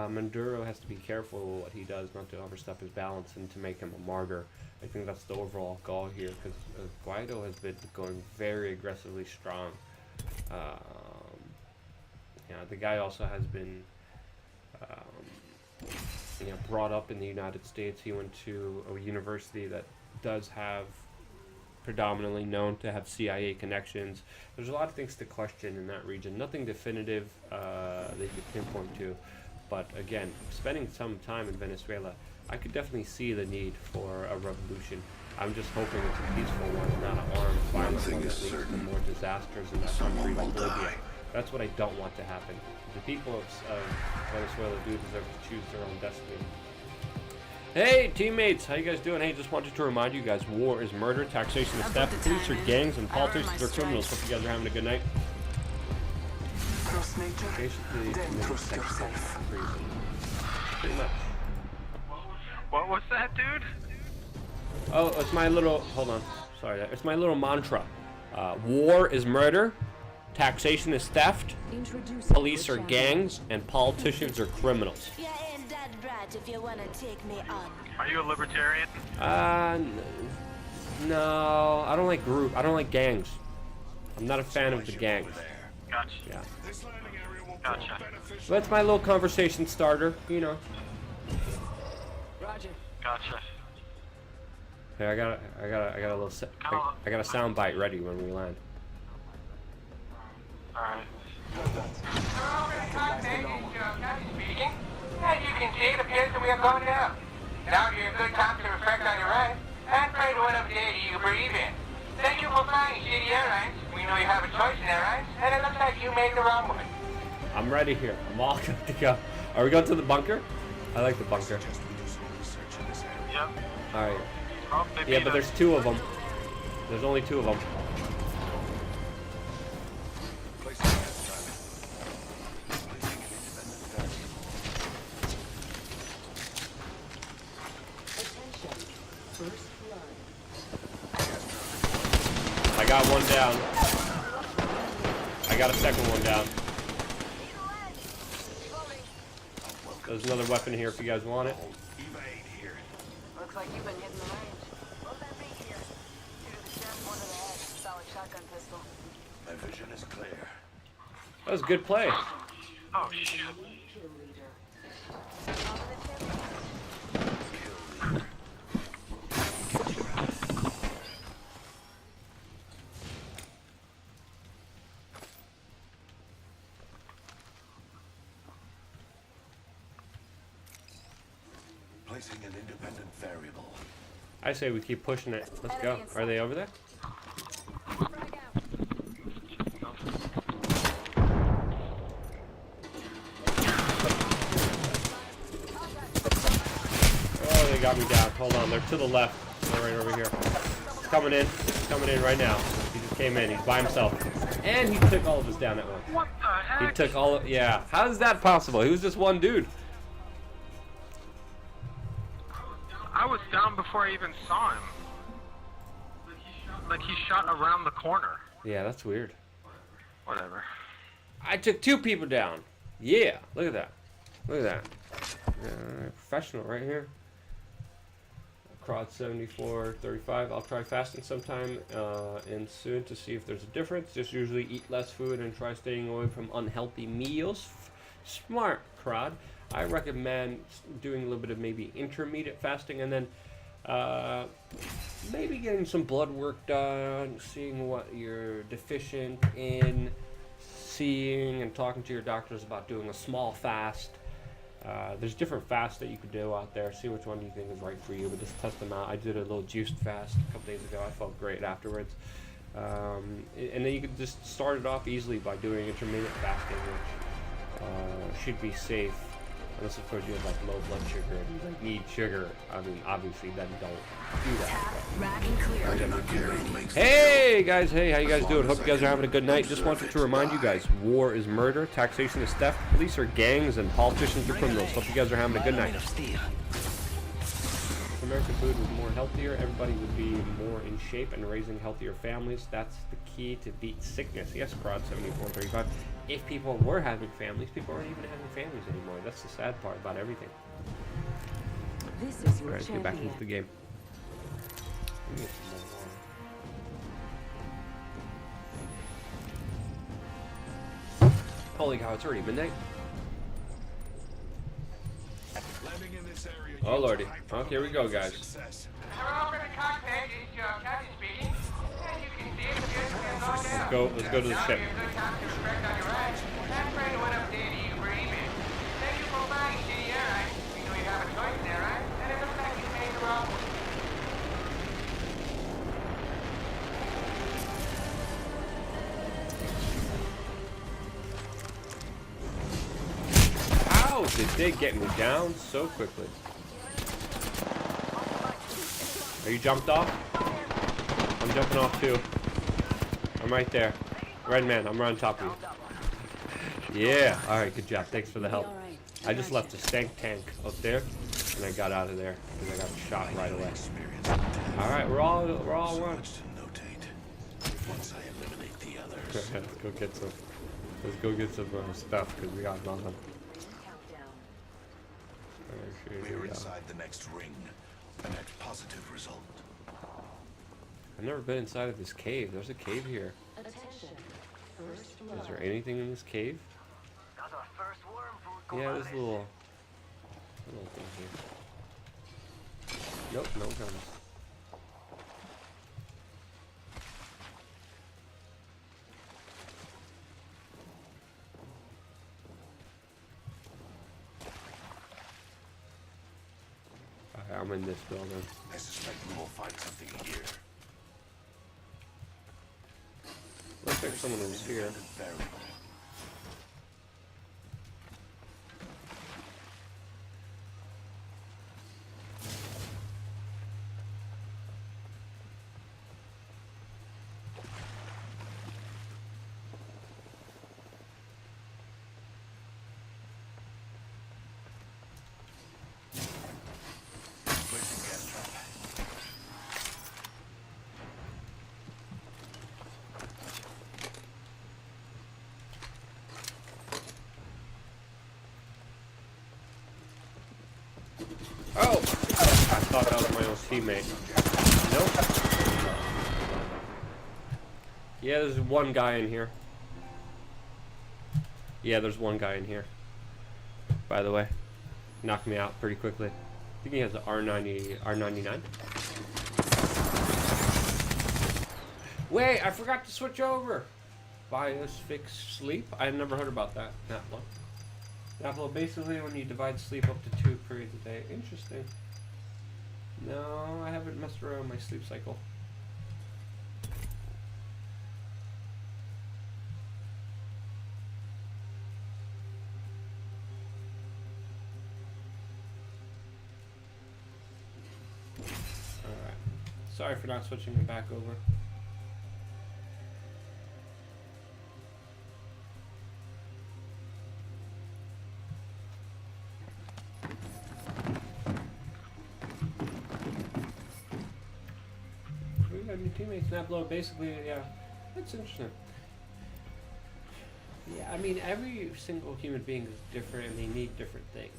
Maduro has to be careful with what he does, not to overstep his balance and to make him a martyr. I think that's the overall goal here, because Guaido has been going very aggressively strong. The guy also has been brought up in the United States. He went to a university that does have predominantly known to have CIA connections. There's a lot of things to question in that region. Nothing definitive that you could pinpoint to. But again, spending some time in Venezuela, I could definitely see the need for a revolution. I'm just hoping it's a peaceful one, not an armed violent one that leads to more disasters in that country like Libya. That's what I don't want to happen. The people of Venezuela do deserve to choose their own destiny. Hey teammates, how you guys doing? Hey, just wanted to remind you guys, war is murder, taxation is theft, police are gangs, and politicians are criminals. Hope you guys are having a good night. Trust nature, then trust yourself. Pretty much. What was that, dude? Oh, it's my little, hold on, sorry, it's my little mantra. War is murder, taxation is theft, police are gangs, and politicians are criminals. You ain't that brat if you wanna take me on. Are you a libertarian? No, I don't like gangs. I'm not a fan of the gangs. Gotcha. Yeah. Gotcha. That's my little conversation starter, you know. Roger. Gotcha. Hey, I got a little, I got a sound bite ready when we land. Alright. Speaking. As you can see, it appears that we are going down. Now would be a good time to reflect on your ride and pray to whatever deity you believe in. Thank you for flying City Airlines. We know you have a choice in airlines, and it looks like you made the wrong one. I'm ready here. I'm all good to go. Are we going to the bunker? I like the bunker. Yep. Alright. Oh, Yeah, but there's 2 of them. There's only 2 of them. I got one down. I got a second one down. There's another weapon here if you guys want it. Looks like you've been hitting the range. What'll that be here? Two to the chest, one to the head. Solid shotgun pistol. My vision is clear. That was a good play. Oh shit. Placing an independent variable. I say we keep pushing it. Let's go. Are they over there? Oh, they got me down. Hold on. They're to the left. They're right over here. He's coming in. He's coming in right now. He just came in. He's by himself. And he took all of us down at once. What the heck? He took all of... Yeah. How is that possible? He was just one dude. I was down before I even saw him. Like he shot around the corner. Yeah, that's weird. Whatever. I took 2 people down. Yeah, look at that. Look at that. Professional right here. Crowd 7435. I'll try fasting sometime and soon to see if there's a difference. Just usually eat less food and try staying away from unhealthy meals. Smart, Crowd. I recommend doing a little bit of maybe intermediate fasting and then maybe getting some blood work done, seeing what you're deficient in, seeing and talking to your doctors about doing a small fast. There's different fasts that you could do out there. See which one you think is right for you, but just test them out. I did a little juiced fast a couple days ago. I felt great afterwards. And then you could just start it off easily by doing intermittent fasting, which should be safe. Unless of course you have like low blood sugar and you like need sugar. I mean, obviously then don't do that. Hey guys, hey, how you guys doing? Hope you guys are having a good night. Just wanted to remind you guys, war is murder, taxation is theft, police are gangs, and politicians are criminals. Hope you guys are having a good night. If American food was more healthier, everybody would be more in shape and raising healthier families. That's the key to beat sickness. Yes, Crowd 7435. If people were having families, people aren't even having families anymore. That's the sad part about everything. This is your Alright, get back into the game. Let me get some more water. Holy cow, it's already midnight. Oh lordy. Okay, here we go, guys. Let's go to the ship. How did they get me down so quickly? Are you jumped off? I'm jumping off too. I'm right there. Red man, I'm right on top of you. Yeah. Alright, good job. Thanks for the help. I just left a stank tank up there and I got out of there because I got shot right away. Alright, we're all one. Let's go get some stuff because we got nothing. We're inside the next ring. A net positive result. I've never been inside of this cave. There's a cave here. Is there anything in this cave? Yeah, there's a little thing here. Nope, no guns. I'm in this building. I suspect we will find something here. Looks like someone was here. Oh! I thought that was my own teammate. Nope. Yeah, there's one guy in here. Yeah, there's one guy in here. By the way. Knocked me out pretty quickly. I think he has an R99. Wait, I forgot to switch over. Biosphix sleep? I never heard about that. Naplo. Naplo, basically when you divide sleep up to 2 periods a day. Interesting. No, I haven't messed around with my sleep cycle. Alright. Sorry for not switching it back over. New teammates, Naplo, basically, yeah, that's interesting. Yeah, I mean, every single human being is different and they need different things.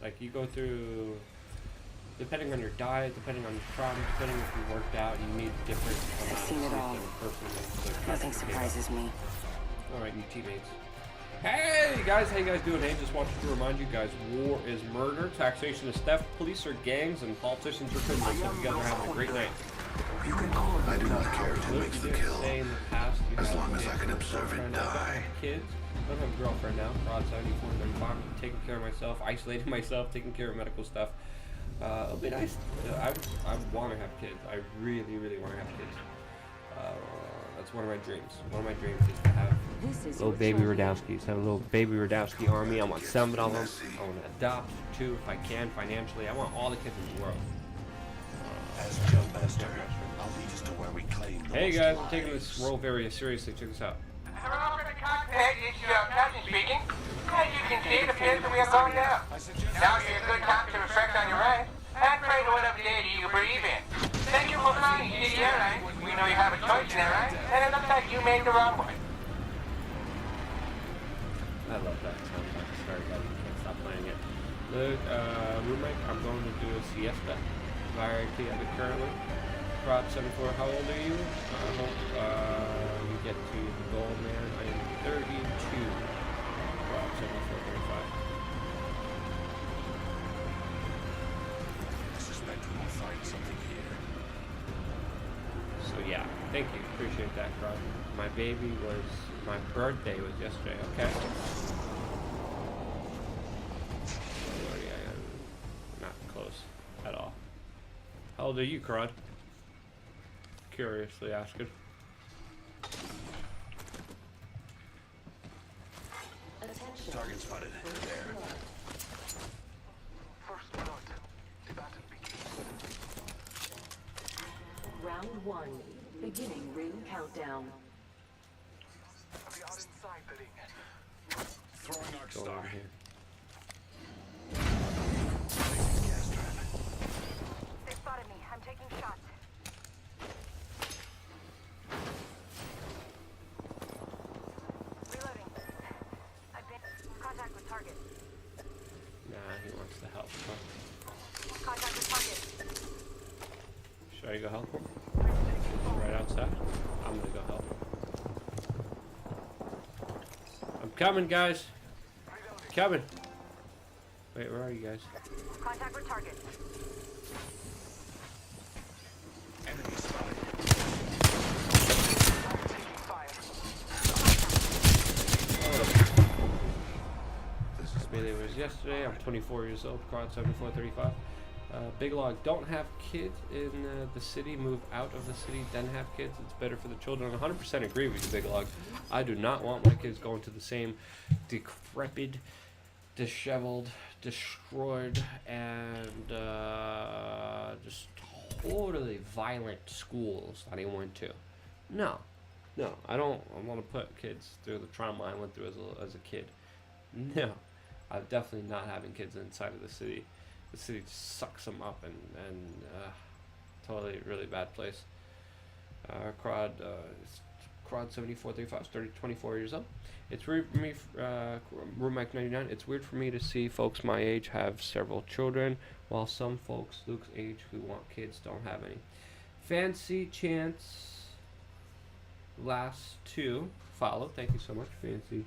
Like, you go through, depending on your diet, depending on your trauma, depending if you worked out, you need different amounts of sleep than a person needs. Nothing surprises me. Alright, new teammates. Hey guys, how you guys doing? Hey, just wanted to remind you guys, war is murder, taxation is theft, police are gangs, and politicians are criminals. Hope you guys are having a great night. I do not care who makes the kill, as long as I can observe it die. Kids, I don't have a girlfriend now. Broad 74, 35. I'm taking care of myself, isolating myself, taking care of medical stuff. It'll be nice. I want to have kids. I really, really want to have kids. That's one of my dreams. One of my dreams is to have little baby Radowskis. Have a little baby Radowski army. I want 7 of them. I want to adopt 2 if I can financially. I want all the kids in the world. As Joe Master, I'll lead us to where we claim. Hey guys, I'm taking this role very seriously. Check this out. Hello, the cockpit. It's Captain speaking. As you can see, it appears that we are going down. Now would be a good time to reflect on your ride and pray to whatever deity you believe in. Thank you for flying City Airlines. We know you have a choice in that, right? And it looks like you made the wrong one. I love that soundtrack. Sorry guys, I can't stop playing it. Look, roommate, I'm going to do a siesta. Variety of it currently. Prop 74, how old are you? I hope you get to the goal, man. I am 32. Prop 74, 35. I suspect we will find something here. So yeah, thank you. Appreciate that, Prop. My birthday was yesterday, okay? Not close at all. How old are you, Karad? Curiously asking. Target spotted. There. First blood. The battle begins. Round 1. Beginning ring countdown. We are inside the ring. Throwing arc Go star. over here. They spotted me. I'm taking shots. Reloading. I've been contact with target. Nah, he wants to help. Contact with target. Should I go help him? Right outside? I'm gonna go help him. I'm coming, guys. Coming. Wait, where are you guys? Contact with target. Enemy spotted. This melee was yesterday. I'm 24 years old. Quad 7435. Big Log, don't have kids in the city. Move out of the city, then have kids. It's better for the children. 100% agree with you, Big Log. I do not want my kids going to the same decrepit, disheveled, destroyed, and just totally violent schools that I went to. No, I don't want to put kids through the trauma I went through as a kid. No, I'm definitely not having kids inside of the city. The city just sucks them up and totally really bad place. Crowd 7435, 24 years old. It's weird for me, Room Mike 99. It's weird for me to see folks my age have several children, while some folks Luke's age who want kids don't have any. Fancy Chance last two follow. Thank you so much, Fancy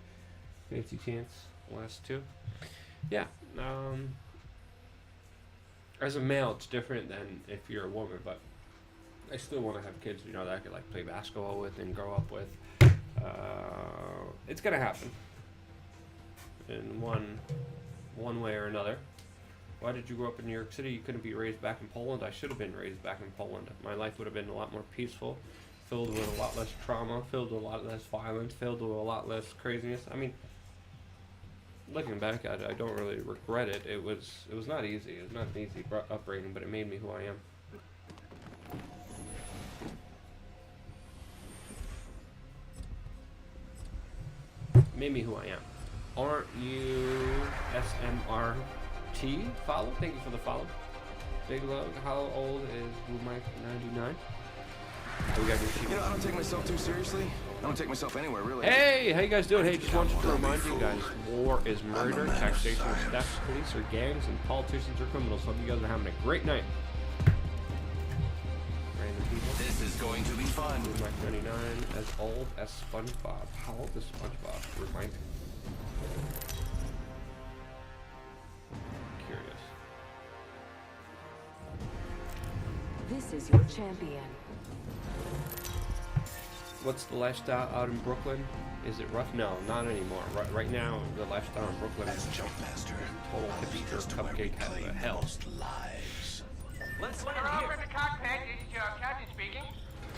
Chance last two. Yeah. As a male, it's different than if you're a woman, but I still want to have kids, you know, that I could like play basketball with and grow up with. It's gonna happen in one way or another. Why did you grow up in New York City? You couldn't be raised back in Poland. I should have been raised back in Poland. My life would have been a lot more peaceful, filled with a lot less trauma, filled with a lot less violence, filled with a lot less craziness. I mean, looking back at it, I don't really regret it. It was not easy. It was not an easy upbringing, but it made me who I am. Made me who I am. Aren't you SMRT? Follow? Thank you for the follow. Big Lug, how old is Blue Mike 99? Oh, we got you know, I don't take myself too seriously. I don't take myself anywhere, really. Hey, how you guys doing? Hey, just wanted to remind you guys, war is murder, taxation is theft, police are gangs, and politicians are criminals. Hope you guys are having a great night. Random people. This is going to be fun. Blue Mike 99, as old as SpongeBob. How old is SpongeBob? Remind me. Curious. This is your champion. What's the lifestyle out in Brooklyn? Is it rough? No, not anymore. Right now, the lifestyle in Brooklyn is total hipster cupcake kind of hell. Let's look over in the cockpit. This is your captain speaking.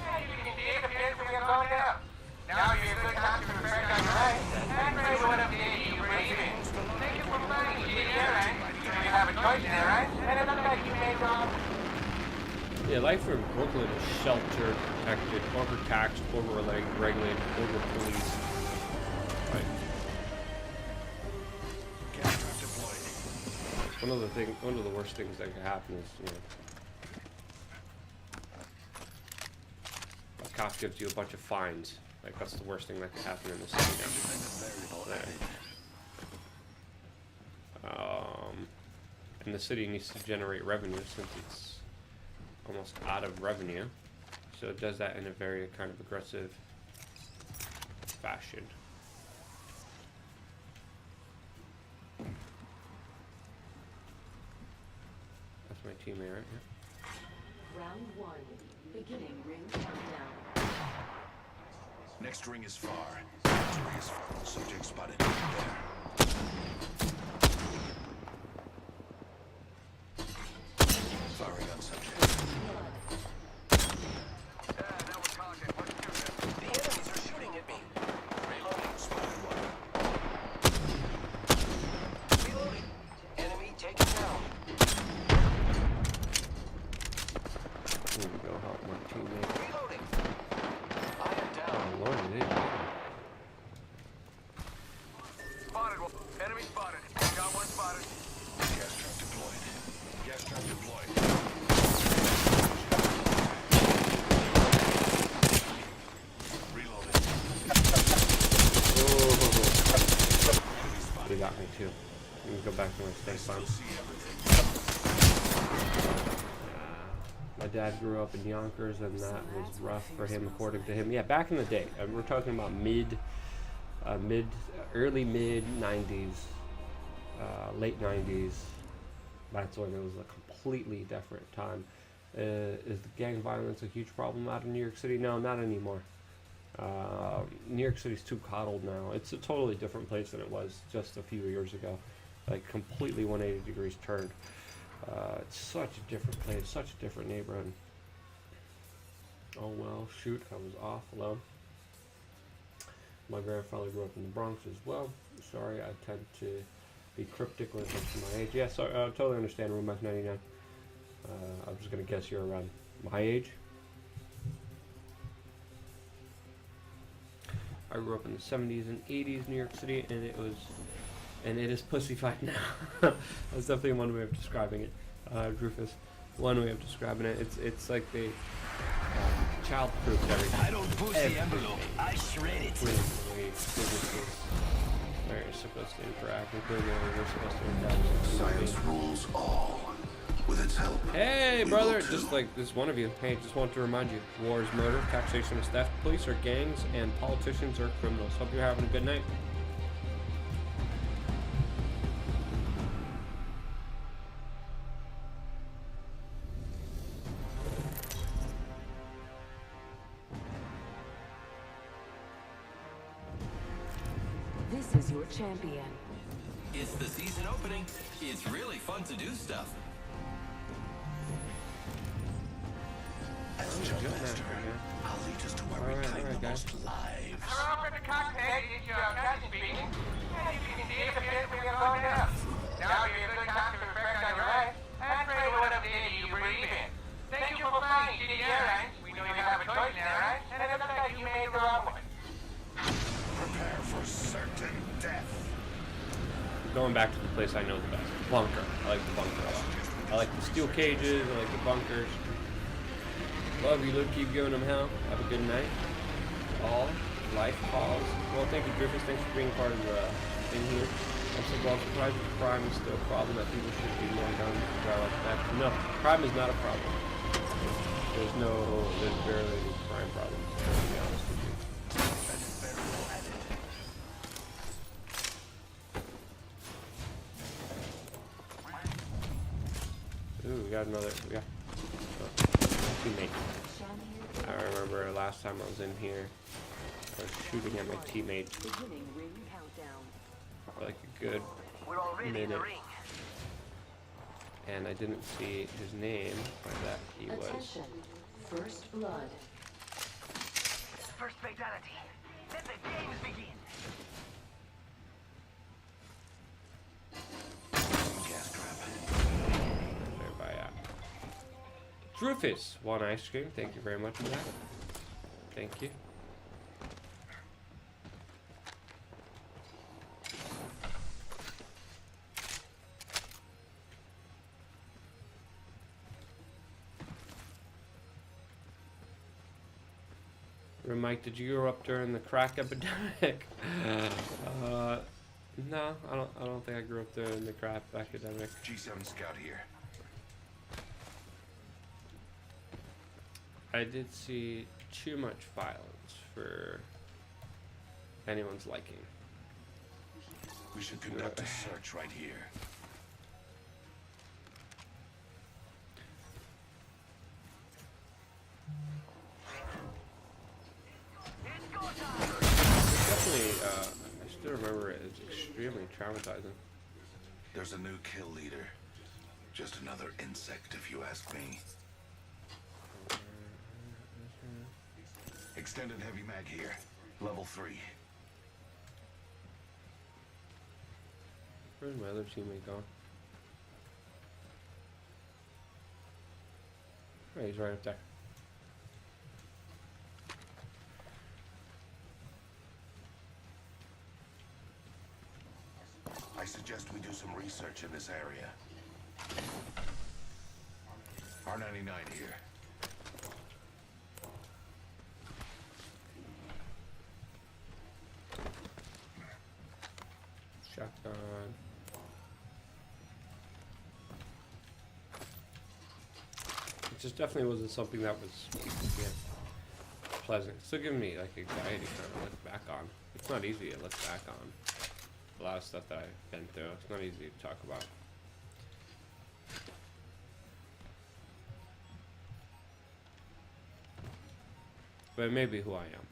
As you can see, it appears we are going down. Now you're a good time to refresh on your right and ready for whatever day you breathe in. Thank you for flying shitty airline. You have a choice there, right? And it looks like you made wrong. Yeah, life in Brooklyn is sheltered, protected, overtaxed, over-regulated, over-policed. Right. One of the worst things that could happen is, you know, a cop gives you a bunch of fines. Like, that's the worst thing that could happen in the city now. And the city needs to generate revenue since it's almost out of revenue, so it does that in a very kind of aggressive fashion. That's my teammate right here. Round one, beginning ring countdown. Next ring is far. Next ring is far. Subject spotted there. Firing on subject. The enemies are shooting at me. Reloading. Spotted one. Reloading. Enemy taken down. Here we go, help my teammate. Reloading. I am down. Oh Lord, it is. Spotted one. Enemy spotted. Got one spotted. Gas trap deployed. Gas trap deployed. Reloading. Oh, they got me too. Let me go back to my stay farm. My dad grew up in Yonkers, and that was rough for him, according to him. Yeah, back in the day. We're talking about early mid 90s, late 90s. That's when it was a completely different time. Is the gang violence a huge problem out in New York City? No, not anymore. New York City's too coddled now. It's a totally different place than it was just a few years ago. Like, completely 180 degrees turned. It's such a different place, such a different neighborhood. Oh well, shoot, I was off. Hello. My grandfather grew up in the Bronx as well. Sorry, I tend to be cryptic when it comes to my age. Yeah, so I totally understand, Room Mike 99. I'm just going to guess you're around my age. I grew up in the 70s and 80s New York City, and it is pussy fight now. That's definitely one way of describing it. Rufus, one way of describing it. It's like they child-proofed everything. I don't push the envelope. I shred it. Including the way businesses are supposed to interact, including the way we're supposed to interact. Science rules all. With its help. Hey, brother! Just like this one of you. Hey, just want to remind you: war is murder, taxation is theft, police are gangs, and politicians are criminals. Hope you're having a good night. This is your champion. It's the season opening. It's really fun to do stuff. As Jumpmaster, I'll lead us to where we claim the most lives. Hello, for the cockpit. It's your captain speaking. As you can see, it appears we are going down. Now you're a good time to reflect on your life and pray what up there you breathe in. Thank you for flying City Airlines. We know you have a choice in airlines, and it looks like you made the wrong one. Prepare for certain death. Going back to the place I know the best. Bunker. I like the bunker a lot. I like the steel cages. I like the bunkers. Love you, Luke. Keep giving them hell. Have a good night. All life calls. Well, thank you, Griffiths. Thanks for being part of the thing here. I'm so well surprised that crime is still a problem, that people should be more done to try like that. No, crime is not a problem. There's barely any crime problems, to be honest with you. Ooh, we got another. We got teammate. I remember last time I was in here, I was shooting at my teammate for like a good minute, and I didn't see his name, but that he was. Attention. First blood. First fatality. Let the games begin. Gas trap. Everybody out. Rufus, one ice cream. Thank you very much for that. Thank you. Mike, did you grow up during the crack epidemic? No, I don't think I grew up during the crack epidemic. G7 Scout here. I did see too much violence for anyone's liking. We should conduct a search right here. Definitely, I still remember it. It's extremely traumatizing. There's a new kill leader. Just another insect, if you ask me. Extended heavy mag here. Level 3. Where's my other teammate gone? Oh, he's right up there. I suggest we do some research in this area. R99 here. Shotgun. It just definitely wasn't something that was pleasant. It's still giving me like anxiety kind of look back on. It's not easy to look back on. A lot of stuff that I've been through. It's not easy to talk about. But it may be who I am.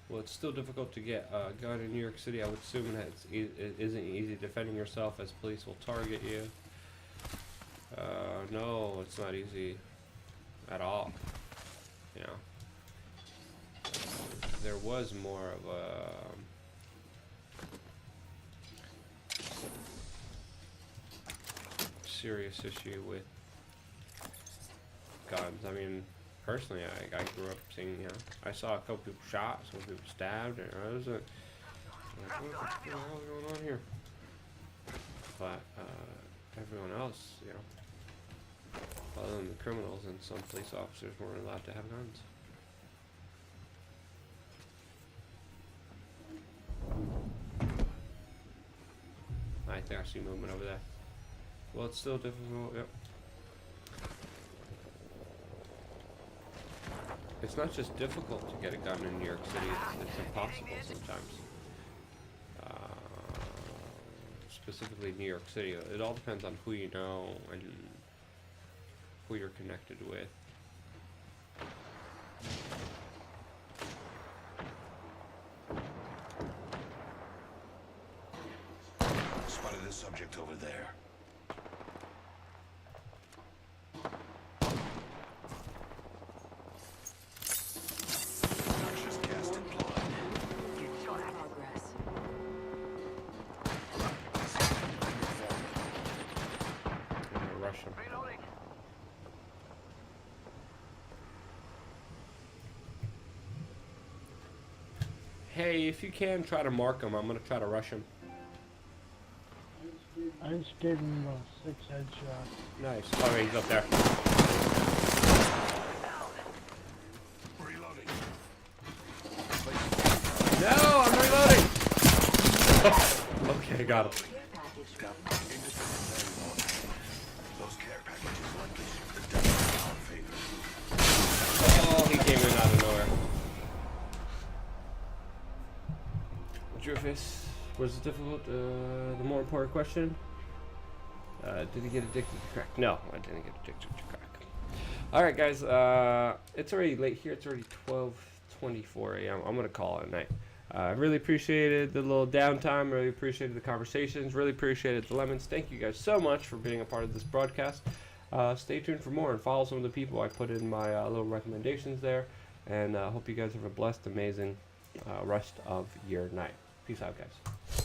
Well, it's still difficult to get a gun in New York City. I would assume that it isn't easy defending yourself, as police will target you. No, it's not easy at all. You know, there was more of a serious issue with guns. I mean, personally, I grew up seeing, you know, I saw a couple people shot, some people stabbed, and I was like, what the hell is going on here? But everyone else, you know, Other than the criminals, and some police officers weren't allowed to have guns. I think I see movement over there. Well, it's still difficult. Yep. It's not just difficult to get a gun in New York City, it's impossible sometimes. Specifically New York City. It all depends on who you know and who you're connected with. Spotted a subject over there. Noxious gas deployed. Progress. I'm gonna rush him. Hey, if you can, try to mark him. I'm gonna try to rush him. I just gave him 6 headshots. Nice. Oh, he's up there. Reloading. No, I'm reloading. Okay, got him. Those care packages likely shift the depth in our favor. Oh, he came in out of nowhere. Drifus, was it difficult? The more important question. Did he get addicted to crack? No, I didn't get addicted to crack. Alright guys, it's already late here. It's already 12:24 a.m. I'm going to call it a night. I really appreciated the little downtime. Really appreciated the conversations. Really appreciated the lemons. Thank you guys so much for being a part of this broadcast. Stay tuned for more and follow some of the people I put in my little recommendations there. And hope you guys have a blessed, amazing rest of your night. Peace out, guys.